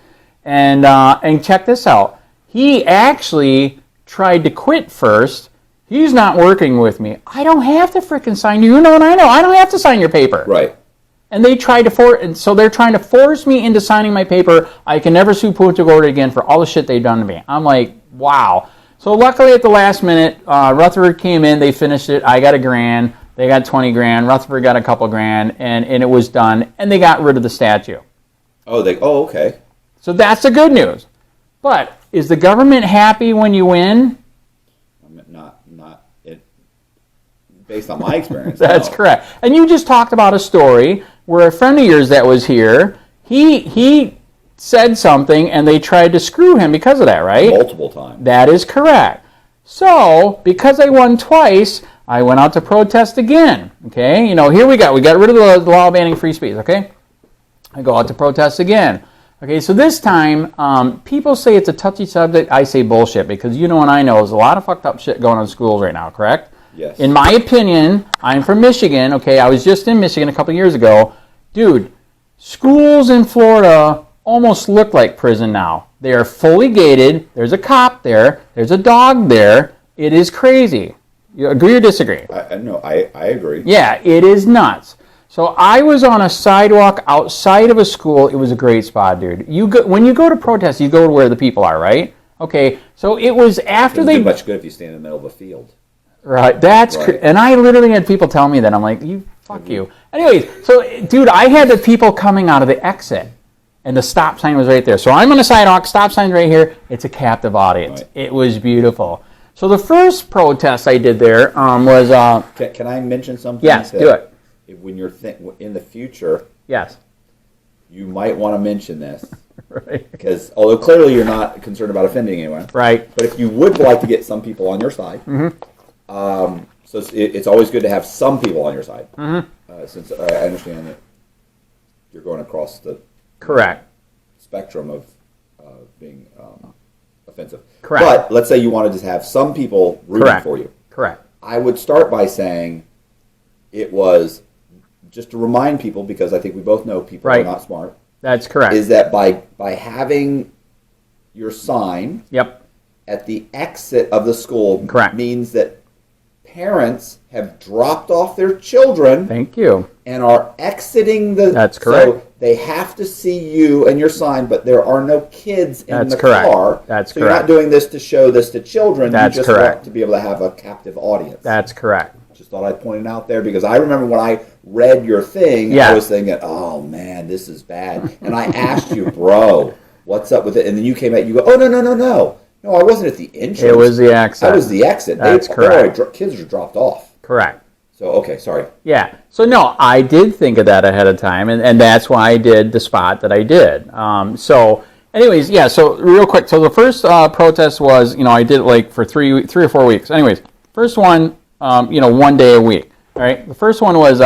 Speaker 3: And check this out. He actually tried to quit first. He's not working with me. I don't have to freaking sign you. You know, and I know. I don't have to sign your paper.
Speaker 2: Right.
Speaker 3: And they tried to so they're trying to force me into signing my paper. I can never sue Punta Gorda again for all the shit they've done to me. I'm like, wow. So luckily at the last minute, Rutherford came in. They finished it. I got $1,000. They got 20 grand. Rutherford got a couple grand, and it was done. And they got rid of the statue.
Speaker 2: Oh, okay.
Speaker 3: So that's the good news. But is the government happy when you win?
Speaker 2: Not it. Based on my experience.
Speaker 3: That's
Speaker 2: no.
Speaker 3: correct. And you just talked about a story where a friend of yours that was here, he said something and they tried to screw him because of that, right?
Speaker 2: Multiple times.
Speaker 3: That is correct. So, because I won twice, I went out to protest again. Okay, here we got rid of the law banning free speech. Okay, I go out to protest again. Okay, so this time, people say it's a touchy subject. I say bullshit because and I know there's a lot of fucked up shit going on in schools right now, correct?
Speaker 2: Yes.
Speaker 3: In my opinion, I'm from Michigan. Okay, I was just in Michigan a couple years ago. Dude, schools in Florida almost look like prison now. They are fully gated. There's a cop there. There's a dog there. It is crazy. You agree or disagree?
Speaker 2: No, I agree.
Speaker 3: Yeah, it is nuts. So I was on a sidewalk outside of a school. It was a great spot, dude. When you go to protest, you go to where the people are, right? Okay, so it was after
Speaker 2: Doesn't do much good if you stand in the middle of a field.
Speaker 3: Right, and I literally had people tell me that. I'm like, fuck you. Anyways, so, dude, I had the people coming out of the exit, and the stop sign was right there. So I'm on the sidewalk, stop sign's right here. It's a captive audience. Right. It was beautiful. So the first protest I did there was...
Speaker 2: Can I mention something?
Speaker 3: Yes, do it.
Speaker 2: When you're in the future,
Speaker 3: yes,
Speaker 2: you might want to mention this,
Speaker 3: right?
Speaker 2: Because although clearly you're not concerned about offending anyone,
Speaker 3: right?
Speaker 2: But if you would like to get some people on your side, so it's always good to have some people on your side. Since I understand that you're going across the
Speaker 3: correct
Speaker 2: spectrum of being offensive.
Speaker 3: Correct.
Speaker 2: But let's say you wanted to have some people rooting for you.
Speaker 3: Correct.
Speaker 2: I would start by saying it was just to remind people, because I think we both know people are not smart.
Speaker 3: That's correct.
Speaker 2: Is that by having your sign at the exit of the school means that parents have dropped off their children.
Speaker 3: Thank you.
Speaker 2: And are exiting the...
Speaker 3: That's correct.
Speaker 2: So they have to see you and your sign, but there are no kids in the car.
Speaker 3: That's
Speaker 2: so you're not doing this to show this to children.
Speaker 3: That's
Speaker 2: you just want to be able to have a captive audience.
Speaker 3: That's correct.
Speaker 2: Just thought I'd point it out there, because I remember when I read your thing, I was thinking, oh man, this is bad. And I asked you, bro, what's up with it? And then you came out, you go, oh, no. No, I wasn't at the entrance.
Speaker 3: It was the exit.
Speaker 2: I was the exit.
Speaker 3: That's correct.
Speaker 2: Kids are dropped off.
Speaker 3: Correct.
Speaker 2: So, okay, sorry.
Speaker 3: Yeah. So, no, I did think of that ahead of time, and that's why I did the spot that I did. So, anyways, so real quick. So, the first protest was, I did it like for 3 or 4 weeks. Anyways, first one, 1 day a week. All right. The first one was...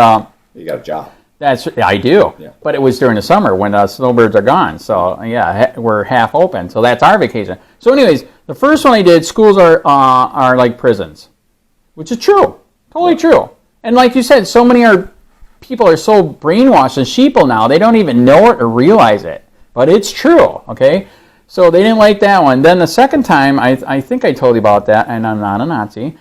Speaker 2: you got a job.
Speaker 3: I do. Yeah. But it was during the summer when snowbirds are gone. So, we're half open. So, that's our vacation. So, anyways, the first one I did, schools are like prisons, which is true. Totally true. And like you said, so many people are so brainwashed and sheeple now, they don't even know it or realize it. But it's true, okay? So they didn't like that one. Then the second time, I think I told you about that, and I'm not a Nazi.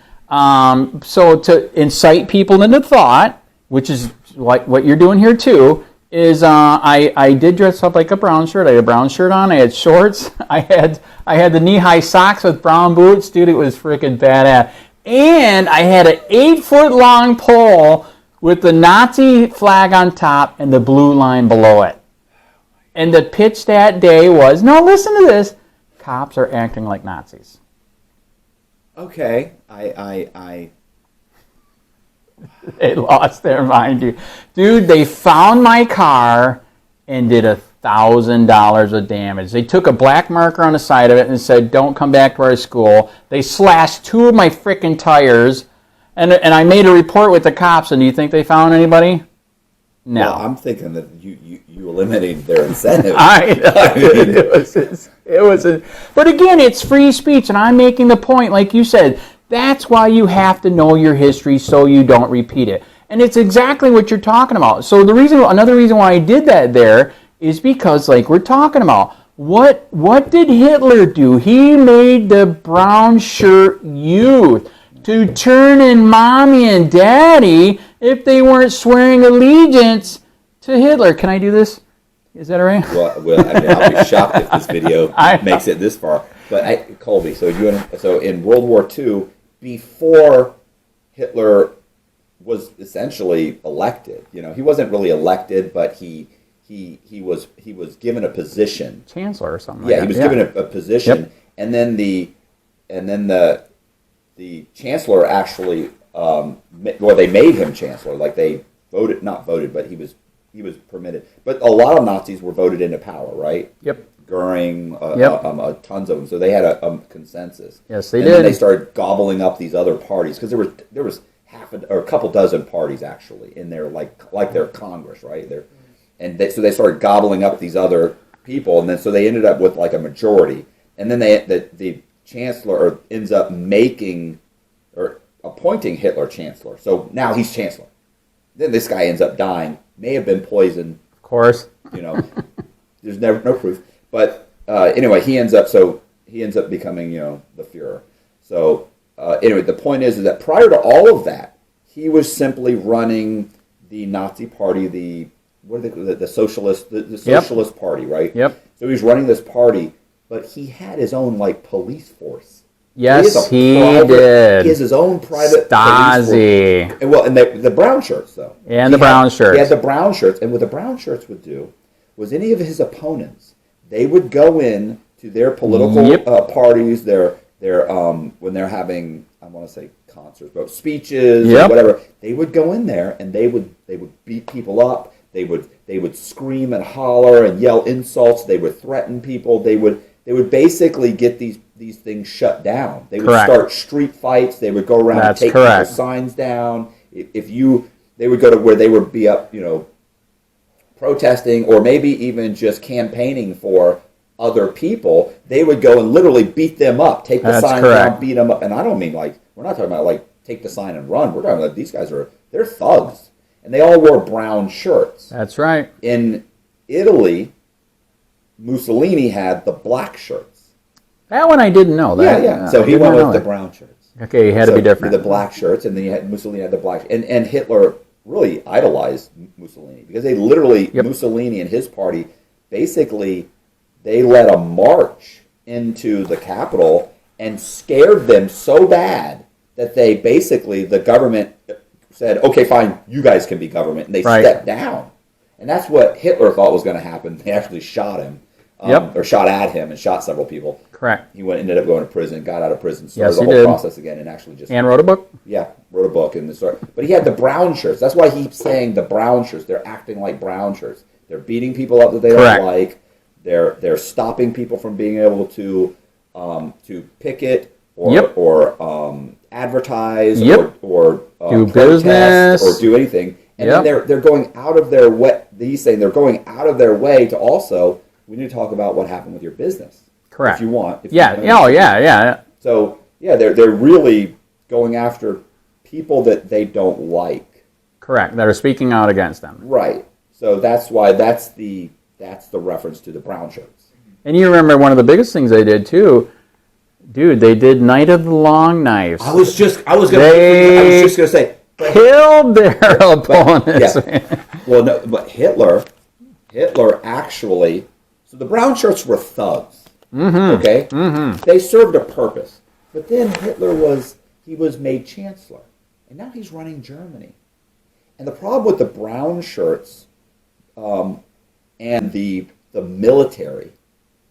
Speaker 3: So to incite people into thought, which is like what you're doing here too, is I did dress up like a brown shirt. I had a brown shirt on. I had shorts. I had the knee-high socks with brown boots. Dude, it was freaking badass. And I had an 8-foot-long pole with the Nazi flag on top and the blue line below it. And the pitch that day was, no, listen to this, cops are acting like Nazis.
Speaker 2: Okay,
Speaker 3: They lost their mind, dude. Dude, they found my car and did $1,000 of damage. They took a black marker on the side of it and said, don't come back to our school. They slashed 2 of my freaking tires, and I made a report with the cops, and do you think they found anybody? No.
Speaker 2: Well, I'm thinking that you eliminated their incentive.
Speaker 3: But again, it's free speech, and I'm making the point, like you said, that's why you have to know your history so you don't repeat it. And it's exactly what you're talking about. So another reason why I did that there is because, like we're talking about, what did Hitler do? He made the brown shirt youth to turn in mommy and daddy if they weren't swearing allegiance to Hitler. Can I do this? Is that all right?
Speaker 2: Well, I'll be shocked if this video makes it this far. But Colby, so in World War II, before Hitler was essentially elected, he wasn't really elected, but he was given a position,
Speaker 3: chancellor or something.
Speaker 2: Yeah, he was given a position, and then the chancellor actually, they made him chancellor. Like they not voted, but he was permitted. But a lot of Nazis were voted into power, right?
Speaker 3: Yep.
Speaker 2: Goering,
Speaker 3: Yep.
Speaker 2: tons of them. So they had a consensus.
Speaker 3: Yes, they
Speaker 2: and
Speaker 3: did.
Speaker 2: Then they started gobbling up these other parties because there was a couple dozen parties actually in there, like their Congress, right? So they started gobbling up these other people, and then so they ended up with like a majority, and then the chancellor ends up making or appointing Hitler chancellor. So now he's chancellor. Then this guy ends up dying. May have been poisoned.
Speaker 3: Of course.
Speaker 2: There's no proof. But anyway, he ends up becoming the Führer. So anyway, the point is that prior to all of that, he was simply running the Nazi Party, the socialist, the socialist party, right?
Speaker 3: Yep.
Speaker 2: So he's running this party, but he had his own police force.
Speaker 3: Yes, he did.
Speaker 2: He has his own private
Speaker 3: Stasi.
Speaker 2: police force. And the brown shirts, though.
Speaker 3: And the brown shirts.
Speaker 2: He had the brown shirts, and what the brown shirts would do was any of his opponents, they would go in to their political parties, their when they're having, I want to say concerts, but speeches or whatever. They would go in there and they would beat people up. They would scream and holler and yell insults. They would threaten people. They would basically get these things shut down. They would start street fights. They would go around and take people's signs down. They would go to where they would be up, protesting or maybe even just campaigning for other people. They would go and literally beat them up, take the sign down, beat them up. And I don't mean we're not talking about take the sign and run. We're talking about these guys they're thugs. And they all wore brown shirts.
Speaker 3: That's right.
Speaker 2: In Italy, Mussolini had the black shirts.
Speaker 3: That one I didn't know.
Speaker 2: Yeah. So he went with the brown shirts.
Speaker 3: Okay, he had to be different.
Speaker 2: The black shirts, and then Mussolini had the black. And Hitler really idolized Mussolini because they literally, Mussolini and his party, basically, they led a march into the capital and scared them so bad that the government said, okay, fine, you guys can be government. And they stepped down. And that's what Hitler thought was going to happen. They actually shot him. Or shot at him and shot several people.
Speaker 3: Correct.
Speaker 2: He ended up going to prison, got out of prison, started the whole process again, and actually just...
Speaker 3: And wrote a book?
Speaker 2: Yeah, wrote a book. But he had the brown shirts. That's why he keeps saying the brown shirts. They're acting like brown shirts. They're beating people up that they don't like. They're stopping people from being able to picket or advertise or
Speaker 3: do business
Speaker 2: or do anything. And then they're going out of their way. He's saying they're going out of their way to also... We need to talk about what happened with your business.
Speaker 3: Correct.
Speaker 2: If you want.
Speaker 3: Yeah.
Speaker 2: So, they're really going after people that they don't like.
Speaker 3: Correct. That are speaking out against them.
Speaker 2: Right. So that's why that's the reference to the brown shirts.
Speaker 3: And you remember one of the biggest things they did too, dude. They did Night of the Long Knives.
Speaker 2: I was just gonna say
Speaker 3: killed their opponents.
Speaker 2: Well, no, but Hitler actually. So the brown shirts were thugs. Okay? They served a purpose. But then Hitler was made chancellor. And now he's running Germany. And the problem with the brown shirts and the military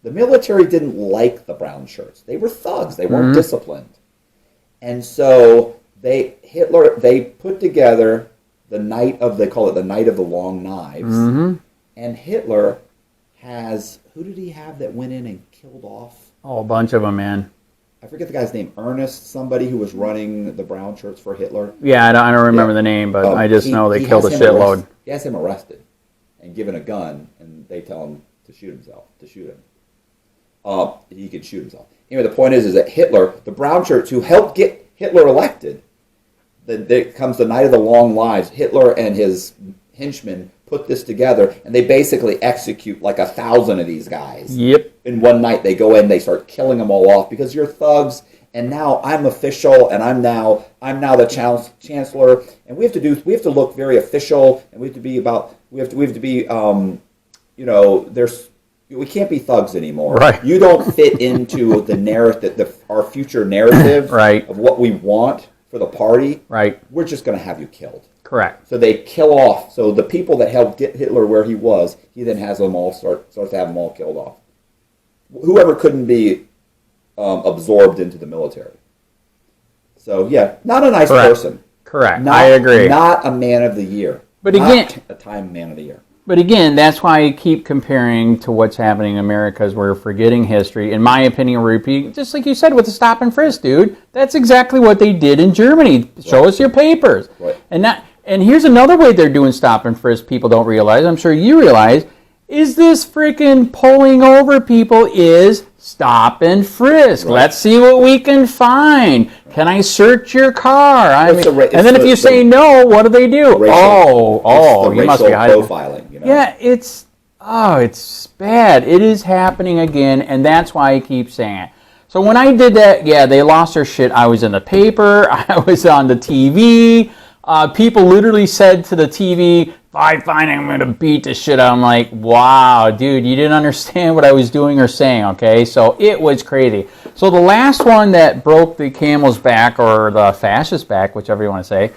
Speaker 2: didn't like the brown shirts. They were thugs. They weren't disciplined. And so they put together they call it the Night of the Long Knives. And Hitler who did he have that went in and killed off?
Speaker 3: Oh, a bunch of them, man.
Speaker 2: I forget the guy's name. Ernest, somebody who was running the brown shirts for Hitler.
Speaker 3: Yeah, I don't remember the name, but I just know they killed a shitload.
Speaker 2: He has him arrested and given a gun, and they tell him to shoot him. He could shoot himself. Anyway, the point is that Hitler, the brown shirts who helped get Hitler elected, there comes the Night of the Long Knives. Hitler and his henchmen put this together, and they basically execute 1,000 of these guys.
Speaker 3: Yep. In
Speaker 2: one night, they go in, they start killing them all off because you're thugs, and now I'm official, and I'm now the chancellor, and we have to look very official, and we have to be we can't be thugs anymore.
Speaker 3: Right.
Speaker 2: You don't fit into the narrative, our future narrative of what we want for the party.
Speaker 3: Right.
Speaker 2: We're just going to have you killed.
Speaker 3: Correct.
Speaker 2: So they kill off. So the people that helped get Hitler where he was, he then has them all starts to have them all killed off. Whoever couldn't be absorbed into the military. So not a nice person.
Speaker 3: Correct. I agree.
Speaker 2: Not a man of the year.
Speaker 3: But again,
Speaker 2: not a Time Man of the Year.
Speaker 3: But again, that's why I keep comparing to what's happening in America, is we're forgetting history. In my opinion, we're repeating, just like you said with the stop and frisk, dude. That's exactly what they did in Germany. Show us your papers.
Speaker 2: Right.
Speaker 3: And here's another way they're doing stop and frisk people don't realize, I'm sure you realize, is this freaking pulling over people is stop and frisk.
Speaker 2: Right.
Speaker 3: Let's see what we can find. Right. Can I search your car? And then if you say no, what do they do? You must be hiding.
Speaker 2: Profiling. You know?
Speaker 3: Yeah, it's bad. It is happening again, and that's why I keep saying it. So when I did that, yeah, they lost their shit. I was in the paper. I was on the TV. People literally said to the TV, if I find him, I'm going to beat the shit out. I'm like, wow, dude, you didn't understand what I was doing or saying, okay? So it was crazy. So the last one that broke the camel's back, or the fascist back, whichever you want to say,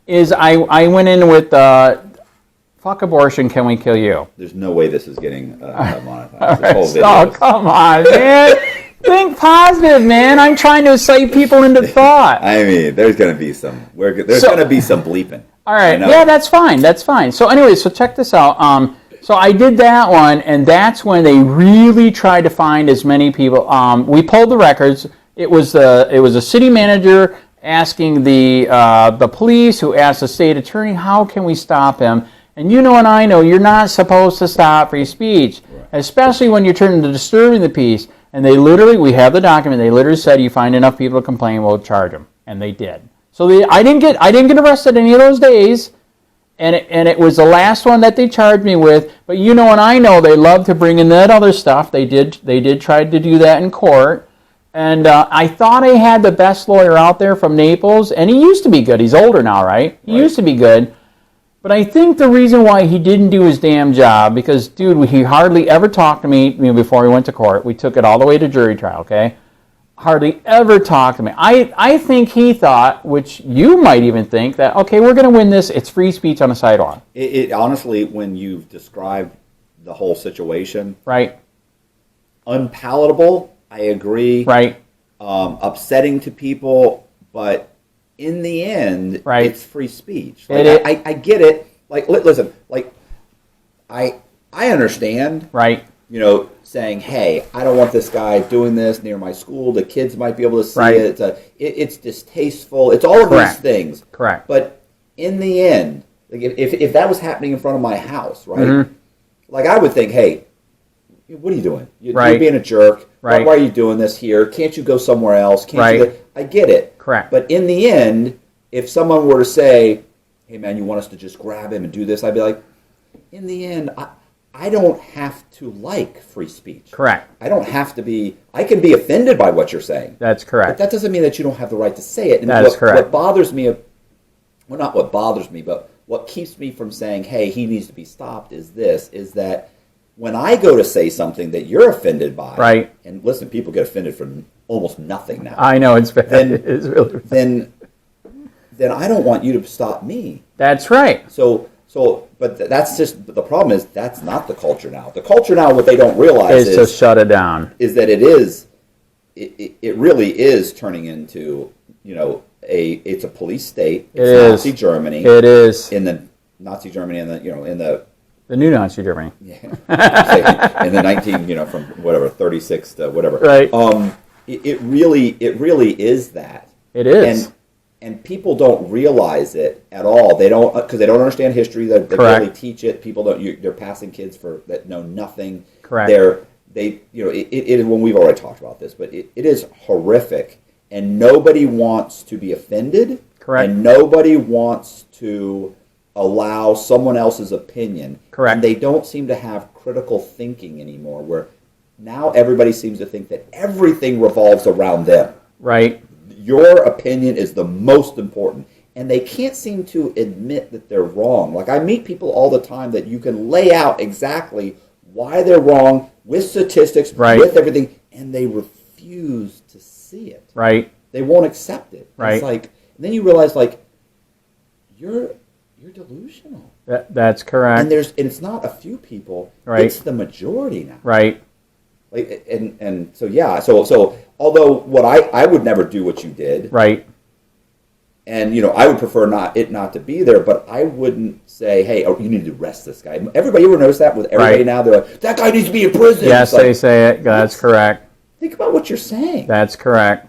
Speaker 3: is I went in with fuck abortion, can we kill you?
Speaker 2: There's no way this is getting monetized. This whole video
Speaker 3: oh, come on, man. Think positive, man. I'm trying to incite people into thought.
Speaker 2: I mean, there's going to be some. There's going to be some bleeping.
Speaker 3: All right. Yeah, that's fine. That's fine. So anyway, so check this out. So I did that one, and that's when they really tried to find as many people. We pulled the records. It was a city manager asking the police, who asked the state attorney, how can we stop him? And you know and I know you're not supposed to stop free speech, right, especially when you're turning to disturbing the peace. And they literally, we have the document, they literally said, you find enough people to complain, we'll charge them. And they did. So I didn't get arrested any of those days. And it was the last one that they charged me with. But you know and I know they love to bring in that other stuff. They did try to do that in court. And I thought I had the best lawyer out there from Naples. And he used to be good. He's older now, right? He used to be good. But I think the reason why he didn't do his damn job, because, dude, he hardly ever talked to me before we went to court. We took it all the way to jury trial, okay? Hardly ever talked to me. I think he thought, which you might even think, that, okay, we're going to win this. It's free speech on a sidewalk.
Speaker 2: It honestly, when you've described the whole situation,
Speaker 3: right,
Speaker 2: unpalatable, I agree.
Speaker 3: Right.
Speaker 2: Upsetting to people, but in the end,
Speaker 3: right,
Speaker 2: it's free speech. Like, I get it. Like, listen, like, I understand.
Speaker 3: Right.
Speaker 2: You know, saying, hey, I don't want this guy doing this near my school. The kids might be able to see
Speaker 3: right,
Speaker 2: it. It's distasteful. It's all of
Speaker 3: correct,
Speaker 2: these things.
Speaker 3: Correct.
Speaker 2: But in the end, like, if that was happening in front of my house, right?
Speaker 3: Mm-hmm.
Speaker 2: Like, I would think, hey, what are you doing?
Speaker 3: Right.
Speaker 2: You're being a jerk.
Speaker 3: Right.
Speaker 2: Why are you doing this here? Can't you go somewhere else? Can't
Speaker 3: right.
Speaker 2: you? I get it.
Speaker 3: Correct.
Speaker 2: But in the end, if someone were to say, hey, man, you want us to just grab him and do this, I'd be like, in the end, I don't have to like free speech.
Speaker 3: Correct.
Speaker 2: I don't have to be, I can be offended by what you're saying.
Speaker 3: That's correct.
Speaker 2: But that doesn't mean that you don't have the right to say it. And
Speaker 3: that is correct.
Speaker 2: What bothers me, well, not what bothers me, but what keeps me from saying, hey, he needs to be stopped is that when I go to say something that you're offended by,
Speaker 3: right,
Speaker 2: and listen, people get offended for almost nothing now.
Speaker 3: I know, it's bad. It is really bad.
Speaker 2: Then I don't want you to stop me.
Speaker 3: That's right.
Speaker 2: But that's just, the problem is that's not the culture now. The culture now, what they don't realize
Speaker 3: is to shut it down.
Speaker 2: Is that it really is turning into, you know, it's a police state. It's Nazi Germany.
Speaker 3: It is.
Speaker 2: In the Nazi Germany, in the
Speaker 3: new Nazi Germany.
Speaker 2: Yeah. In the from whatever 36 to whatever.
Speaker 3: Right.
Speaker 2: It really is that.
Speaker 3: It is.
Speaker 2: And people don't realize it at all. They don't, because they don't understand history. They barely teach it. People don't. They're passing kids that know nothing.
Speaker 3: Correct.
Speaker 2: It when we've already talked about this, but it is horrific, and nobody wants to be offended.
Speaker 3: Correct.
Speaker 2: And nobody wants to allow someone else's opinion.
Speaker 3: Correct.
Speaker 2: And they don't seem to have critical thinking anymore, where now everybody seems to think that everything revolves around them.
Speaker 3: Right.
Speaker 2: Your opinion is the most important. And they can't seem to admit that they're wrong. Like, I meet people all the time that you can lay out exactly why they're wrong with statistics,
Speaker 3: right,
Speaker 2: with everything, and they refuse to see it.
Speaker 3: Right.
Speaker 2: They won't accept it.
Speaker 3: Right.
Speaker 2: It's like, and then you realize, like, you're delusional.
Speaker 3: That's correct.
Speaker 2: And it's not a few people.
Speaker 3: Right.
Speaker 2: It's the majority now.
Speaker 3: Right.
Speaker 2: Like, and so yeah. So although what I would never do what you did.
Speaker 3: Right.
Speaker 2: And I would prefer not to be there, but I wouldn't say, "Hey, you need to arrest this guy." Everybody ever notice that with everybody
Speaker 3: Right.
Speaker 2: now? They're like, "That guy needs to be in prison."
Speaker 3: Yes,
Speaker 2: It's
Speaker 3: they
Speaker 2: like,
Speaker 3: say it. That's correct.
Speaker 2: think about what you're saying.
Speaker 3: That's correct.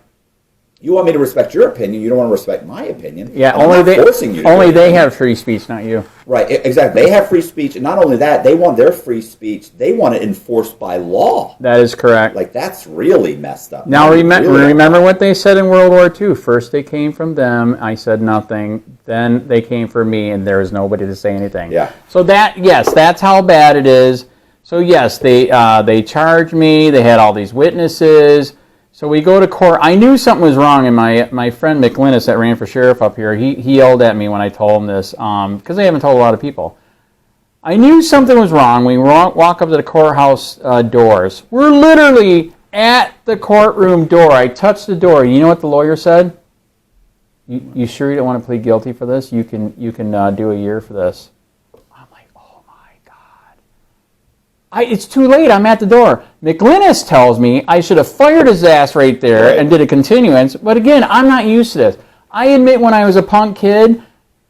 Speaker 2: You want me to respect your opinion. You don't want to respect my opinion.
Speaker 3: Yeah,
Speaker 2: I'm
Speaker 3: only
Speaker 2: not
Speaker 3: they
Speaker 2: forcing you to
Speaker 3: only
Speaker 2: do
Speaker 3: they
Speaker 2: anything.
Speaker 3: have free speech, not you.
Speaker 2: Right, exactly. They have free speech, and not only that, they want their free speech. They want it enforced by law.
Speaker 3: That is correct.
Speaker 2: Like that's really messed up.
Speaker 3: Now
Speaker 2: Really
Speaker 3: remember what they said in World War II. First they came from them, I said nothing. Then they came for me, and there was nobody to say anything.
Speaker 2: Yeah.
Speaker 3: So that's how bad it is. So yes, they charged me. They had all these witnesses. So we go to court. I knew something was wrong, and my friend McLinnis that ran for sheriff up here, he yelled at me when I told him this, because I haven't told a lot of people. I knew something was wrong. We walk up to the courthouse doors. We're literally at the courtroom door. I touched the door. You know what the lawyer said? You sure you don't want to plead guilty for this? You can do a year for this. I'm like, oh my God. It's too late. I'm at the door. McLinnis tells me I should have fired his ass right there and did a continuance. But again, I'm not used to this. I admit when I was a punk kid,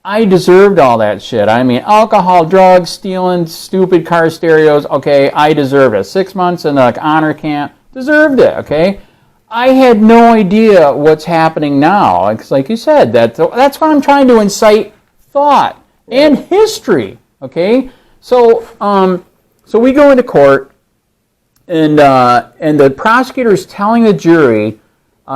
Speaker 3: I deserved all that shit. I mean, alcohol, drugs, stealing, stupid car stereos. Okay, I deserved it. 6 months in the honor camp, deserved it. Okay, I had no idea what's happening now. Because, like you said, that's why I'm trying to incite thought and history. Okay, so we go into court, and the prosecutor's telling the jury.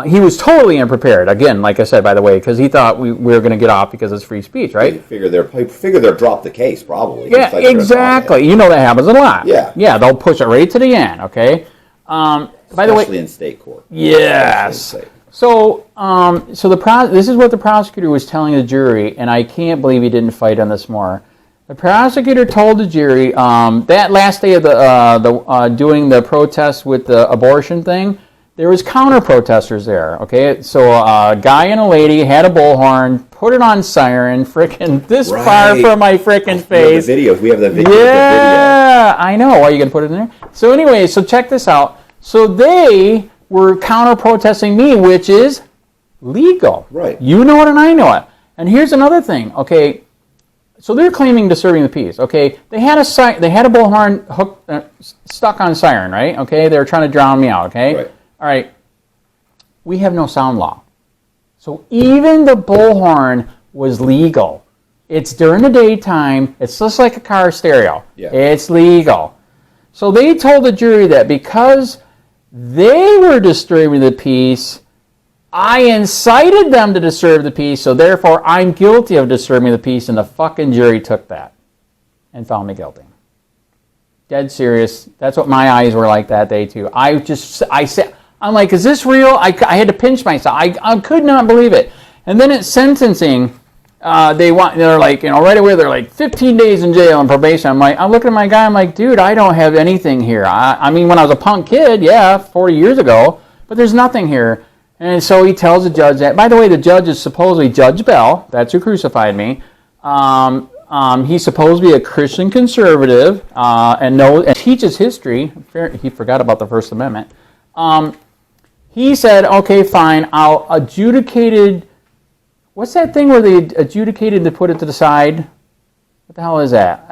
Speaker 3: He was totally unprepared. Again, like I said, by the way, because he thought we were going to get off because it's free speech, right?
Speaker 2: They figure they'll drop the case probably.
Speaker 3: Yeah,
Speaker 2: Like
Speaker 3: exactly. You know that happens a lot.
Speaker 2: Yeah.
Speaker 3: Yeah, they'll push it right to the end. Okay. By the way,
Speaker 2: especially in state court.
Speaker 3: yes. So, this is what the prosecutor was telling the jury, and I can't believe he didn't fight on this more. The prosecutor told the jury that last day of the doing the protest with the abortion thing. There was counter-protesters there, okay? So a guy and a lady had a bullhorn, put it on siren, frickin' this far from my frickin' face.
Speaker 2: We have the video.
Speaker 3: Yeah, I know. Why are you going to put it in there? So anyway, so check this out. So they were counter-protesting me, which is legal.
Speaker 2: Right.
Speaker 3: You know it and I know it. And here's another thing, okay? So they're claiming disturbing the peace, okay? They had a bullhorn hooked, stuck on siren, right? Okay, they were trying to drown me out, okay?
Speaker 2: Right.
Speaker 3: All right, we have no sound law. So even the bullhorn was legal. It's during the daytime. It's just like a car stereo.
Speaker 2: Yeah.
Speaker 3: It's legal. So they told the jury that because they were disturbing the peace, I incited them to disturb the peace, so therefore I'm guilty of disturbing the peace, and the fucking jury took that and found me guilty. Dead serious. That's what my eyes were like that day too. I said, I'm like, is this real? I had to pinch myself. I could not believe it. And then at sentencing, they're like, right away they're like 15 days in jail and probation. I'm looking at my guy. I'm like, dude, I don't have anything here. I mean, when I was a punk kid, 40 years ago, but there's nothing here. And so he tells the judge that. By the way, the judge is supposedly Judge Bell. That's who crucified me. He's supposed to be a Christian conservative and teaches history. He forgot about the First Amendment. He said, okay, fine, I'll adjudicated. What's that thing where they adjudicated to put it to the side? What the hell is that?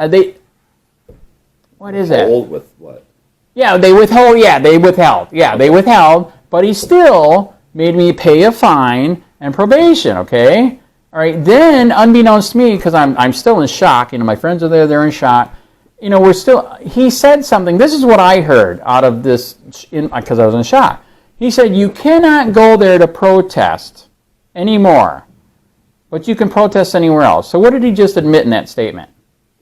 Speaker 3: What is that?
Speaker 2: Hold with what?
Speaker 3: Yeah, they withhold. Yeah, they withheld. Yeah, they withheld. But he still made me pay a fine and probation. Okay. All right. Then, unbeknownst to me, because I'm still in shock. My friends are there. They're in shock. He said something. This is what I heard out of this, because I was in shock. He said, you cannot go there to protest anymore, but you can protest anywhere else. So what did he just admit in that statement?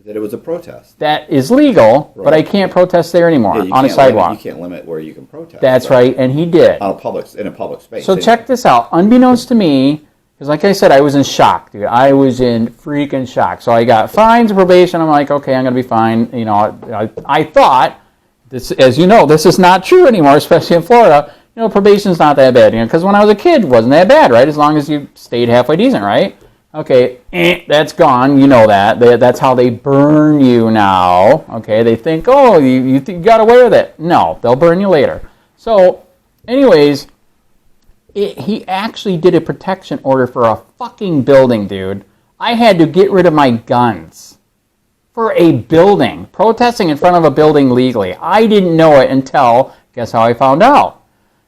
Speaker 2: That it was a protest.
Speaker 3: That is legal, right. But I can't protest there anymore on a sidewalk.
Speaker 2: You can't limit where you can protest.
Speaker 3: That's right, and he did.
Speaker 2: In a public space.
Speaker 3: So check this out. Unbeknownst to me, because like I said, I was in shock, dude. I was in freaking shock. So I got fines and probation. I'm like, okay, I'm going to be fine. I thought, this, as you know, this is not true anymore, especially in Florida. Probation's not that bad. Because when I was a kid, it wasn't that bad, right? As long as you stayed halfway decent, right? Okay, that's gone. You know that. That's how they burn you now. Okay, they think, oh, you got away with it. No, they'll burn you later. So, anyways, He actually did a protection order for a fucking building, dude. I had to get rid of my guns for a building, protesting in front of a building legally. I didn't know it until, guess how I found out?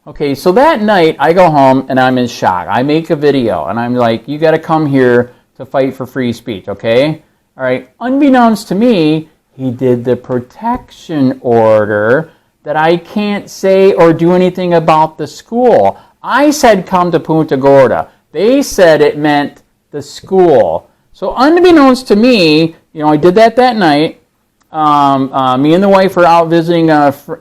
Speaker 3: Okay, so that night I go home and I'm in shock. I make a video and I'm like, you got to come here to fight for free speech, okay? All right, unbeknownst to me, he did the protection order that I can't say or do anything about the school. I said come to Punta Gorda. They said it meant the school. So unbeknownst to me, I did that night. Me and the wife were out visiting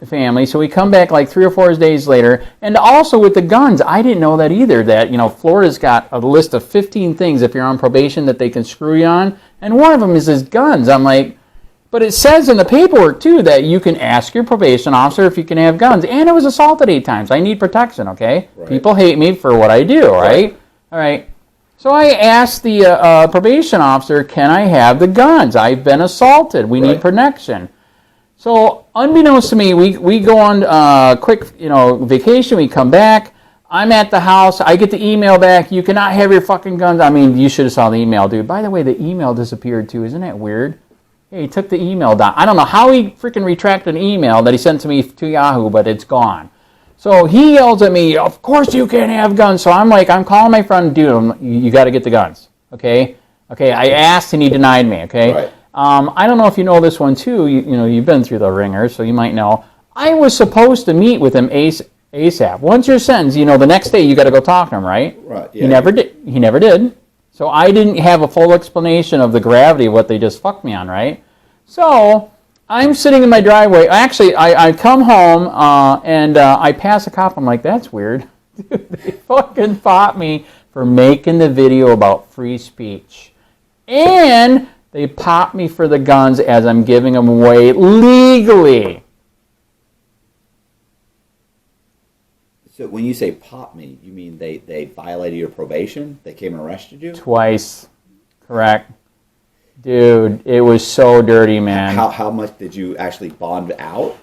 Speaker 3: family, so we come back like 3 or 4 days later. And also with the guns, I didn't know that either, that, Florida's got a list of 15 things if you're on probation that they can screw you on. And one of them is his guns. I'm like, but it says in the paperwork, too, that you can ask your probation officer if you can have guns. And I was assaulted 8 times. I need protection, okay? Right. People hate me for what I do, right? All right. So I asked the probation officer, can I have the guns? I've been assaulted. We need protection. So unbeknownst to me, we go on quick vacation. We come back. I'm at the house. I get the email back. You cannot have your fucking guns. I mean, you should have saw the email, dude. By the way, the email disappeared, too. Isn't that weird? Yeah, he took the email down. I don't know how he freaking retracted an email that he sent to me to Yahoo, but it's gone. So he yells at me, of course you can't have guns. So I'm like, I'm calling my friend, dude, you got to get the guns, okay? Okay, I asked and he denied me, okay? Right. I don't know if you know this one too. You've been through the ringer, so you might know. I was supposed to meet with him ASAP. Once you're sentenced, the next day you got to go talk to him, right? Right. Yeah. He never did. So I didn't have a full explanation of the gravity of what they just fucked me on, right? So I'm sitting in my driveway. Actually, I come home and I pass a cop. I'm like, that's weird. Dude, they fucking fought me for making the video about free speech. And they popped me for the guns as I'm giving them away legally.
Speaker 2: So when you say pop me, you mean they violated your probation? They came and arrested you?
Speaker 3: Twice. Correct. Dude, it was so dirty, man.
Speaker 2: How much did you actually bond out?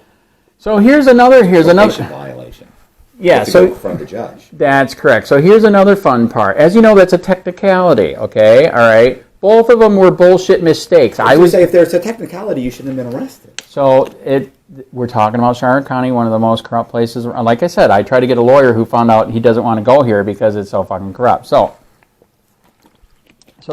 Speaker 3: So here's another
Speaker 2: violation.
Speaker 3: Yeah,
Speaker 2: so in front of the judge.
Speaker 3: That's correct. So here's another fun part. As you know, that's a technicality, okay? All right. Both of them were bullshit mistakes.
Speaker 2: I would say if there's a technicality, you shouldn't have been arrested.
Speaker 3: So we're talking about Charlotte County, one of the most corrupt places. Like I said, I tried to get a lawyer who found out he doesn't want to go here because it's so fucking corrupt. So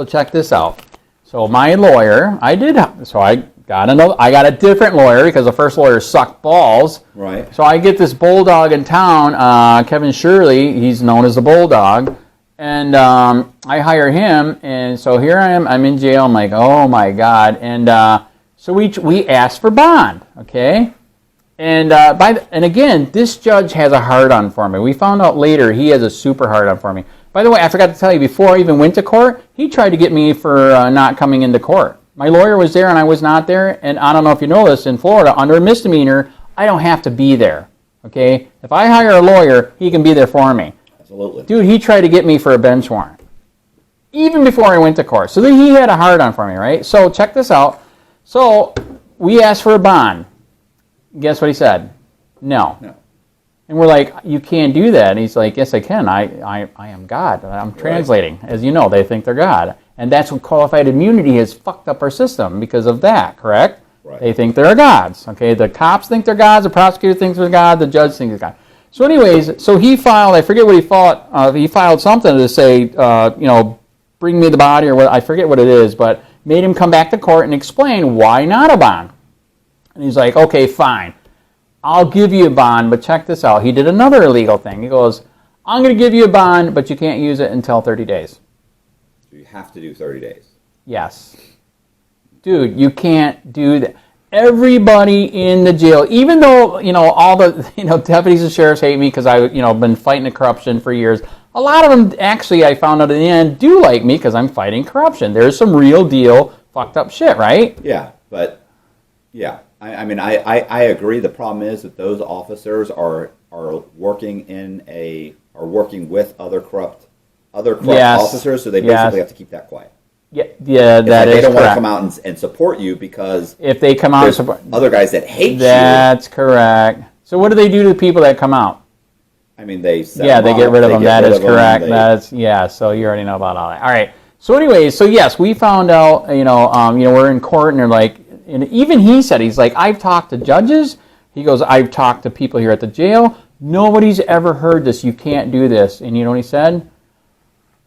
Speaker 3: check this out. So my lawyer, I got a different lawyer because the first lawyer sucked balls.
Speaker 2: Right.
Speaker 3: So I get this bulldog in town, Kevin Shirley, he's known as the Bulldog, and I hire him, and so here I am, I'm in jail, I'm like, oh my God, and so we asked for bond, okay? And and again, this judge has a hard-on for me. We found out later he has a super hard-on for me. By the way, I forgot to tell you, before I even went to court, he tried to get me for not coming into court. My lawyer was there and I was not there, and I don't know if you know this, in Florida, under a misdemeanor, I don't have to be there, okay? If I hire a lawyer, he can be there for me.
Speaker 2: Absolutely.
Speaker 3: Dude, he tried to get me for a bench warrant, even before I went to court. So he had a hard-on for me, right? So check this out. So we asked for a bond. Guess what he said? No. And we're like, you can't do that. And he's like, yes, I can. I am God. I'm translating. As you know, they think they're God. And that's what qualified immunity has fucked up our system because of that, correct? Right. They think they're gods. Okay, the cops think they're gods, the prosecutor thinks they're God, the judge thinks they're God. So anyways, so he filed, I forget what he filed, he filed something to say, bring me the body or what, I forget what it is, but made him come back to court and explain why not a bond. And he's like, okay, fine. I'll give you a bond, but check this out. He did another illegal thing. He goes, I'm going to give you a bond, but you can't use it until 30 days.
Speaker 2: So you have to do 30 days.
Speaker 3: Yes. Dude, you can't do that. Everybody in the jail, even though, all the, deputies and sheriffs hate me because I've been fighting the corruption for years. A lot of them, actually, I found out in the end, do like me because I'm fighting corruption. There's some real deal fucked up shit, right?
Speaker 2: Yeah, but, yeah. I mean, I agree. The problem is that those officers are working with other corrupt officers, so they basically have to keep that quiet.
Speaker 3: Yeah, that is
Speaker 2: they don't want to
Speaker 3: correct.
Speaker 2: come out and support you because
Speaker 3: if they come out and support
Speaker 2: other guys that hate you.
Speaker 3: That's correct. So what do they do to the people that come out?
Speaker 2: I mean, they set
Speaker 3: Yeah, they
Speaker 2: them
Speaker 3: get
Speaker 2: up,
Speaker 3: rid of them.
Speaker 2: get
Speaker 3: That
Speaker 2: rid
Speaker 3: is
Speaker 2: of them,
Speaker 3: correct.
Speaker 2: they-
Speaker 3: That is, yeah. So you already know about all that. All right. So anyways, so yes, we found out. We're in court, and they're like, and even he said, he's like, I've talked to judges. He goes, I've talked to people here at the jail. Nobody's ever heard this. You can't do this. And you know what he said?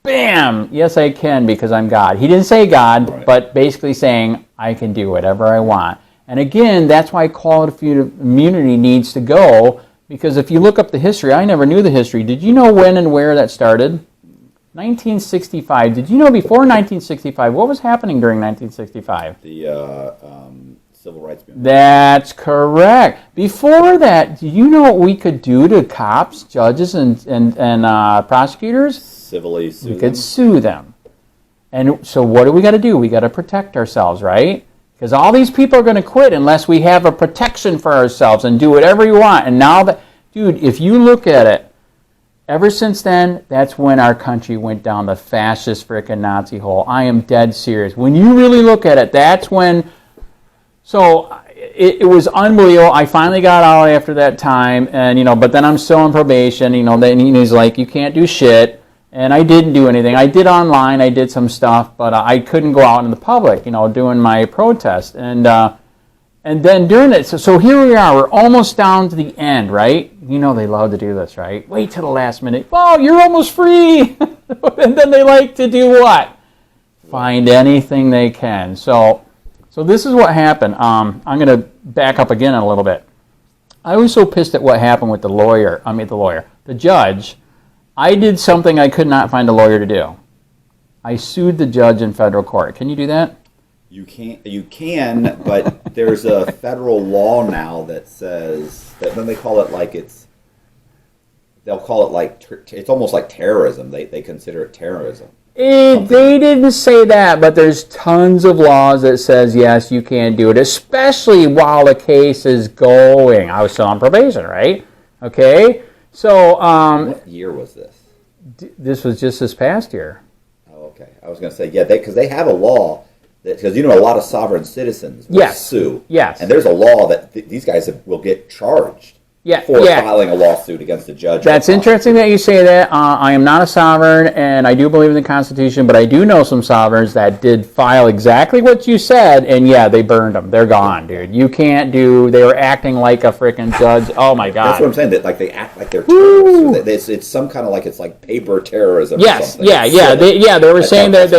Speaker 3: Bam! Yes, I can because I'm God. He didn't say God,
Speaker 2: Right.
Speaker 3: but basically saying I can do whatever I want. And again, that's why qualified immunity needs to go, because if you look up the history, I never knew the history. Did you know when and where that started? 1965. Did you know before 1965, what was happening during 1965?
Speaker 2: The civil rights movement.
Speaker 3: That's correct. Before that, do you know what we could do to cops, judges, and prosecutors?
Speaker 2: Civilly sue
Speaker 3: We
Speaker 2: them.
Speaker 3: could sue them. And so what do we got to do? We got to protect ourselves, right? Because all these people are going to quit unless we have a protection for ourselves and do whatever we want. And now that, dude, if you look at it, ever since then, that's when our country went down the fascist frickin' Nazi hole. I am dead serious. When you really look at it, that's when. So it was unbelievable. I finally got out after that time, and but then I'm still on probation. Then he's like, you can't do shit, and I didn't do anything. I did online, I did some stuff, but I couldn't go out in the public, doing my protest, and then during it. So here we are. We're almost down to the end, right? They love to do this, right? Wait till the last minute. Oh, you're almost free, and then they like to do what? Find anything they can. So this is what happened. I'm going to back up again a little bit. I was so pissed at what happened with the judge. I did something I could not find a lawyer to do. I sued the judge in federal court. Can you do that?
Speaker 2: You can, but there's a federal law now that says that then they call it like they'll call it like it's almost like terrorism. They consider it terrorism.
Speaker 3: They didn't say that, but there's tons of laws that says, yes, you can do it, especially while the case is going. I was still on probation, right? Okay? So,
Speaker 2: What year was this?
Speaker 3: This was just this past year.
Speaker 2: Oh, okay. I was going to say, yeah, because they have a law that, because a lot of sovereign citizens will sue.
Speaker 3: Yes.
Speaker 2: And there's a law that these guys will get charged for filing a lawsuit against a judge.
Speaker 3: That's interesting that you say that. I am not a sovereign, and I do believe in the Constitution, but I do know some sovereigns that did file exactly what you said, and yeah, they burned them. They're gone, dude. You can't they were acting like a freaking judge. Oh my God.
Speaker 2: That's what I'm saying, that like they act like they're terrorists. It's some kind of it's like paper terrorism or something.
Speaker 3: They were saying that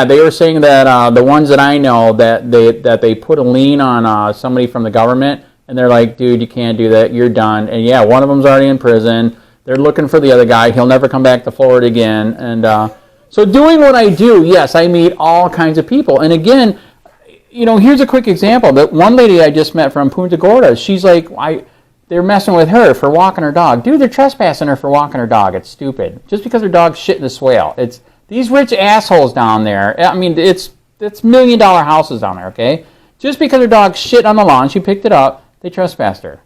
Speaker 3: they were saying that the ones that I know that they put a lien on somebody from the government. And they're like, dude, you can't do that. You're done. And yeah, one of them's already in prison. They're looking for the other guy. He'll never come back to Florida again. And so doing what I do, yes, I meet all kinds of people. And again, here's a quick example. That one lady I just met from Punta Gorda, she's like, they're messing with her for walking her dog. Dude, they're trespassing her for walking her dog. It's stupid. Just because her dog's shit in the swale. It's these rich assholes down there. I mean, it's $1 million houses down there, okay? Just because her dog shit on the lawn, she picked it up. They trespassed her.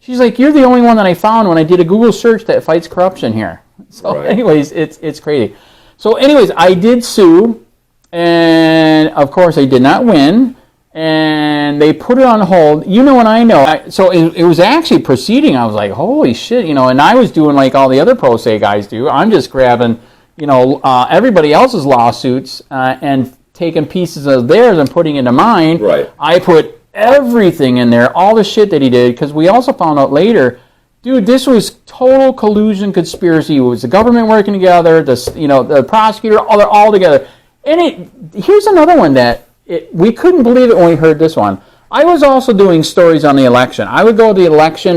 Speaker 3: She's like, you're the only one that I found when I did a Google search that fights corruption here. So anyways, it's crazy. So anyways, I did sue, and of course I did not win, and they put it on hold. And I know. So it was actually proceeding. I was like, holy shit, and I was doing like all the other pro se guys do. I'm just grabbing, everybody else's lawsuits and taking pieces of theirs and putting into mine.
Speaker 2: Right.
Speaker 3: I put everything in there, all the shit that he did, because we also found out later, dude, this was total collusion conspiracy. It was the government working together, the prosecutor, all together. And here's another one that we couldn't believe it when we heard this one. I was also doing stories on the election. I would go to the election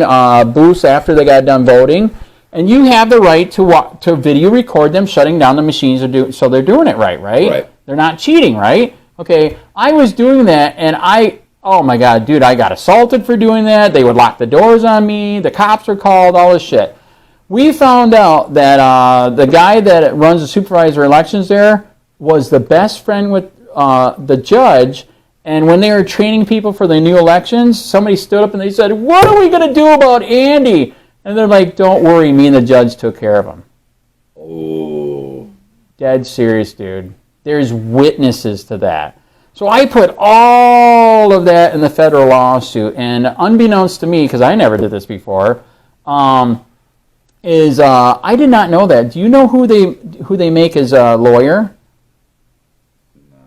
Speaker 3: booths after they got done voting, and you have the right to video record them shutting down the machines, so they're doing it right? They're not cheating, right? Okay, I was doing that, and oh my God, dude, I got assaulted for doing that. They would lock the doors on me. The cops were called, all this shit. We found out that the guy that runs the supervisor elections there was the best friend with the judge. And when they were training people for the new elections, somebody stood up and they said, what are we going to do about Andy? And they're like, don't worry, me and the judge took care of him.
Speaker 2: Oh.
Speaker 3: Dead serious, dude. There's witnesses to that. So I put all of that in the federal lawsuit, and unbeknownst to me, because I never did this before, is I did not know that. Do you know who they make as a lawyer?
Speaker 2: No.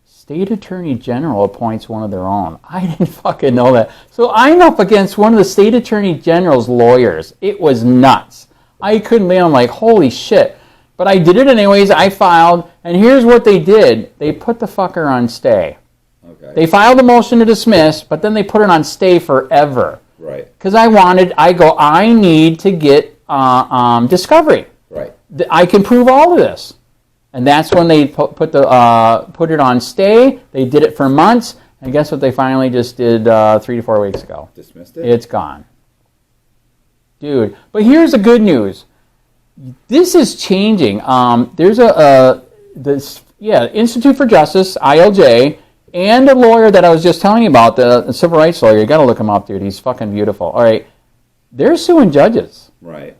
Speaker 3: State Attorney General appoints one of their own. I didn't fucking know that. So I'm up against one of the State Attorney General's lawyers. It was nuts. I couldn't believe it. I'm like, holy shit. But I did it anyways. I filed, and here's what they did. They put the fucker on stay.
Speaker 2: Okay.
Speaker 3: They filed a motion to dismiss, but then they put it on stay forever.
Speaker 2: Right.
Speaker 3: Because I need to get discovery.
Speaker 2: Right.
Speaker 3: I can prove all of this. And that's when they put it on stay. They did it for months, and guess what they finally just did 3 to 4 weeks ago?
Speaker 2: Dismissed it?
Speaker 3: It's gone. Dude, but here's the good news. This is changing. There's Institute for Justice, ILJ, and a lawyer that I was just telling you about, the civil rights lawyer. You got to look him up, dude. He's fucking beautiful. All right, they're suing judges.
Speaker 2: Right.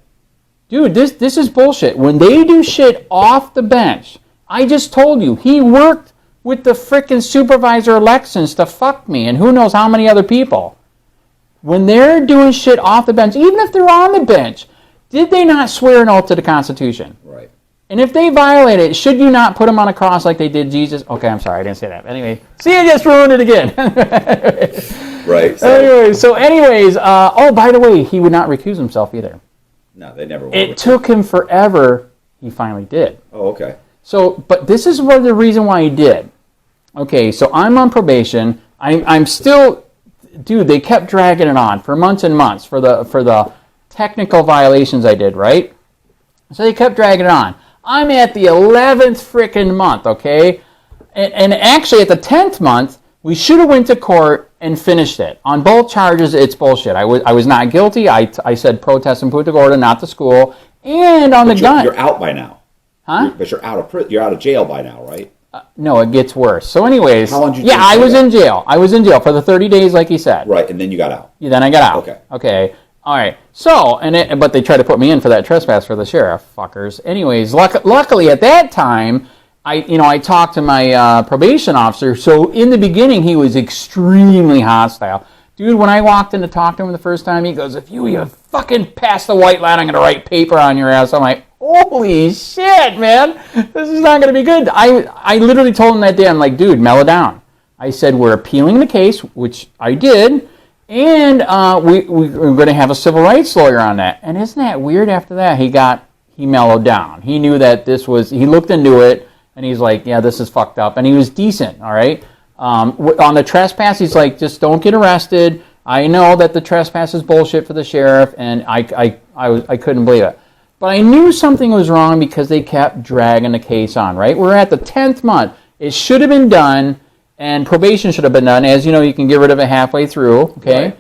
Speaker 3: Dude, this is bullshit. When they do shit off the bench, I just told you, he worked with the frickin' supervisor elections to fuck me and who knows how many other people. When they're doing shit off the bench, even if they're on the bench, did they not swear an oath to the Constitution?
Speaker 2: Right.
Speaker 3: And if they violate it, should you not put them on a cross like they did Jesus? Okay, I'm sorry, I didn't say that. Anyway, see, I just ruined it again.
Speaker 2: Right.
Speaker 3: Anyways, oh, by the way, he would not recuse himself either.
Speaker 2: No, they never will.
Speaker 3: It took him forever. He finally did.
Speaker 2: Oh, okay.
Speaker 3: So, but this is the reason why he did. Okay, so I'm on probation. I'm still, dude. They kept dragging it on for months and months for the technical violations I did, right? So they kept dragging it on. I'm at the 11th frickin' month, okay? And actually at the 10th month, we should have went to court and finished it. On both charges, it's bullshit. I was not guilty. I said protest and Punta Gorda, not the school. And on the gun.
Speaker 2: You're out by now.
Speaker 3: Huh?
Speaker 2: But you're out of jail by now, right?
Speaker 3: No, it gets worse. So anyways.
Speaker 2: How long did you
Speaker 3: Yeah, I was in jail. I was in jail for the 30 days like he said.
Speaker 2: Right, and then you got out.
Speaker 3: Yeah, then I got out.
Speaker 2: Okay.
Speaker 3: Okay. All right. So, but they tried to put me in for that trespass for the sheriff, fuckers. Anyways, luckily at that time, I talked to my probation officer. So in the beginning, he was extremely hostile. Dude, when I walked in to talk to him the first time, he goes, if you fucking pass the white line, I'm going to write paper on your ass. I'm like, holy shit, man. This is not going to be good. I literally told him that day, I'm like, dude, mellow down. I said, we're appealing the case, which I did. And we're going to have a civil rights lawyer on that. And isn't that weird? After that, he mellowed down. He knew that he looked into it, and he's like, yeah, this is fucked up. And he was decent, all right? On the trespass, he's like, just don't get arrested. I know that the trespass is bullshit for the sheriff, and I couldn't believe it. But I knew something was wrong because they kept dragging the case on, right? We're at the 10th month. It should have been done. And probation should have been done. As you know, you can get rid of it halfway through. Okay,
Speaker 2: Right.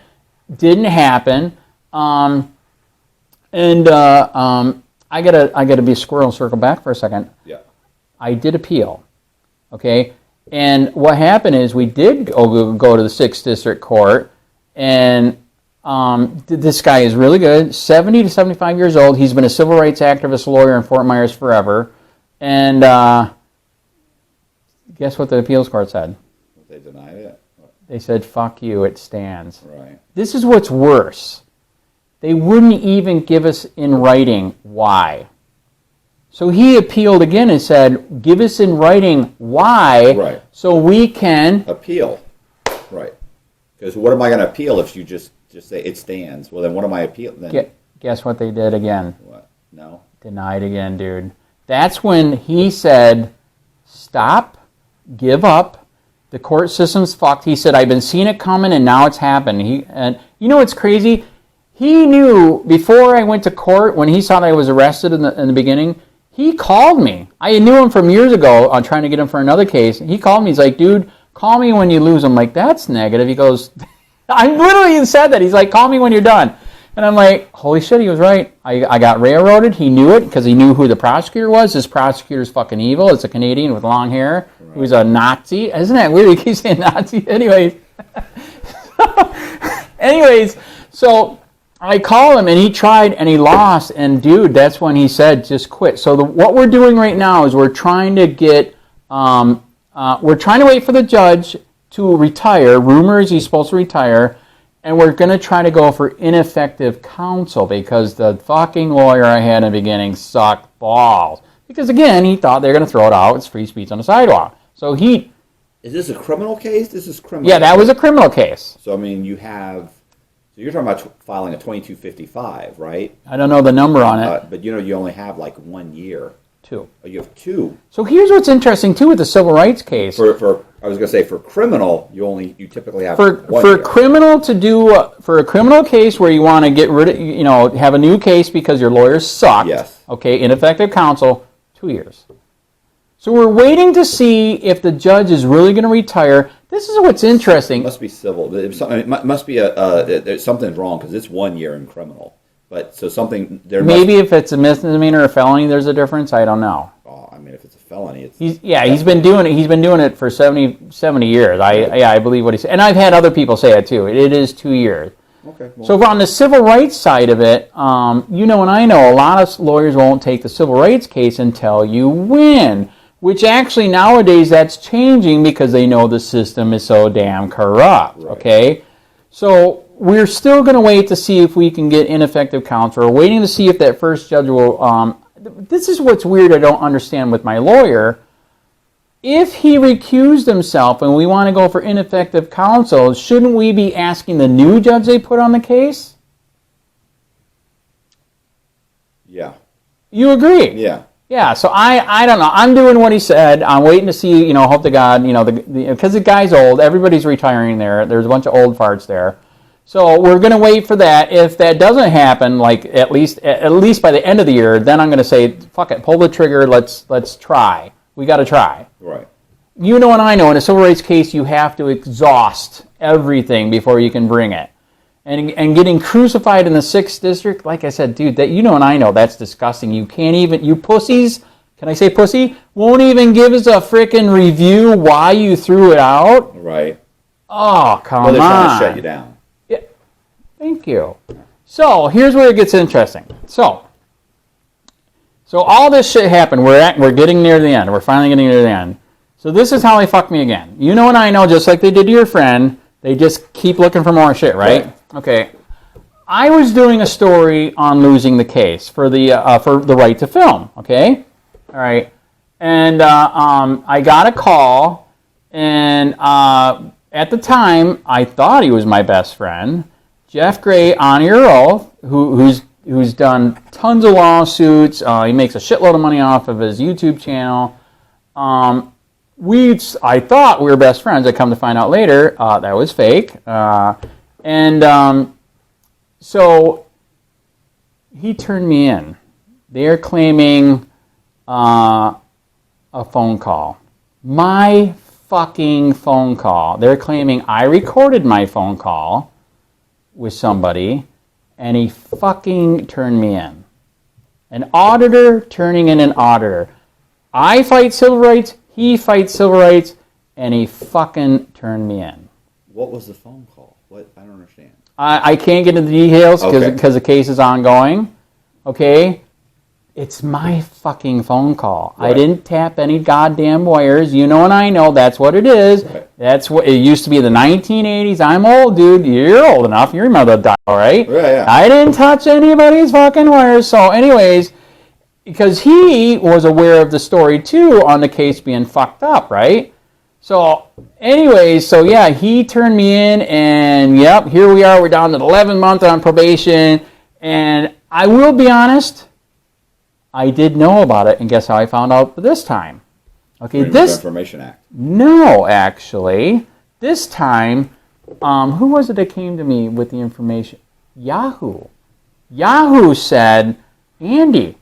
Speaker 3: Didn't happen. I gotta be a squirrel and circle back for a second.
Speaker 2: Yeah.
Speaker 3: I did appeal. Okay, and what happened is we did go to the 6th District Court, and this guy is really good. 70 to 75 years old. He's been a civil rights activist lawyer in Fort Myers forever, and guess what the appeals court said?
Speaker 2: They denied it.
Speaker 3: They said, fuck you, it stands.
Speaker 2: Right.
Speaker 3: This is what's worse. They wouldn't even give us in writing why. So he appealed again and said, give us in writing why,
Speaker 2: Right.
Speaker 3: so we can
Speaker 2: Appeal. Right. Because what am I going to appeal if you just say it stands? Well, then what am I appealing? Then
Speaker 3: guess what they did again?
Speaker 2: what? No.
Speaker 3: Denied again, dude. That's when he said, stop, give up. The court system's fucked. He said, I've been seeing it coming, and now it's happened. And you know what's crazy? He knew before I went to court, when he saw that I was arrested in the beginning, he called me. I knew him from years ago on trying to get him for another case. He called me. He's like, dude, call me when you lose. I'm like, that's negative. He goes, I literally said that. He's like, call me when you're done. And I'm like, holy shit, he was right. I got railroaded. He knew it because he knew who the prosecutor was. This prosecutor's fucking evil. It's a Canadian with long hair who's a Nazi. Isn't that weird? He keeps saying Nazi. Anyways, so I call him, and he tried, and he lost. And, dude, that's when he said, just quit. So what we're doing right now is we're trying to get, we're trying to wait for the judge to retire. Rumor is he's supposed to retire. and we're going to try to go for ineffective counsel because the fucking lawyer I had in the beginning sucked balls. Because again, he thought they were going to throw it out. It's free speech on the sidewalk. So he...
Speaker 2: Is this a criminal case? This is criminal.
Speaker 3: Yeah, that was a criminal case.
Speaker 2: So, I mean, you have... So you're talking about filing a 2255, right?
Speaker 3: I don't know the number on it.
Speaker 2: But, you only have like 1 year.
Speaker 3: 2.
Speaker 2: Oh, you have 2.
Speaker 3: So here's what's interesting, too, with the civil rights case.
Speaker 2: I was going to say, for criminal, you typically have
Speaker 3: for
Speaker 2: 1 year.
Speaker 3: criminal to do for a criminal case where you want to get rid of, have a new case because your lawyers sucked.
Speaker 2: Yes.
Speaker 3: Okay, ineffective counsel, 2 years. So we're waiting to see if the judge is really going to retire. This is what's interesting.
Speaker 2: It must be civil. It must be something's wrong because it's 1 year in criminal. But so something there.
Speaker 3: Maybe if it's a misdemeanor or a felony, there's a difference. I don't know.
Speaker 2: Oh, I mean, if it's a felony, it's.
Speaker 3: He's been doing it. He's been doing it for 70 years. I believe what he said, and I've had other people say it too. It is 2 years.
Speaker 2: Okay. Well.
Speaker 3: So on the civil rights side of it, and I know a lot of lawyers won't take the civil rights case until you win. Which actually nowadays that's changing because they know the system is so damn corrupt. Right. Okay, so we're still going to wait to see if we can get ineffective counsel. We're waiting to see if that first judge will. This is what's weird. I don't understand with my lawyer. If he recused himself and we want to go for ineffective counsel, shouldn't we be asking the new judge they put on the case?
Speaker 2: Yeah.
Speaker 3: You agree?
Speaker 2: Yeah.
Speaker 3: Yeah, so I don't know. I'm doing what he said. I'm waiting to see, hope to God, because the guy's old. Everybody's retiring there. There's a bunch of old farts there. So we're going to wait for that. If that doesn't happen, like at least by the end of the year, then I'm going to say, fuck it, pull the trigger. Let's try. We got to try.
Speaker 2: Right.
Speaker 3: You know and I know in a civil rights case, you have to exhaust everything before you can bring it. And getting crucified in the 6th district, like I said, dude, that and I know that's disgusting. You can't even, you pussies, can I say pussy? Won't even give us a frickin' review why you threw it out.
Speaker 2: Right.
Speaker 3: Oh, come on.
Speaker 2: Well, they're trying to shut you down.
Speaker 3: Yeah. Thank you. So here's where it gets interesting. So all this shit happened. We're getting near the end. We're finally getting near the end. So this is how they fucked me again. You know and I know, just like they did to your friend, they just keep looking for more shit, right? Okay. I was doing a story on losing the case for the right to film, okay? All right. And I got a call, and at the time, I thought he was my best friend, Jeff Gray, on your oath, who's done tons of lawsuits. He makes a shitload of money off of his YouTube channel. I thought we were best friends. I come to find out later that was fake. So he turned me in. They're claiming a phone call. My fucking phone call. They're claiming I recorded my phone call with somebody, and he fucking turned me in. An auditor turning in an auditor. I fight civil rights. He fights civil rights, and he fucking turned me in.
Speaker 2: What was the phone call? What? I don't understand.
Speaker 3: I can't get into the details because
Speaker 2: Okay.
Speaker 3: the case is ongoing. Okay? It's my fucking phone call.
Speaker 2: Right.
Speaker 3: I didn't tap any goddamn wires. You know and I know that's what it is.
Speaker 2: Right.
Speaker 3: That's what it used to be in the 1980s. I'm old, dude. You're old enough. You remember the dial, right?
Speaker 2: Yeah.
Speaker 3: I didn't touch anybody's fucking wires. So anyways, because he was aware of the story too on the case being fucked up, right? So anyways, yeah, he turned me in, and yep, here we are. We're down to the 11th month on probation, and I will be honest, I did know about it, and guess how I found out this time? Okay,
Speaker 2: Freedom of Information Act.
Speaker 3: No, actually, this time, who was it that came to me with the information? Yahoo. Yahoo said, Andy,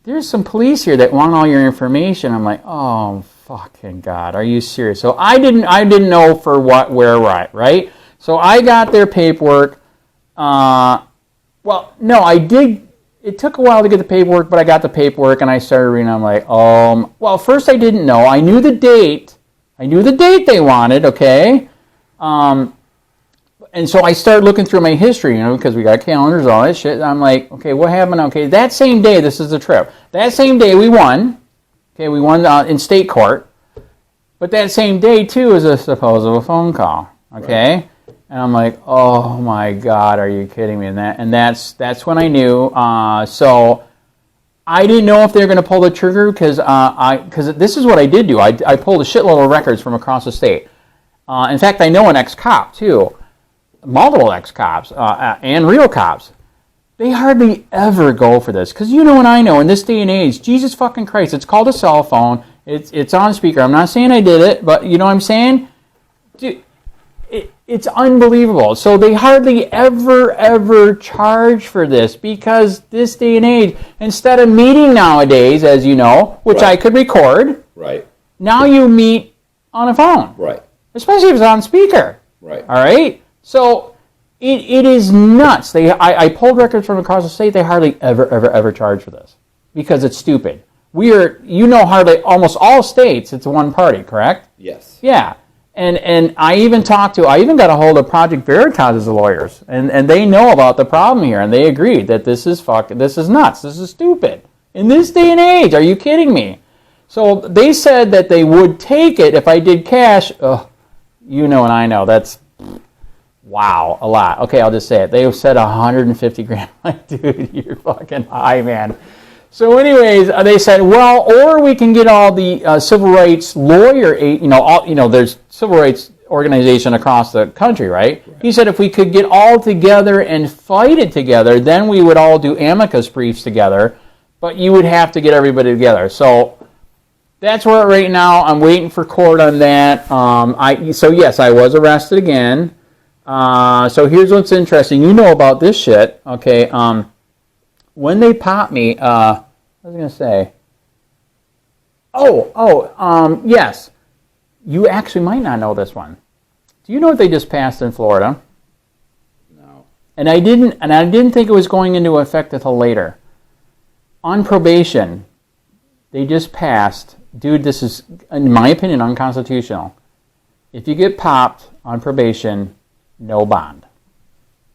Speaker 3: there's some police here that want all your information. I'm like, oh, fucking God, are you serious? So I didn't know for what, where, right? So I got their paperwork. Well, no, I did. It took a while to get the paperwork, but I got the paperwork and I started reading. I'm like, well, first I didn't know. I knew the date. I knew the date they wanted, okay? And so I started looking through my history, because we got calendars, all that shit. And I'm like, okay, what happened? Okay, that same day, this is the trip. That same day we won. Okay, we won in state court. But that same day, too, is a supposed phone call. Okay? Right. And I'm like, oh my God, are you kidding me? And that's when I knew. So I didn't know if they were going to pull the trigger because this is what I did do. I pulled a shitload of records from across the state. In fact, I know an ex-cop too, multiple ex-cops and real cops. They hardly ever go for this because you know and I know in this day and age, Jesus fucking Christ, it's called a cell phone. It's on speaker. I'm not saying I did it, but you know what I'm saying? Dude, it's unbelievable. So they hardly ever charge for this because this day and age, instead of meeting nowadays, as you know, which I could record, now you meet on a phone. Especially if it's on speaker. All right? So it is nuts. I pulled records from across the state. They hardly ever charge for this because it's stupid. Hardly almost all states, it's one party, correct?
Speaker 2: Yes.
Speaker 3: Yeah. And I even got a hold of Project Veritas' lawyers, and they know about the problem here, and they agreed that this is nuts, this is stupid. In this day and age, are you kidding me? So they said that they would take it if I did cash. You know and I know, that's, wow, a lot. Okay, I'll just say it. They said 150 grand. Like, dude, you're fucking high, man. So anyways, they said, well, or we can get all the civil rights lawyer, there's civil rights organization across the country, right? He said if we could get all together and fight it together, then we would all do amicus briefs together, but you would have to get everybody together. So that's where we're right now. I'm waiting for court on that. So yes, I was arrested again. So here's what's interesting. You know about this shit, okay? When they popped me, what was I going to say? Yes. You actually might not know this one. Do you know what they just passed in Florida?
Speaker 2: No.
Speaker 3: And I didn't think it was going into effect until later. On probation, they just passed. Dude, this is, in my opinion, unconstitutional. If you get popped on probation, no bond.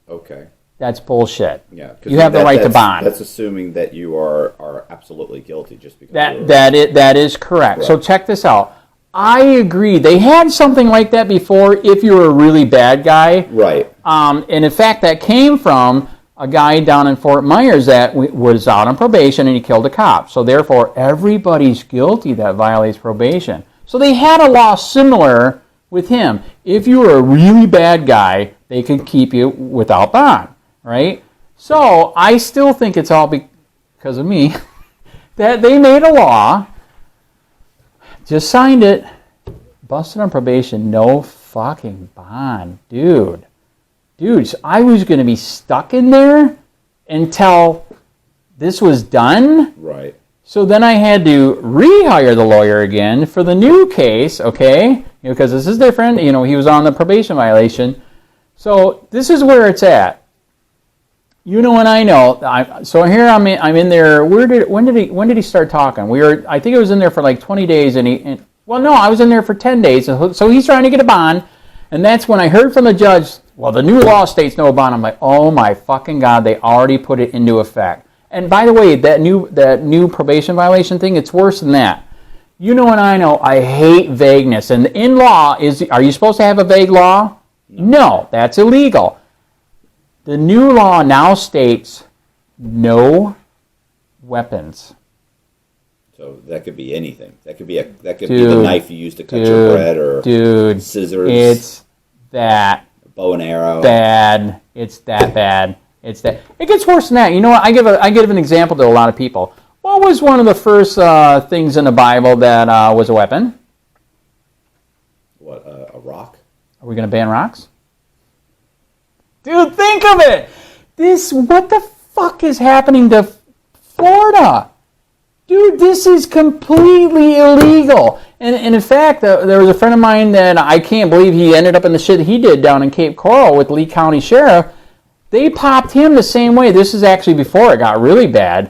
Speaker 2: Okay.
Speaker 3: That's bullshit.
Speaker 2: Yeah,
Speaker 3: you have the right to bond.
Speaker 2: That's assuming that you are absolutely guilty just because.
Speaker 3: That is correct. So check this out. I agree. They had something like that before if you were a really bad guy.
Speaker 2: Right.
Speaker 3: And in fact, that came from a guy down in Fort Myers that was out on probation and he killed a cop. So therefore, everybody's guilty that violates probation. So they had a law similar with him. If you were a really bad guy, they could keep you without bond. Right? So I still think it's all because of me that they made a law, just signed it, busted on probation, no fucking bond. Dude, so I was going to be stuck in there until this was done.
Speaker 2: Right.
Speaker 3: So then I had to rehire the lawyer again for the new case, okay? Because this is different. He was on the probation violation. So this is where it's at. You know and I know. So here I'm in there. When did he start talking? I think it was in there for like 20 days, I was in there for 10 days. So he's trying to get a bond, and that's when I heard from the judge. Well, the new law states no bond. I'm like, oh my fucking God, they already put it into effect. And by the way, that new probation violation thing, it's worse than that. You know and I know. I hate vagueness, and in law are you supposed to have a vague law? No, that's illegal. The new law now states no weapons.
Speaker 2: So that could be anything. That could be the knife you use to cut your bread, or scissors.
Speaker 3: It's that
Speaker 2: a bow and arrow.
Speaker 3: Bad. It's that bad. It's that. It gets worse than that. You know what? I give an example to a lot of people. What was one of the first things in the Bible that was a weapon?
Speaker 2: What, a rock?
Speaker 3: Are we going to ban rocks? Dude, think of it! What the fuck is happening to Florida? Dude, this is completely illegal. And in fact, there was a friend of mine that I can't believe he ended up in the shit he did down in Cape Coral with Lee County Sheriff. They popped him the same way. This is actually before it got really bad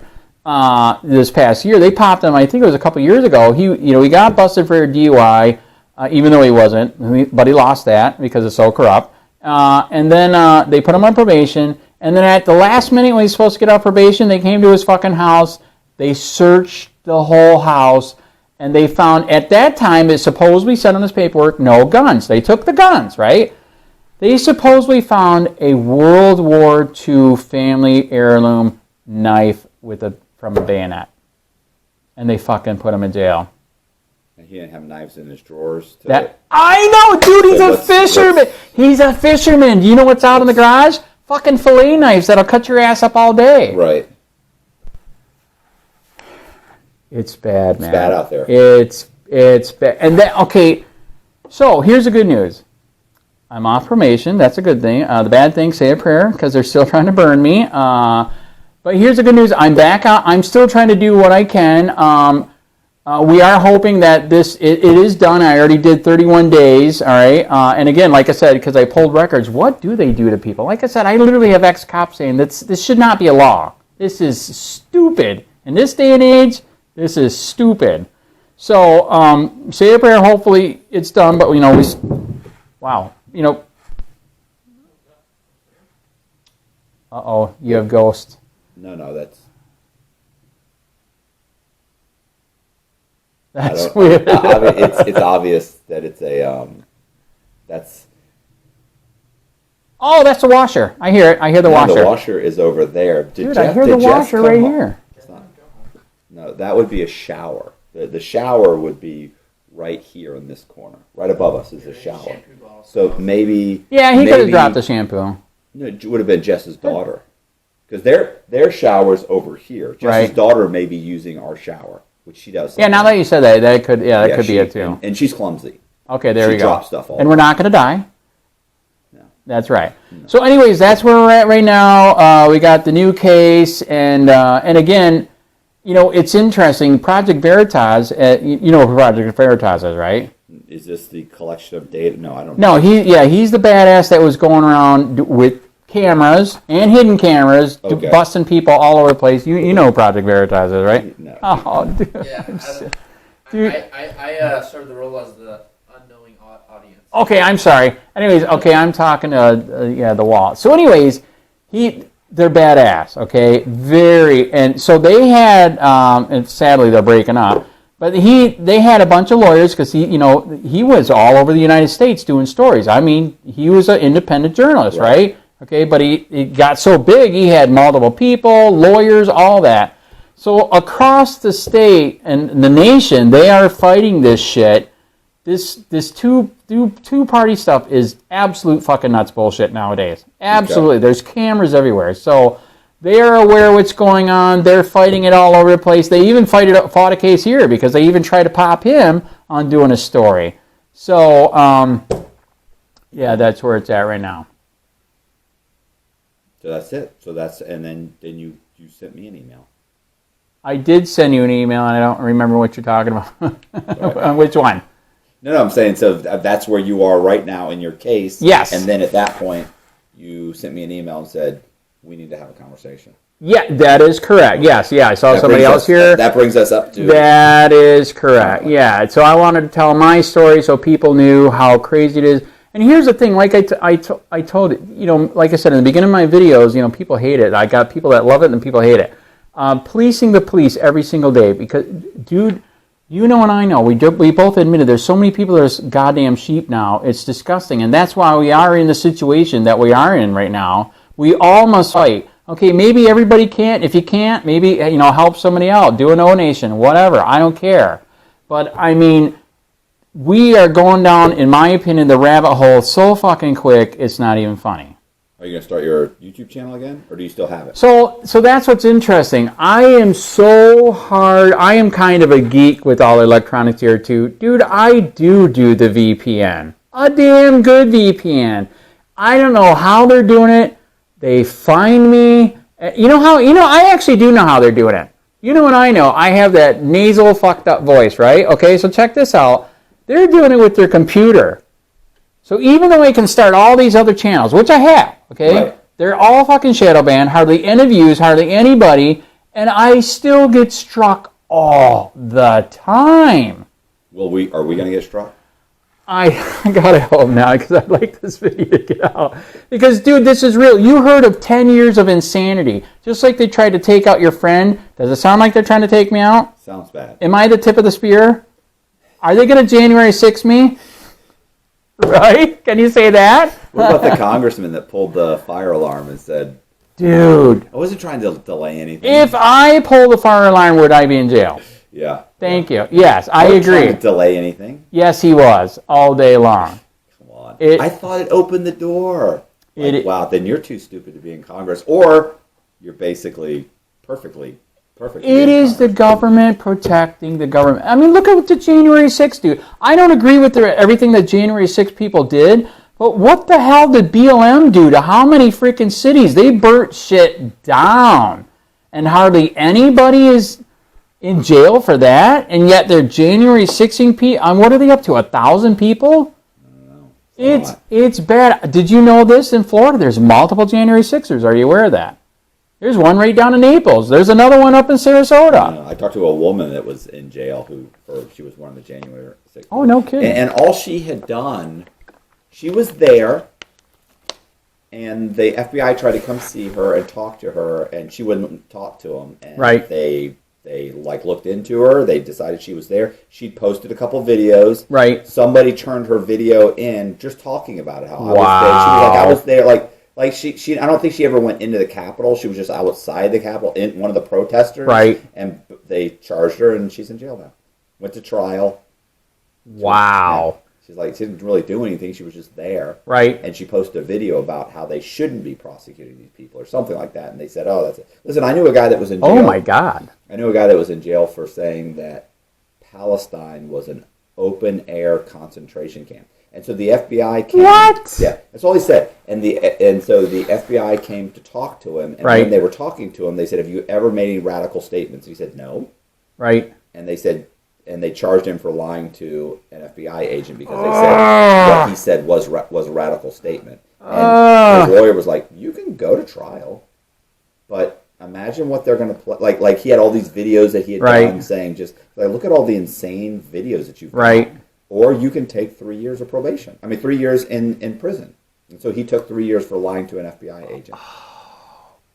Speaker 3: this past year. They popped him, I think it was a couple years ago. He got busted for a DUI, even though he wasn't, but he lost that because it's so corrupt. And then they put him on probation, and then at the last minute when he's supposed to get off probation, they came to his fucking house, they searched the whole house, and they found, at that time, it supposedly said on his paperwork, no guns. They took the guns, right? They supposedly found a World War II family heirloom knife from a bayonet. And they fucking put him in jail.
Speaker 2: And he didn't have knives in his drawers.
Speaker 3: I know, dude, he's a fisherman. He's a fisherman. Do you know what's out in the garage? Fucking fillet knives that'll cut your ass up all day.
Speaker 2: Right.
Speaker 3: It's bad, man.
Speaker 2: It's bad out there.
Speaker 3: It's bad. And then, okay, so here's the good news. I'm off probation. That's a good thing. The bad thing, say a prayer, because they're still trying to burn me. But here's the good news. I'm back out. I'm still trying to do what I can. We are hoping that it is done. I already did 31 days, all right? And again, like I said, because I pulled records, what do they do to people? Like I said, I literally have ex-cops saying this should not be a law. This is stupid. In this day and age, this is stupid. So say a prayer. Hopefully it's done, but, wow. Uh-oh, you have ghosts.
Speaker 2: No, that's
Speaker 3: weird.
Speaker 2: I mean, it's obvious that it's a that's.
Speaker 3: Oh, that's the washer. I hear it. I hear the washer.
Speaker 2: The washer is over there.
Speaker 3: Dude, I hear the washer right here.
Speaker 2: No, that would be a shower. The shower would be right here in this corner. Right above us is a shower. So maybe.
Speaker 3: Yeah, he could have dropped the shampoo.
Speaker 2: No, it would have been Jess's daughter. Because their shower's over here. Jess's daughter may be using our shower, which she does.
Speaker 3: Yeah, now that you said that could be it too.
Speaker 2: And she's clumsy.
Speaker 3: Okay, there we go.
Speaker 2: She drops stuff all
Speaker 3: and we're not going to die.
Speaker 2: No.
Speaker 3: That's right. No. So anyways, that's where we're at right now. We got the new case, and again, it's interesting. Project Veritas, you know who Project Veritas is, right?
Speaker 2: Is this the collection of data? No, I don't know.
Speaker 3: No, he's the badass that was going around with cameras and hidden cameras, busting people all over the place. You know who Project Veritas is, right?
Speaker 2: No.
Speaker 3: Oh, dude.
Speaker 4: Yeah, I serve the role as the unknowing audience.
Speaker 3: Okay, I'm sorry. Anyways, okay, I'm talking to the wall. So anyways, they're badass, okay? And so they had, and sadly they're breaking up, but they had a bunch of lawyers because he was all over the United States doing stories. I mean, he was an independent journalist, right? Okay, but he got so big, he had multiple people, lawyers, all that. So across the state and the nation, they are fighting this shit. This two-party stuff is absolute fucking nuts bullshit nowadays. Absolutely. Okay. There's cameras everywhere. So they are aware of what's going on. They're fighting it all over the place. They even fought a case here because they even tried to pop him on doing a story. So, yeah, that's where it's at right now.
Speaker 2: So that's it. And then you sent me an email.
Speaker 3: I did send you an email, and I don't remember what you're talking about. Which one?
Speaker 2: No, I'm saying, so that's where you are right now in your case.
Speaker 3: Yes.
Speaker 2: And then at that point, you sent me an email and said, we need to have a conversation.
Speaker 3: Yeah, that is correct. Yes, I saw somebody else here.
Speaker 2: That brings us up to...
Speaker 3: That is correct, yeah. So I wanted to tell my story so people knew how crazy it is. And here's the thing, like I told it, like I said in the beginning of my videos, people hate it. I got people that love it and people hate it. Policing the police every single day because, dude, you know and I know, we both admitted there's so many people that are goddamn sheep now. It's disgusting, and that's why we are in the situation that we are in right now. We all must fight. Okay, maybe everybody can't. If you can't, maybe, help somebody out. Do a donation, whatever. I don't care. But, I mean, we are going down, in my opinion, the rabbit hole so fucking quick, it's not even funny.
Speaker 2: Are you going to start your YouTube channel again, or do you still have it?
Speaker 3: So that's what's interesting. I am kind of a geek with all electronics here, too. Dude, I do the VPN. A damn good VPN. I don't know how they're doing it. They find me. I actually do know how they're doing it. You know what I know? I have that nasal fucked up voice, right? Okay, so check this out. They're doing it with their computer. So even though I can start all these other channels, which I have, okay, right. They're all fucking shadow banned, hardly any views, hardly anybody, and I still get struck all the time.
Speaker 2: Are we going to get struck?
Speaker 3: I gotta hope now because I'd like this video to get out. Because, dude, this is real. You heard of 10 years of insanity. Just like they tried to take out your friend. Does it sound like they're trying to take me out?
Speaker 2: Sounds bad.
Speaker 3: Am I the tip of the spear? Are they going to January 6 me? Right? Can you say that?
Speaker 2: What about the congressman that pulled the fire alarm and said,
Speaker 3: Dude.
Speaker 2: I wasn't trying to delay anything.
Speaker 3: If I pulled the fire alarm, would I be in jail?
Speaker 2: Yeah.
Speaker 3: Thank you. Yes, I
Speaker 2: wasn't
Speaker 3: agree.
Speaker 2: trying to delay anything.
Speaker 3: Yes, he was all day long.
Speaker 2: Come on.
Speaker 3: It-
Speaker 2: I thought it opened the door.
Speaker 3: It-
Speaker 2: Wow, then you're too stupid to be in Congress, or you're basically perfect.
Speaker 3: It is the government protecting the government. I mean, look at what the January 6th do. I don't agree with everything that January 6th people did, but what the hell did BLM do to how many freaking cities? They burnt shit down, and hardly anybody is in jail for that, and yet they're January 6ing people. What are they up to? 1,000 people? It's bad. Did you know this in Florida? There's multiple January 6ers. Are you aware of that? There's one right down in Naples. There's another one up in Sarasota.
Speaker 2: I talked to a woman that was in jail she was one of the January 6th.
Speaker 3: Oh, no kidding.
Speaker 2: And all she had done, she was there, and the FBI tried to come see her and talk to her, and she wouldn't talk to them. And
Speaker 3: right.
Speaker 2: They looked into her. They decided she was there. She'd posted a couple videos.
Speaker 3: Right.
Speaker 2: Somebody turned her video in just talking about it. How
Speaker 3: wow.
Speaker 2: I was there. She was like, I was there. Like she, I don't think she ever went into the Capitol. She was just outside the Capitol, in one of the protesters.
Speaker 3: Right.
Speaker 2: And they charged her, and she's in jail now. Went to trial.
Speaker 3: Wow.
Speaker 2: She's like, she didn't really do anything. She was just there.
Speaker 3: Right.
Speaker 2: And she posted a video about how they shouldn't be prosecuting these people or something like that. And they said, oh, that's it. Listen, I knew a guy that was in jail.
Speaker 3: Oh, my God.
Speaker 2: I knew a guy that was in jail for saying that Palestine was an open-air concentration camp. And so the FBI came.
Speaker 3: What?
Speaker 2: Yeah, that's all he said. And so the FBI came to talk to him. And
Speaker 3: right.
Speaker 2: when they were talking to him, they said, have you ever made any radical statements? He said, no.
Speaker 3: Right.
Speaker 2: And they said, and they charged him for lying to an FBI agent because they said what he said was a radical statement. And his lawyer was like, you can go to trial, but imagine what they're going to play. Like he had all these videos that he had
Speaker 3: right.
Speaker 2: done saying, just like, look at all the insane videos that you've
Speaker 3: right.
Speaker 2: done. Or you can take 3 years of probation. 3 years in prison. And so he took 3 years for lying to an FBI agent.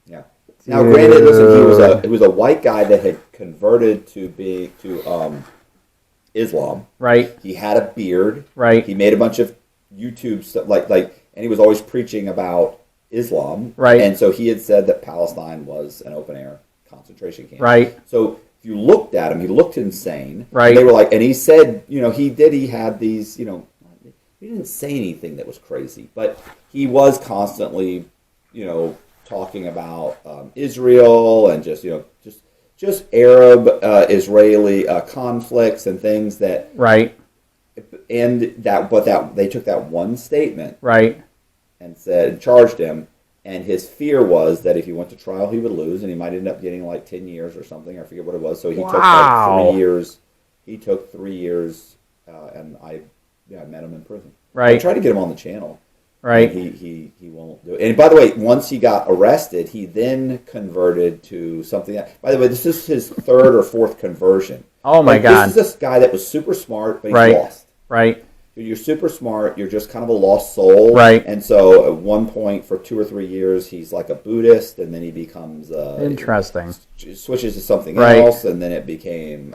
Speaker 2: Yeah. Now, granted, listen, he was a white guy that had converted to Islam.
Speaker 3: Right.
Speaker 2: He had a beard.
Speaker 3: Right.
Speaker 2: He made a bunch of YouTube stuff, and he was always preaching about Islam.
Speaker 3: Right.
Speaker 2: And so he had said that Palestine was an open air concentration camp.
Speaker 3: Right.
Speaker 2: So if you looked at him, he looked insane.
Speaker 3: Right.
Speaker 2: And they were like, and he said, he had these, he didn't say anything that was crazy, but he was constantly, talking about Israel and just Arab Israeli conflicts and things that
Speaker 3: right.
Speaker 2: And that they took that one statement
Speaker 3: right.
Speaker 2: and charged him, and his fear was that if he went to trial he would lose and he might end up getting like 10 years or something. I forget what it was. So he took like 3 years. He took 3 years, and I met him in prison.
Speaker 3: Right.
Speaker 2: I tried to get him on the channel.
Speaker 3: Right.
Speaker 2: He won't do it. And by the way, once he got arrested, he then converted to something that, by the way, this is his third or fourth conversion.
Speaker 3: Oh my God.
Speaker 2: This is this guy that was super smart, but he's
Speaker 3: right.
Speaker 2: lost.
Speaker 3: Right.
Speaker 2: You're super smart, you're just kind of a lost soul.
Speaker 3: Right.
Speaker 2: And so at one point for 2 or 3 years he's like a Buddhist, and then he becomes
Speaker 3: interesting.
Speaker 2: Switches to something
Speaker 3: right.
Speaker 2: else, and then it became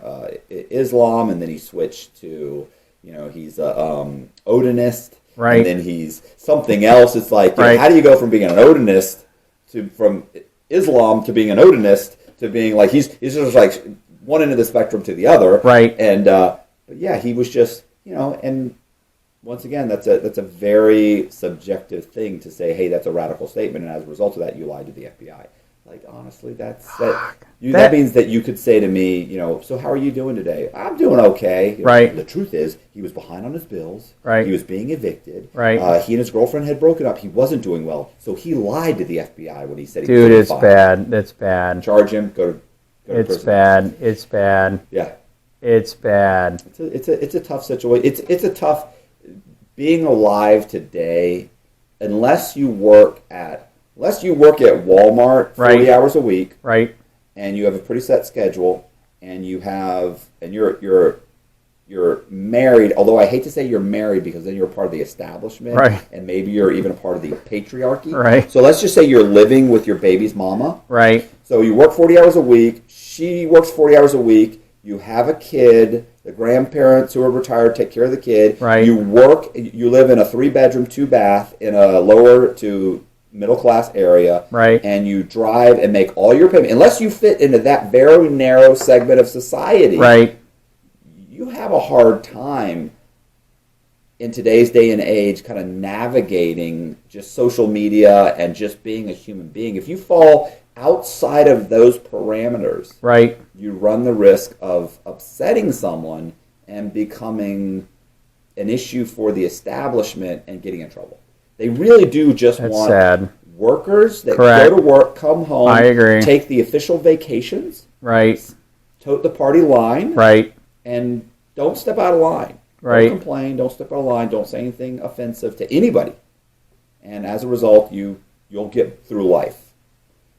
Speaker 2: Islam, and then he switched to, he's a Odinist.
Speaker 3: Right.
Speaker 2: And then he's something else. It's like,
Speaker 3: right.
Speaker 2: How do you go from being an Odinist from Islam to being an Odinist to being like, he's just like one end of the spectrum to the other.
Speaker 3: Right.
Speaker 2: And, but yeah, he was just, and once again, that's a very subjective thing to say, hey, that's a radical statement, and as a result of that, you lied to the FBI. Like, honestly, that means that you could say to me, so how are you doing today? I'm doing okay.
Speaker 3: Right.
Speaker 2: The truth is, he was behind on his bills.
Speaker 3: Right.
Speaker 2: He was being evicted.
Speaker 3: Right.
Speaker 2: He and his girlfriend had broken up. He wasn't doing well, so he lied to the FBI when he said he was
Speaker 3: Dude,
Speaker 2: doing
Speaker 3: it's
Speaker 2: fine.
Speaker 3: bad. It's bad.
Speaker 2: Charge him. Go to
Speaker 3: it's
Speaker 2: prison.
Speaker 3: bad. It's bad.
Speaker 2: Yeah.
Speaker 3: It's bad.
Speaker 2: It's a tough situation. It's a tough being alive today, unless you work at Walmart 40
Speaker 3: right.
Speaker 2: hours a week,
Speaker 3: right,
Speaker 2: and you have a pretty set schedule, and you're married. Although I hate to say you're married, because then you're part of the establishment,
Speaker 3: right.
Speaker 2: and maybe you're even a part of the patriarchy.
Speaker 3: Right.
Speaker 2: So let's just say you're living with your baby's mama.
Speaker 3: Right.
Speaker 2: So you work 40 hours a week. She works 40 hours a week. You have a kid. The grandparents who are retired take care of the kid.
Speaker 3: Right.
Speaker 2: You work. You live in a 3-bedroom, 2-bath in a lower to middle class area.
Speaker 3: Right.
Speaker 2: And you drive and make all your payments. Unless you fit into that very narrow segment of society.
Speaker 3: Right.
Speaker 2: You have a hard time in today's day and age kind of navigating just social media and just being a human being. If you fall outside of those parameters,
Speaker 3: Right.
Speaker 2: you run the risk of upsetting someone and becoming an issue for the establishment and getting in trouble. They really do just
Speaker 3: That's
Speaker 2: want
Speaker 3: sad.
Speaker 2: workers that
Speaker 3: Correct.
Speaker 2: go to work, come home,
Speaker 3: I agree.
Speaker 2: take the official vacations,
Speaker 3: Right.
Speaker 2: tote the party line,
Speaker 3: Right.
Speaker 2: and don't step out of line.
Speaker 3: Right.
Speaker 2: Don't complain. Don't step out of line. Don't say anything offensive to anybody. And as a result, you'll get through life.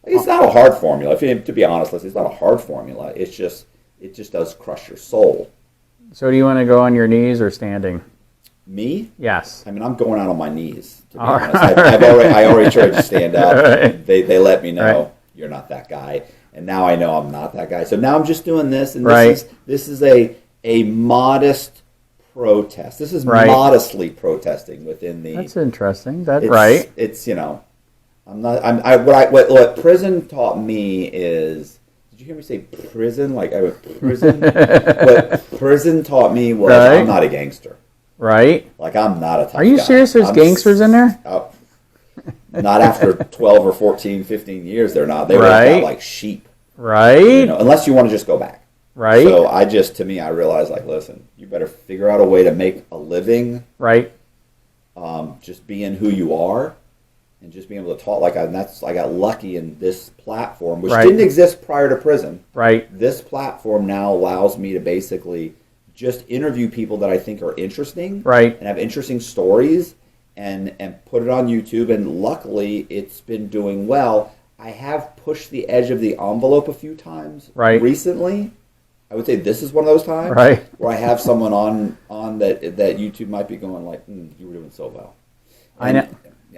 Speaker 2: It's not a hard formula. To be honest, it's not a hard formula. It just does crush your soul.
Speaker 3: So do you want to go on your knees or standing?
Speaker 2: Me?
Speaker 3: Yes.
Speaker 2: I mean, I'm going out on my knees. To be
Speaker 3: All
Speaker 2: honest,
Speaker 3: right.
Speaker 2: I already tried to stand up.
Speaker 3: Right.
Speaker 2: They let me know
Speaker 3: Right.
Speaker 2: you're not that guy, and now I know I'm not that guy. So now I'm just doing this, and
Speaker 3: Right.
Speaker 2: this is a modest protest. This is
Speaker 3: Right.
Speaker 2: modestly protesting within the.
Speaker 3: That's interesting. That's
Speaker 2: It's,
Speaker 3: right.
Speaker 2: It's what prison taught me is. Did you hear me say prison? Like I went prison. What prison taught me was
Speaker 3: Right.
Speaker 2: I'm not a gangster.
Speaker 3: Right.
Speaker 2: Like I'm not a tough
Speaker 3: Are you
Speaker 2: guy.
Speaker 3: serious? There's gangsters in there?
Speaker 2: Not after 12 or 14, 15 years. They're not. They work
Speaker 3: Right.
Speaker 2: out like sheep.
Speaker 3: Right.
Speaker 2: Unless you want to just go back.
Speaker 3: Right.
Speaker 2: So I realized like, listen, you better figure out a way to make a living.
Speaker 3: Right.
Speaker 2: Just being who you are, and just being able to talk I got lucky in this platform, which
Speaker 3: Right.
Speaker 2: didn't exist prior to prison.
Speaker 3: Right.
Speaker 2: This platform now allows me to basically just interview people that I think are interesting,
Speaker 3: Right.
Speaker 2: and have interesting stories, and put it on YouTube. And luckily, it's been doing well. I have pushed the edge of the envelope a few times recently. I would say this is one of those times where I have someone on that YouTube might be going like, you were doing so well. And
Speaker 3: I know.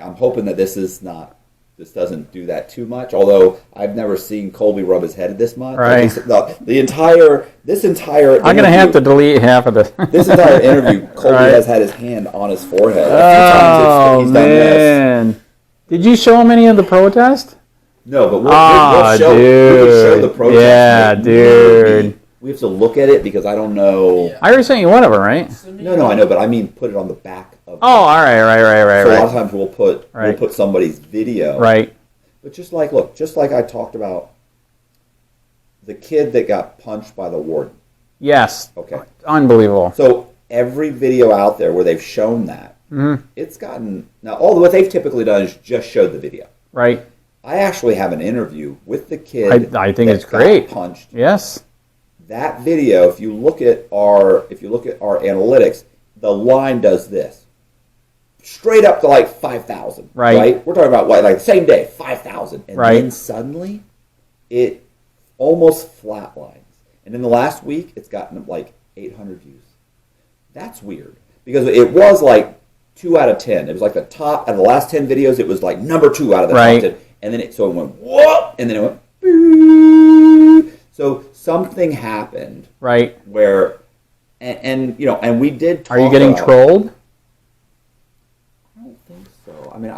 Speaker 2: I'm hoping that this doesn't do that too much. Although I've never seen Colby rub his head this much.
Speaker 3: Right.
Speaker 2: This entire
Speaker 3: I'm going to have to delete half of this.
Speaker 2: This entire interview, Colby has had his hand on his forehead.
Speaker 3: Oh,
Speaker 2: he's done this.
Speaker 3: man. Did you show him any of the protest?
Speaker 2: No, but we'll show, we can show the protest.
Speaker 3: Yeah, dude.
Speaker 2: We have to look at it because I don't know.
Speaker 4: Yeah.
Speaker 3: I already sent you one of them, right?
Speaker 2: No, I know, but I mean put it on the back of.
Speaker 3: Oh, all right.
Speaker 2: So a lot of times we'll put somebody's video.
Speaker 3: Right.
Speaker 2: But just like I talked about the kid that got punched by the warden.
Speaker 3: Yes.
Speaker 2: Okay.
Speaker 3: Unbelievable.
Speaker 2: So every video out there where they've shown that, it's gotten now. What they've typically done is just showed the video.
Speaker 3: Right.
Speaker 2: I actually have an interview with the kid.
Speaker 3: I think
Speaker 2: that
Speaker 3: it's great.
Speaker 2: Got punched.
Speaker 3: Yes.
Speaker 2: That video, if you look at our analytics, the line does this. Straight up to like 5,000. Right? We're talking about like the same day, 5,000. And then suddenly it almost flatlines. And in the last week it's gotten like 800 views. That's weird. Because it was like 2 out of 10. It was like the top out of the last 10 videos, it was like number 2 out of the top 10. And then it went, whoop, and then it went, boo. So something happened, where, and we did talk.
Speaker 3: Are you getting trolled?
Speaker 2: I don't think so. I mean,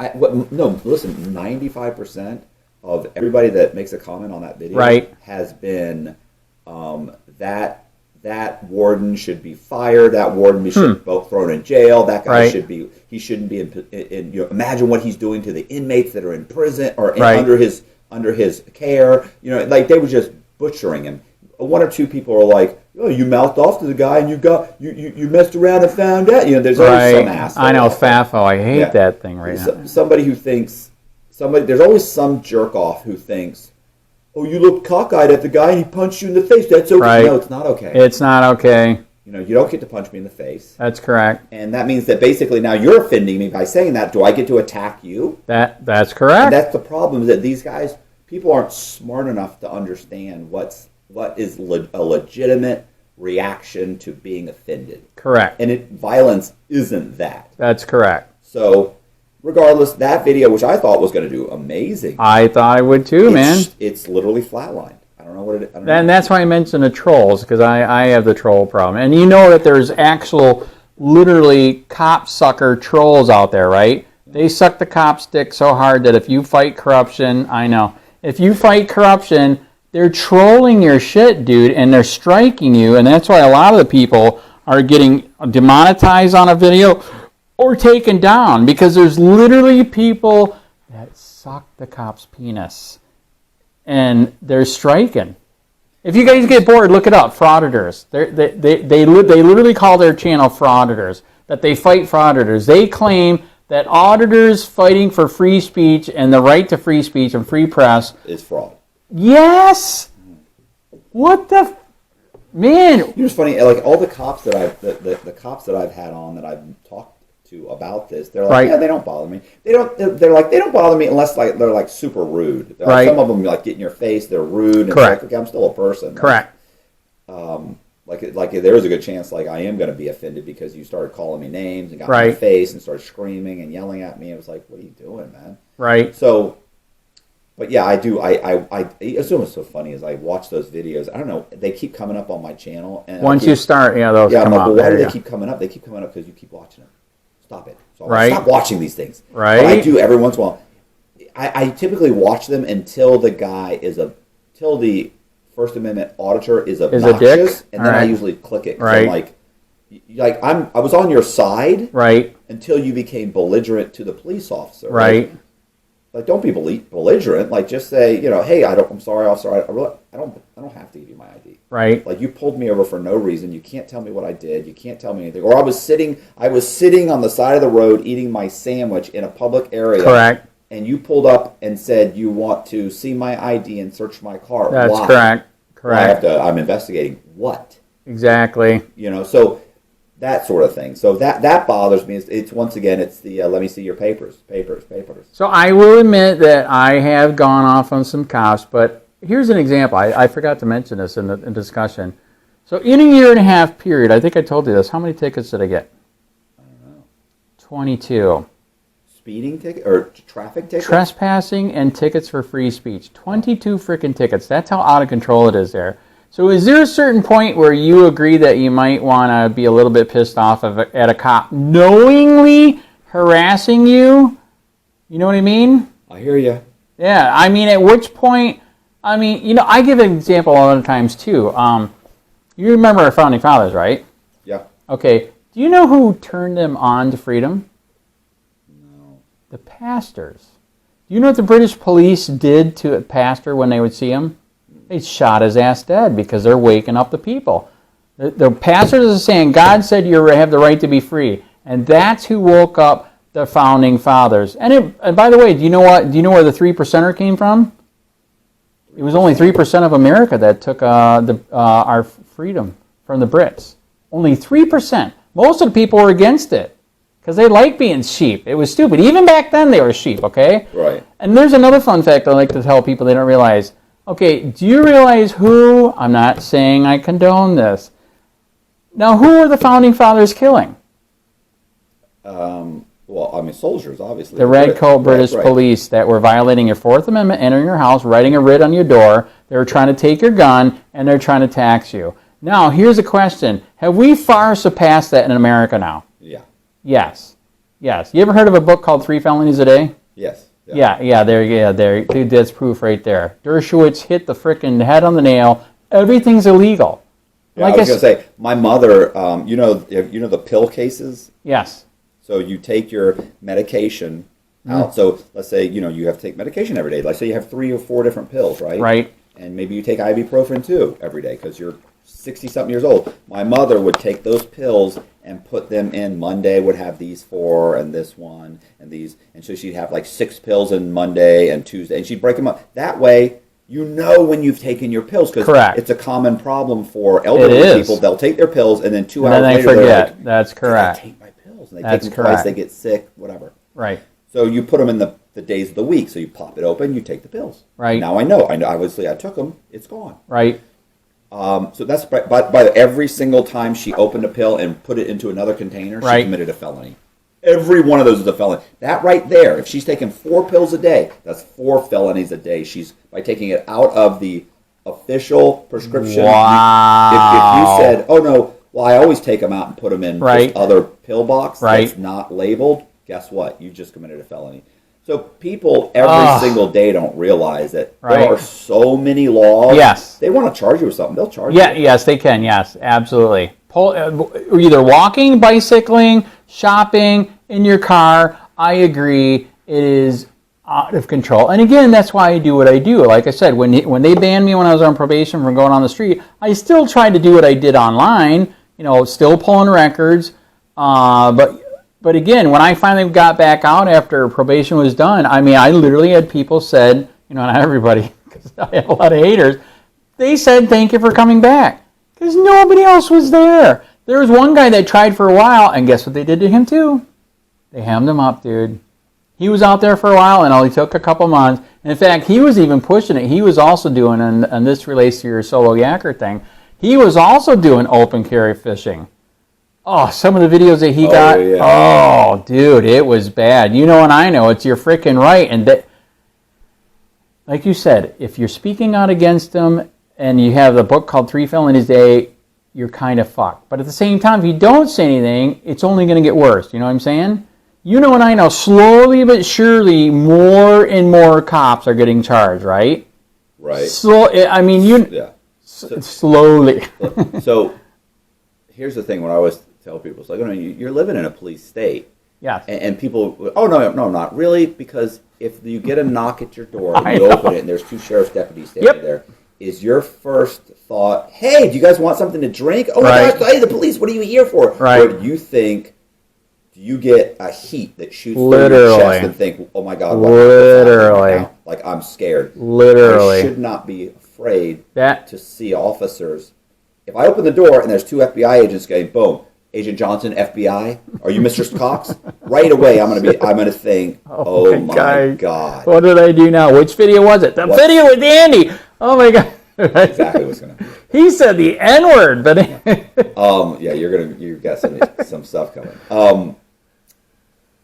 Speaker 2: no. Listen, 95% of everybody that makes a comment on that video has been that warden should be fired. That warden should be thrown in jail. That guy should be. He shouldn't be in imagine what he's doing to the inmates that are in prison or under his care. Like they were just butchering him. 1 or 2 people are like, "Oh, you mouthed off to the guy, and you messed around and found out." There's always some asshole.
Speaker 3: I know, FAFO. I hate that thing now.
Speaker 2: Somebody who thinks there's always some jerk off who thinks, "Oh, you looked cockeyed at the guy, and he punched you in the face. That's okay." No, it's not okay.
Speaker 3: It's not okay.
Speaker 2: You don't get to punch me in the face.
Speaker 3: That's correct.
Speaker 2: And that means that basically now you're offending me by saying that. Do I get to attack you?
Speaker 3: That's correct.
Speaker 2: And that's the problem, is that these guys, people aren't smart enough to understand what is a legitimate reaction to being offended.
Speaker 3: Correct.
Speaker 2: And violence isn't that.
Speaker 3: That's correct.
Speaker 2: So, regardless, that video, which I thought was going to do amazing.
Speaker 3: I thought I would too, man.
Speaker 2: It's literally flatlined. I don't know what it is. I don't know.
Speaker 3: And that's why I mentioned the trolls, because I have the troll problem. And you know that there's actual, literally, cop sucker trolls out there, right? They suck the cop's dick so hard that if you fight corruption, I know. If you fight corruption, they're trolling your shit, dude, and they're striking you. And that's why a lot of the people are getting demonetized on a video or taken down, because there's literally people that suck the cop's penis. And they're striking. If you guys get bored, look it up. Frauditors. They literally call their channel Frauditors. That they fight frauditors. They claim that auditors fighting for free speech and the right to free speech and free press
Speaker 2: is fraud.
Speaker 3: Yes. What the man?
Speaker 2: You know, it's funny. Like all the cops that the cops that I've had on that I've talked to about this, they're like,
Speaker 3: right.
Speaker 2: Yeah, they don't bother me. They're like, they don't bother me unless like they're like super rude.
Speaker 3: Right.
Speaker 2: Some of them like get in your face. They're rude. And
Speaker 3: Correct.
Speaker 2: Like, okay, I'm still a person.
Speaker 3: Correct.
Speaker 2: Like there is a good chance like I am going to be offended because you started calling me names and got in my
Speaker 3: right.
Speaker 2: face and started screaming and yelling at me. It was like, what are you doing, man?
Speaker 3: Right.
Speaker 2: So, but yeah, I do. I assume it's so funny as I watch those videos. I don't know. They keep coming up on my channel. And
Speaker 3: once you start, yeah, those come
Speaker 2: like,
Speaker 3: up.
Speaker 2: Well, why do they
Speaker 3: yeah.
Speaker 2: keep coming up? They keep coming up because you keep watching them. Stop it. So
Speaker 3: right.
Speaker 2: Stop watching these things.
Speaker 3: Right.
Speaker 2: But I do every once in a while. I typically watch them until the guy is till the First Amendment auditor is obnoxious, and then I usually click it.
Speaker 3: Right.
Speaker 2: I'm I was on your side.
Speaker 3: Right.
Speaker 2: Until you became belligerent to the police officer.
Speaker 3: Right.
Speaker 2: Like don't be belligerent. Like just say, hey, I'm sorry, officer. I don't have to give you my ID.
Speaker 3: Right.
Speaker 2: Like you pulled me over for no reason. You can't tell me what I did. You can't tell me anything. Or I was sitting on the side of the road eating my sandwich in a public area.
Speaker 3: Correct.
Speaker 2: And you pulled up and said you want to see my ID and search my car.
Speaker 3: That's
Speaker 2: Why?
Speaker 3: correct. Correct.
Speaker 2: I'm investigating what?
Speaker 3: Exactly.
Speaker 2: So that sort of thing. So that bothers me. It's once again, it's the let me see your papers.
Speaker 3: So I will admit that I have gone off on some cops, but here's an example. I forgot to mention this in the discussion. So in a year and a half period, I think I told you this. How many tickets did I get?
Speaker 2: I don't know.
Speaker 3: 22.
Speaker 2: Speeding ticket or traffic tickets?
Speaker 3: Trespassing and tickets for free speech. 22 freaking tickets. That's how out of control it is there. So is there a certain point where you agree that you might want to be a little bit pissed off at a cop knowingly harassing you? You know what I mean?
Speaker 2: I hear you.
Speaker 3: Yeah, I mean, at which point, I give an example a lot of times too. You remember our Founding Fathers, right?
Speaker 2: Yeah.
Speaker 3: Okay, do you know who turned them on to freedom?
Speaker 2: No.
Speaker 3: The pastors. Do you know what the British police did to a pastor when they would see him? They shot his ass dead because they're waking up the people. The pastors are saying, God said you have the right to be free. And that's who woke up the Founding Fathers. And by the way, do you know where the 3%er came from? It was only 3% of America that took our freedom from the Brits. Only 3%. Most of the people were against it because they like being sheep. It was stupid. Even back then they were sheep, okay?
Speaker 2: Right.
Speaker 3: And there's another fun fact I like to tell people they don't realize. Okay, do you realize who, I'm not saying I condone this. Now, who were the Founding Fathers killing?
Speaker 2: Soldiers, obviously.
Speaker 3: The Red Coat British police that were violating your Fourth Amendment, entering your house, writing a writ on your door. They were trying to take your gun, and they're trying to tax you. Now, here's a question. Have we far surpassed that in America now?
Speaker 2: Yeah.
Speaker 3: Yes. Yes. You ever heard of a book called 3 Felonies a Day?
Speaker 2: Yes.
Speaker 3: Yeah, there. Dude, that's proof right there. Dershowitz hit the frickin' head on the nail. Everything's illegal.
Speaker 2: Yeah, I was going to say, my mother, you know the pill cases?
Speaker 3: Yes.
Speaker 2: So you take your medication out. So let's say, you have to take medication every day. Let's say you have 3 or 4 different pills, right?
Speaker 3: Right.
Speaker 2: And maybe you take ibuprofen too every day because you're 60-something years old. My mother would take those pills and put them in. Monday would have these 4 and this one and these. And so she'd have like 6 pills in Monday and Tuesday. And she'd break them up. That way, you know when you've taken your pills. Because it's a common problem for elderly people. They'll take their pills and then 2 hours later
Speaker 3: forget.
Speaker 2: they're like,
Speaker 3: that's correct.
Speaker 2: I take my pills. And they take them twice, they get sick, whatever.
Speaker 3: Right.
Speaker 2: So you put them in the days of the week. So you pop it open, you take the pills.
Speaker 3: Right.
Speaker 2: Now I know. Obviously, I took them. It's gone.
Speaker 3: Right.
Speaker 2: So that's by every single time she opened a pill and put it into another container, she committed a felony. Every one of those is a felony. That right there, if she's taking 4 pills a day, that's 4 felonies a day. She's by taking it out of the official prescription.
Speaker 3: Wow.
Speaker 2: If you said, oh no, well, I always take them out and put them in
Speaker 3: Right.
Speaker 2: this other pill box
Speaker 3: Right.
Speaker 2: that's not labeled, guess what? You just committed a felony. So people every single day don't realize that
Speaker 3: Right.
Speaker 2: there are so many laws.
Speaker 3: Yes.
Speaker 2: They want to charge you with something. They'll charge
Speaker 3: Yeah,
Speaker 2: you.
Speaker 3: yes, they can. Yes, absolutely. Either walking, bicycling, shopping, in your car. I agree. It is out of control. And again, that's why I do what I do. Like I said, when they banned me when I was on probation from going on the street, I still tried to do what I did online. Still pulling records. But again, when I finally got back out after probation was done, I mean, I literally had people said, not everybody, because I have a lot of haters, they said, thank you for coming back. Because nobody else was there. There was one guy that tried for a while, and guess what they did to him too? They hemmed him up, dude. He was out there for a while, and it only took a couple months. And in fact, he was even pushing it. He was also doing, and this relates to your solo yakker thing, he was also doing open carry fishing. Oh, some of the videos that he got,
Speaker 2: yeah.
Speaker 3: oh, dude, it was bad. And I know, it's your freaking right. And that, like you said, if you're speaking out against them and you have a book called 3 Felonies a Day, you're kind of fucked. But at the same time, if you don't say anything, it's only going to get worse. You know what I'm saying? And I know, slowly but surely, more and more cops are getting charged, right?
Speaker 2: Right. Yeah.
Speaker 3: Slowly.
Speaker 2: So here's the thing. When I always tell people, it's like, you're living in a police state.
Speaker 3: Yeah.
Speaker 2: And people, oh, no, not really, because if you get a knock at your door and you open it and there's 2 sheriff's deputies standing there, is your first thought, hey, do you guys want something to drink? Oh, my gosh, hey, the police, what are you here for?
Speaker 3: Right.
Speaker 2: Or do you think, do you get a heat that shoots through
Speaker 3: Literally.
Speaker 2: your chest and think, oh, my God,
Speaker 3: Literally.
Speaker 2: right now? Like, I'm scared.
Speaker 3: Literally.
Speaker 2: I should not be afraid
Speaker 3: That-
Speaker 2: to see officers. If I open the door and there's 2 FBI agents going, boom, Agent Johnson, FBI, are you Mr. Cox? Right away, I'm gonna think, oh my God.
Speaker 3: What did I do now? Which video was it? The video with Andy. Oh my God.
Speaker 2: Exactly what's gonna be.
Speaker 3: He said the N-word, but
Speaker 2: yeah, you got some stuff coming.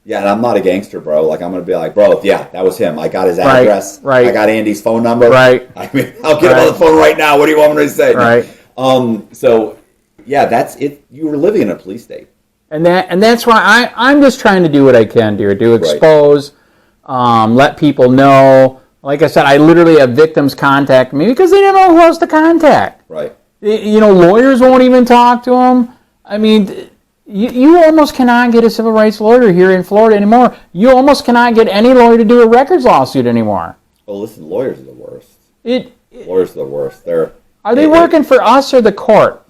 Speaker 2: Yeah, and I'm not a gangster, bro. Like, I'm gonna be like, bro, yeah, that was him. I got his address.
Speaker 3: Right.
Speaker 2: I got Andy's phone number.
Speaker 3: Right.
Speaker 2: I mean, I'll get him on the phone right now. What do you want me to say?
Speaker 3: Right.
Speaker 2: So, yeah, that's it. You were living in a police state.
Speaker 3: And that's why I'm just trying to do what I can do to expose, let people know. Like I said, I literally have victims contact me because they didn't know who else to contact.
Speaker 2: Right.
Speaker 3: Lawyers won't even talk to them. I mean, you almost cannot get a civil rights lawyer here in Florida anymore. You almost cannot get any lawyer to do a records lawsuit anymore.
Speaker 2: Oh, listen, lawyers are the worst.
Speaker 3: Lawyers
Speaker 2: are the worst.
Speaker 3: Are they working for us or the court?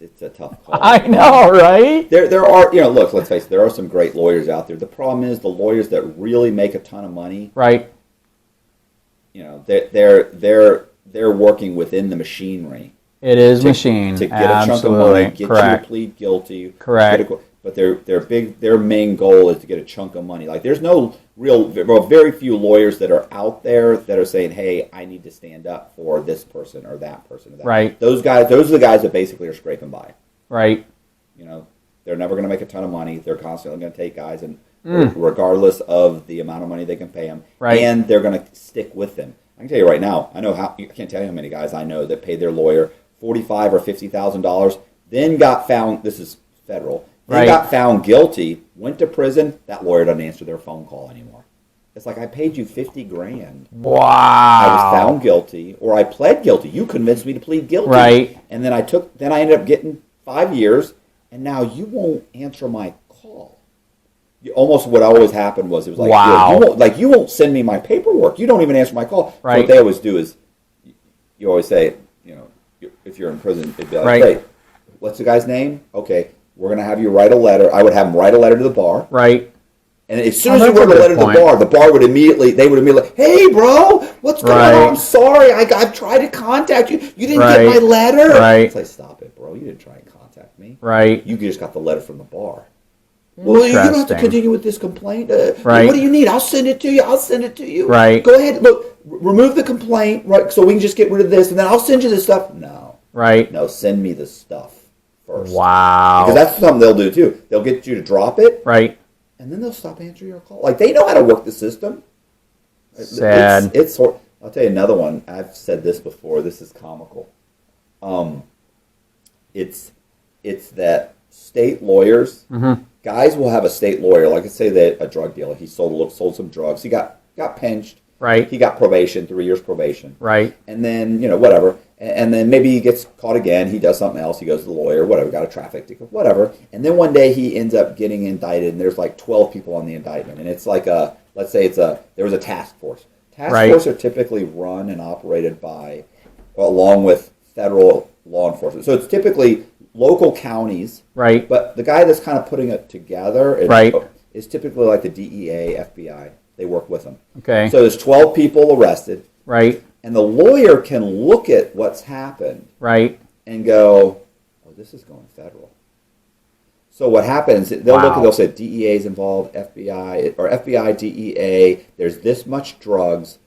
Speaker 2: It's a tough call.
Speaker 3: I know, right?
Speaker 2: There are, look, let's face it, there are some great lawyers out there. The problem is the lawyers that really make a ton of money.
Speaker 3: Right.
Speaker 2: They're working within the machinery.
Speaker 3: It is machine.
Speaker 2: To get a chunk of money, get you to plead guilty.
Speaker 3: Correct.
Speaker 2: But their main goal is to get a chunk of money. Like, there's no very few lawyers that are out there that are saying, hey, I need to stand up for this person or that person. Or that.
Speaker 3: Right.
Speaker 2: Those are the guys that basically are scraping by.
Speaker 3: Right.
Speaker 2: They're never going to make a ton of money. They're constantly going to take guys, and regardless of the amount of money they can pay them, and they're going to stick with them. I can tell you right now, I can't tell you how many guys I know that paid their lawyer $45,000 or $50,000, then got found. This is federal. They got found guilty, went to prison. That lawyer doesn't answer their phone call anymore. It's like, I paid you $50,000.
Speaker 3: Wow.
Speaker 2: I was found guilty, or I pled guilty. You convinced me to plead guilty.
Speaker 3: Right.
Speaker 2: And then I ended up getting 5 years, and now you won't answer my call. Almost what always happened was, it was like,
Speaker 3: wow.
Speaker 2: You won't send me my paperwork. You don't even answer my call.
Speaker 3: Right.
Speaker 2: So what they always do is, you always say, if you're in prison, it'd be like, hey, what's the guy's name? Okay. We're going to have you write a letter. I would have them write a letter to the bar.
Speaker 3: Right.
Speaker 2: And as soon as you wrote a letter to the bar would immediately, hey, bro, what's going on? I'm sorry. I've tried to contact you. You didn't get my letter.
Speaker 3: Right.
Speaker 2: It's like, stop it, bro. You didn't try and contact me.
Speaker 3: Right.
Speaker 2: You just got the letter from the bar. Well, you don't have to continue with this complaint.
Speaker 3: Right.
Speaker 2: What do you need? I'll send it to you.
Speaker 3: Right.
Speaker 2: Go ahead. Look, remove the complaint, right? So we can just get rid of this, and then I'll send you this stuff. No.
Speaker 3: Right.
Speaker 2: No, send me the stuff first.
Speaker 3: Wow.
Speaker 2: Because that's something they'll do too. They'll get you to drop it.
Speaker 3: Right.
Speaker 2: And then they'll stop answering your call. Like, they know how to work the system.
Speaker 3: Sad.
Speaker 2: It's I'll tell you another one. I've said this before. This is comical. It's that state lawyers, guys will have a state lawyer. Like I say that a drug dealer, he sold some drugs. He got pinched.
Speaker 3: Right.
Speaker 2: He got probation, 3 years probation.
Speaker 3: Right.
Speaker 2: And then, whatever. And then maybe he gets caught again. He does something else. He goes to the lawyer, whatever, got a traffic ticket, whatever. And then one day he ends up getting indicted, and there's like 12 people on the indictment. And it's like let's say there was a task force. Task force are typically run and operated along with federal law enforcement. So it's typically local counties.
Speaker 3: Right.
Speaker 2: But the guy that's kind of putting it together is typically like the DEA, FBI. They work with them.
Speaker 3: Okay.
Speaker 2: So there's 12 people arrested.
Speaker 3: Right.
Speaker 2: And the lawyer can look at what's happened.
Speaker 3: Right.
Speaker 2: And go, oh, this is going federal. So what happens, they'll say DEA is involved, FBI, or FBI, DEA, there's this much drugs.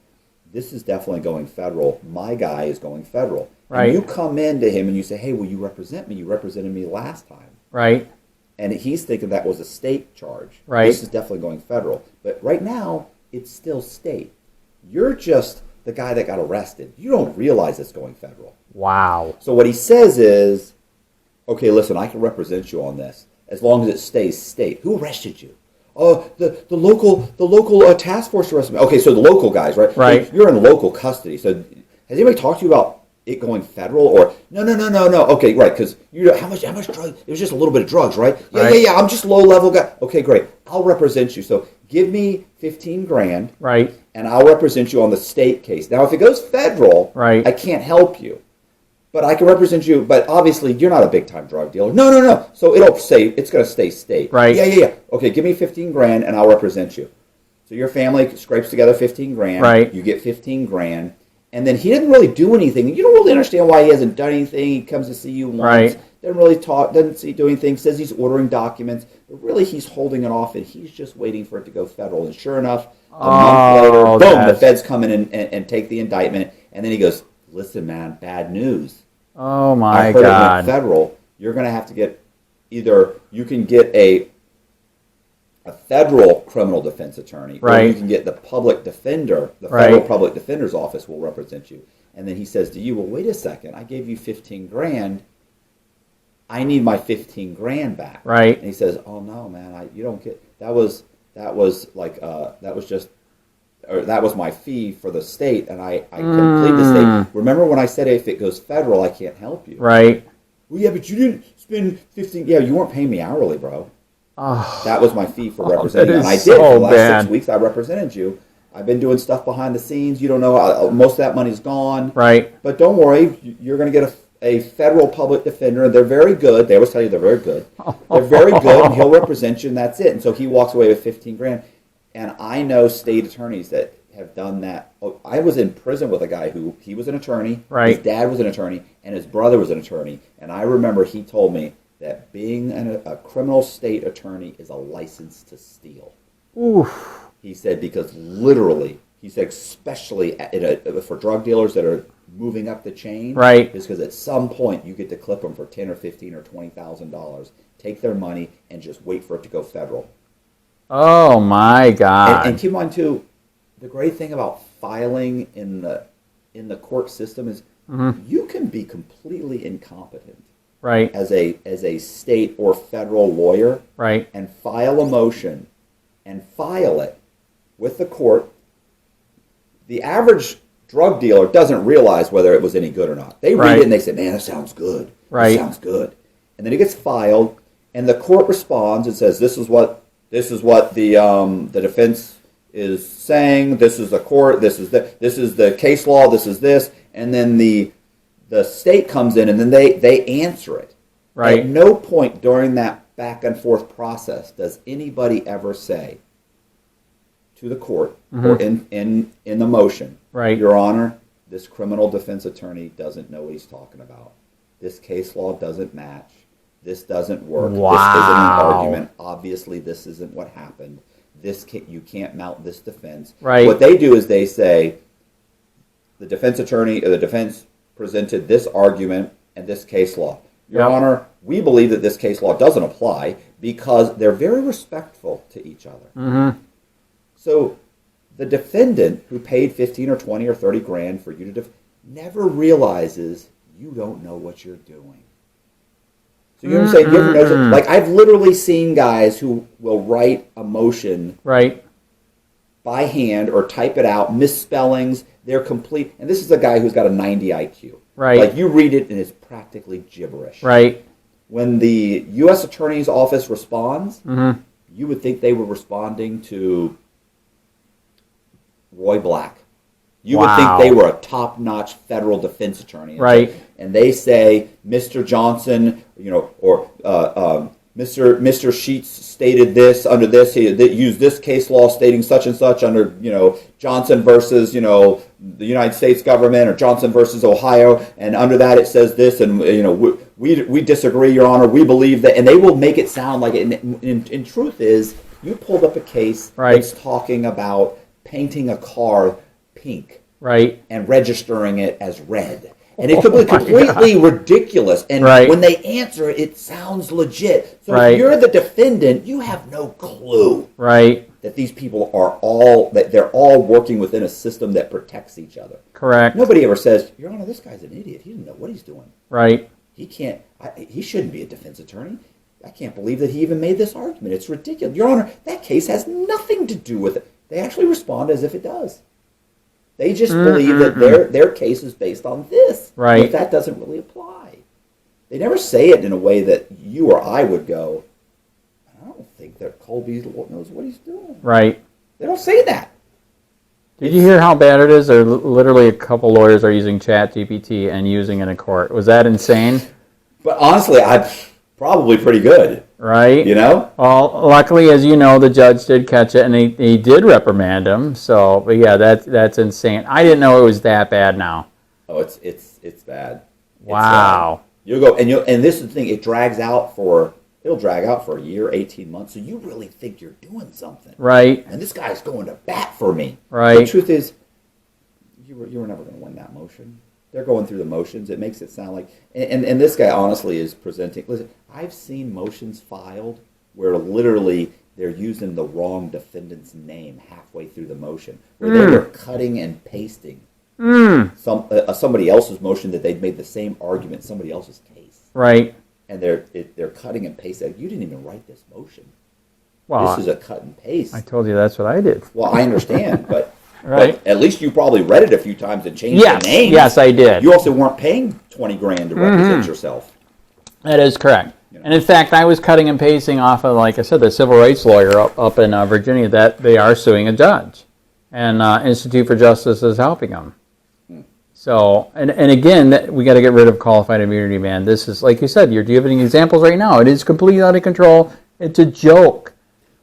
Speaker 2: This is definitely going federal. My guy is going federal.
Speaker 3: Right.
Speaker 2: And you come in to him and you say, hey, will you represent me? You represented me last time.
Speaker 3: Right.
Speaker 2: And he's thinking that was a state charge.
Speaker 3: Right.
Speaker 2: This is definitely going federal. But right now, it's still state. You're just the guy that got arrested. You don't realize it's going federal.
Speaker 3: Wow.
Speaker 2: So what he says is, okay, listen, I can represent you on this as long as it stays state. Who arrested you? Oh, the local task force arrested me. Okay, so the local guys, right?
Speaker 3: Right.
Speaker 2: So you're in local custody. So has anybody talked to you about it going federal? Or no. Okay, right, because how much drugs? It was just a little bit of drugs, right? Yeah. I'm just low level guy. Okay, great. I'll represent you. So give me $15,000.
Speaker 3: Right.
Speaker 2: And I'll represent you on the state case. Now, if it goes federal,
Speaker 3: right,
Speaker 2: I can't help you. But I can represent you. But obviously, you're not a big-time drug dealer. No. So it's going to stay state.
Speaker 3: Right.
Speaker 2: Yeah. Okay, give me $15,000 and I'll represent you. So your family scrapes together $15,000.
Speaker 3: Right.
Speaker 2: You get $15,000. And then he didn't really do anything. You don't really understand why he hasn't done anything. He comes to see you once.
Speaker 3: Right.
Speaker 2: Doesn't really talk. Doesn't see do anything. Says he's ordering documents. But really, he's holding it off, and he's just waiting for it to go federal. And sure enough, a month later, boom, the feds come in and take the indictment. And then he goes, listen, man, bad news.
Speaker 3: Oh, my
Speaker 2: I heard
Speaker 3: God.
Speaker 2: it went federal. You're going to have to get either you can get a federal criminal defense attorney, or you can get the public defender, the federal public defender's office will represent you. And then he says to you, well, wait a second, I gave you $15,000. I need my $15,000 back.
Speaker 3: Right.
Speaker 2: And he says, oh no, man, you don't get that was my fee for the state, and I complete the state. Remember when I said if it goes federal, I can't help you.
Speaker 3: Right.
Speaker 2: Well, yeah, but you didn't spend 15. Yeah, you weren't paying me hourly, bro.
Speaker 3: Oh,
Speaker 2: that was my fee for representing you. And I did for the last 6 weeks. I represented you. I've been doing stuff behind the scenes. You don't know. Most of that money's gone.
Speaker 3: Right.
Speaker 2: But don't worry. You're going to get a federal public defender. They're very good. They always tell you they're very good. They're very good, and he'll represent you, and that's it. And so he walks away with $15,000. And I know state attorneys that have done that. I was in prison with a guy he was an attorney.
Speaker 3: Right.
Speaker 2: His dad was an attorney, and his brother was an attorney. And I remember he told me that being a criminal state attorney is a license to steal.
Speaker 3: Oof.
Speaker 2: He said because literally, he said especially for drug dealers that are moving up the chain,
Speaker 3: right,
Speaker 2: is because at some point you get to clip them for $10 or $15 or $20,000, take their money, and just wait for it to go federal.
Speaker 3: Oh my God!
Speaker 2: And keep in mind too, the great thing about filing in the court system is you can be completely incompetent.
Speaker 3: Right.
Speaker 2: As a state or federal lawyer,
Speaker 3: right,
Speaker 2: and file a motion and file it with the court. The average drug dealer doesn't realize whether it was any good or not. They read it and they say, "Man, that sounds good.
Speaker 3: Right.
Speaker 2: That sounds good." And then it gets filed, and the court responds and says, "This is what the defense is saying. This is the court. This is the case law. This is this." And then the state comes in and then they answer it.
Speaker 3: Right.
Speaker 2: At no point during that back and forth process does anybody ever say to the court or in the motion,
Speaker 3: right,
Speaker 2: Your Honor, this criminal defense attorney doesn't know what he's talking about. This case law doesn't match. This doesn't work.
Speaker 3: Wow.
Speaker 2: This isn't an argument. Obviously, this isn't what happened. You can't mount this defense.
Speaker 3: Right.
Speaker 2: What they do is they say the defense attorney or the defense presented this argument and this case law. Your Honor, we believe that this case law doesn't apply because they're very respectful to each other.
Speaker 3: Mm-hmm.
Speaker 2: So the defendant who paid 15 or 20 or 30 grand for you to never realizes you don't know what you're doing. So you know what I'm saying? You ever notice, like, I've literally seen guys who will write a motion
Speaker 3: Right.
Speaker 2: by hand or type it out, misspellings, they're complete. And this is a guy who's got a 90 IQ.
Speaker 3: Right.
Speaker 2: Like, you read it and it's practically gibberish.
Speaker 3: Right.
Speaker 2: When the U.S. Attorney's Office responds, you would think they were responding to Roy Black. You would think they were a top-notch federal defense attorney.
Speaker 3: Right.
Speaker 2: And they say, Mr. Johnson, or Mr. Sheets stated this under this. He used this case law stating such and such under, Johnson versus, the United States government, or Johnson versus Ohio. And under that it says this, and, we disagree, Your Honor. We believe that. And they will make it sound like it. In truth is, you pulled up a case that's talking about painting a car pink,
Speaker 3: right,
Speaker 2: and registering it as red, and it could be completely ridiculous. And when they answer, it sounds legit. So if you're the defendant, you have no clue,
Speaker 3: right,
Speaker 2: that these people are they're all working within a system that protects each other.
Speaker 3: Correct.
Speaker 2: Nobody ever says, Your Honor, this guy's an idiot. He didn't know what he's doing.
Speaker 3: Right.
Speaker 2: He can't. He shouldn't be a defense attorney. I can't believe that he even made this argument. It's ridiculous. Your Honor, that case has nothing to do with it. They actually respond as if it does. They just believe that their case is based on this.
Speaker 3: Right.
Speaker 2: But that doesn't really apply. They never say it in a way that you or I would go, I don't think that Colby knows what he's doing.
Speaker 3: Right.
Speaker 2: They don't say that.
Speaker 3: Did you hear how bad it is? Or literally a couple lawyers are using ChatGPT and using it in court. Was that insane?
Speaker 2: But honestly, I'm probably pretty good.
Speaker 3: Right. Well, luckily, as you know, the judge did catch it, and he did reprimand him. So, but yeah, that's insane. I didn't know it was that bad now.
Speaker 2: Oh, it's bad.
Speaker 3: Wow.
Speaker 2: You'll go, and this is the thing. It'll drag out for a year, 18 months. So you really think you're doing something,
Speaker 3: right?
Speaker 2: And this guy's going to bat for me,
Speaker 3: right?
Speaker 2: The truth is, you were never going to win that motion. They're going through the motions. It makes it sound like, and this guy honestly is presenting. Listen, I've seen motions filed where literally they're using the wrong defendant's name halfway through the motion, where they were cutting and pasting somebody else's motion that they'd made the same argument in somebody else's case.
Speaker 3: Right.
Speaker 2: And they're cutting and pasting. You didn't even write this motion.
Speaker 3: Well,
Speaker 2: this is a cut and paste.
Speaker 3: I told you that's what I did.
Speaker 2: Well, I understand, but.
Speaker 3: Right.
Speaker 2: But at least you probably read it a few times and changed the name.
Speaker 3: Yes, I did.
Speaker 2: You also weren't paying $20,000 to represent yourself.
Speaker 3: That is correct. And in fact, I was cutting and pasting off of, like I said, the civil rights lawyer up in Virginia that they are suing a judge, and Institute for Justice is helping them. So, and again, we got to get rid of qualified immunity, man. This is, like you said, do you have any examples right now? It is completely out of control. It's a joke.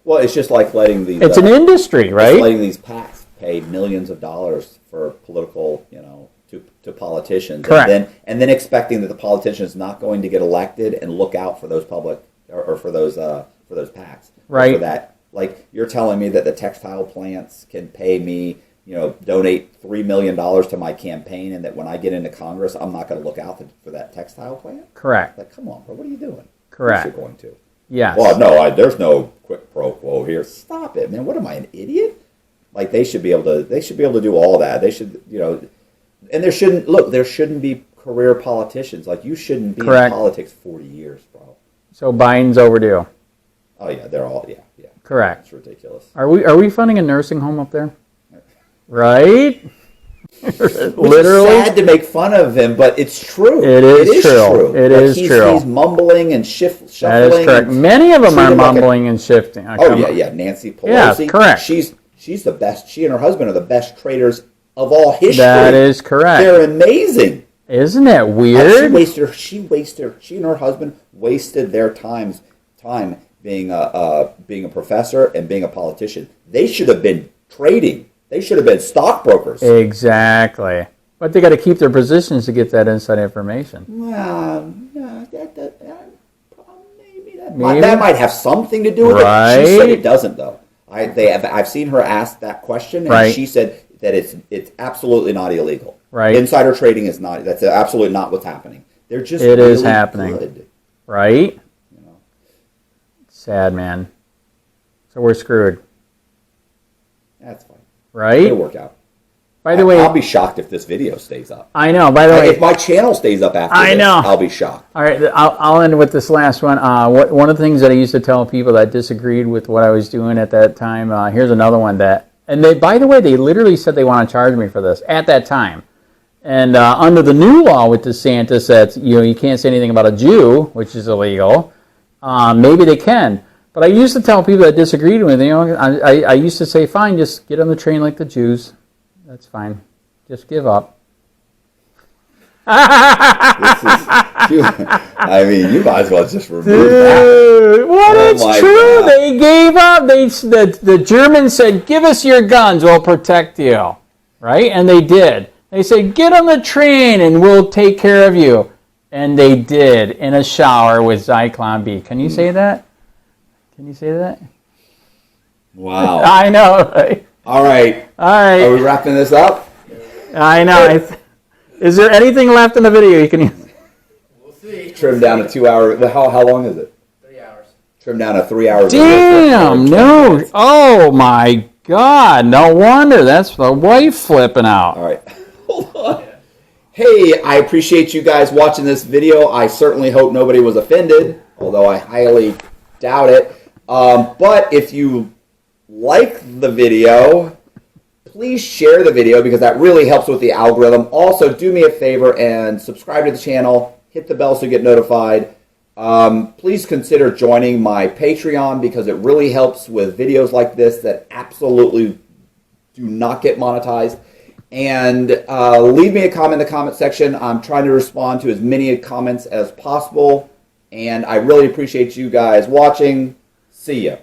Speaker 2: Well, it's just like letting these.
Speaker 3: It's an industry, right?
Speaker 2: It's letting these PACs pay millions of dollars for political, to politicians,
Speaker 3: correct,
Speaker 2: and then expecting that the politician is not going to get elected and look out for those public or for those PACs,
Speaker 3: right?
Speaker 2: For that, like you're telling me that the textile plants can pay me, donate $3 million to my campaign, and that when I get into Congress, I'm not going to look out for that textile plant?
Speaker 3: Correct.
Speaker 2: Like, come on, bro, what are you doing?
Speaker 3: Correct.
Speaker 2: You're going to.
Speaker 3: Yes.
Speaker 2: Well, no, there's no quid pro quo here. Stop it, man. What am I, an idiot? Like they should be able to do all that. They should, and there shouldn't be career politicians. Like you shouldn't be in politics 40 years, bro.
Speaker 3: So Biden's overdue.
Speaker 2: Oh yeah, they're all yeah.
Speaker 3: Correct.
Speaker 2: It's ridiculous.
Speaker 3: Are we funding a nursing home up there? Right?
Speaker 2: Literally, it's sad to make fun of him, but it's true.
Speaker 3: It is true. It is true.
Speaker 2: He's mumbling and shuffling.
Speaker 3: That is correct. Many of them are mumbling and shifting.
Speaker 2: Oh yeah. Nancy Pelosi.
Speaker 3: Yes, correct.
Speaker 2: She's the best. She and her husband are the best traders of all history.
Speaker 3: That is correct.
Speaker 2: They're amazing.
Speaker 3: Isn't it weird?
Speaker 2: She and her husband wasted their time being a professor and being a politician. They should have been trading. They should have been stockbrokers.
Speaker 3: Exactly. But they got to keep their positions to get that inside information.
Speaker 2: Well, no, maybe that might have something to do with it. She said it doesn't, though. I've seen her ask that question, and she said that it's absolutely not illegal.
Speaker 3: Right.
Speaker 2: Insider trading is not. That's absolutely not what's happening. They're just
Speaker 3: it
Speaker 2: really
Speaker 3: is happening.
Speaker 2: Good.
Speaker 3: Right. Sad, man. So we're screwed.
Speaker 2: That's fine.
Speaker 3: right?
Speaker 2: It'll work out.
Speaker 3: By the way,
Speaker 2: I'll be shocked if this video stays up.
Speaker 3: I know. By the way,
Speaker 2: If my channel stays up after this, I'll be shocked.
Speaker 3: All right, I'll end with this last one. One of the things that I used to tell people that disagreed with what I was doing at that time, here's another one that, and they, by the way, they literally said they want to charge me for this at that time. And under the new law with DeSantis, that you can't say anything about a Jew, which is illegal. Maybe they can. But I used to tell people that disagreed with me, I used to say, fine, just get on the train like the Jews. That's fine. Just give up.
Speaker 2: I mean, you might as well just remove
Speaker 3: that. Well, it's true. God. They gave up. The Germans said, give us your guns, we'll protect you. Right? And they did. They said, get on the train and we'll take care of you. And they did, in a shower with Zyklon B. Can you say that? Can you say that?
Speaker 2: Wow.
Speaker 3: I know, right?
Speaker 2: All right. Are we wrapping this up?
Speaker 3: I know. Is there anything left in the video you can use?
Speaker 4: We'll see.
Speaker 2: Trim down to 2 hours. How long is it?
Speaker 4: 3 hours.
Speaker 2: Trim down to 3 hours.
Speaker 3: Damn, no. Oh, my God. No wonder. That's the wife flipping out.
Speaker 2: All right. Hold on. Hey, I appreciate you guys watching this video. I certainly hope nobody was offended, although I highly doubt it. But if you like the video, please share the video because that really helps with the algorithm. Also, do me a favor and subscribe to the channel. Hit the bell so you get notified. Please consider joining my Patreon because it really helps with videos like this that absolutely do not get monetized. And leave me a comment in the comment section. I'm trying to respond to as many comments as possible. And I really appreciate you guys watching. See ya.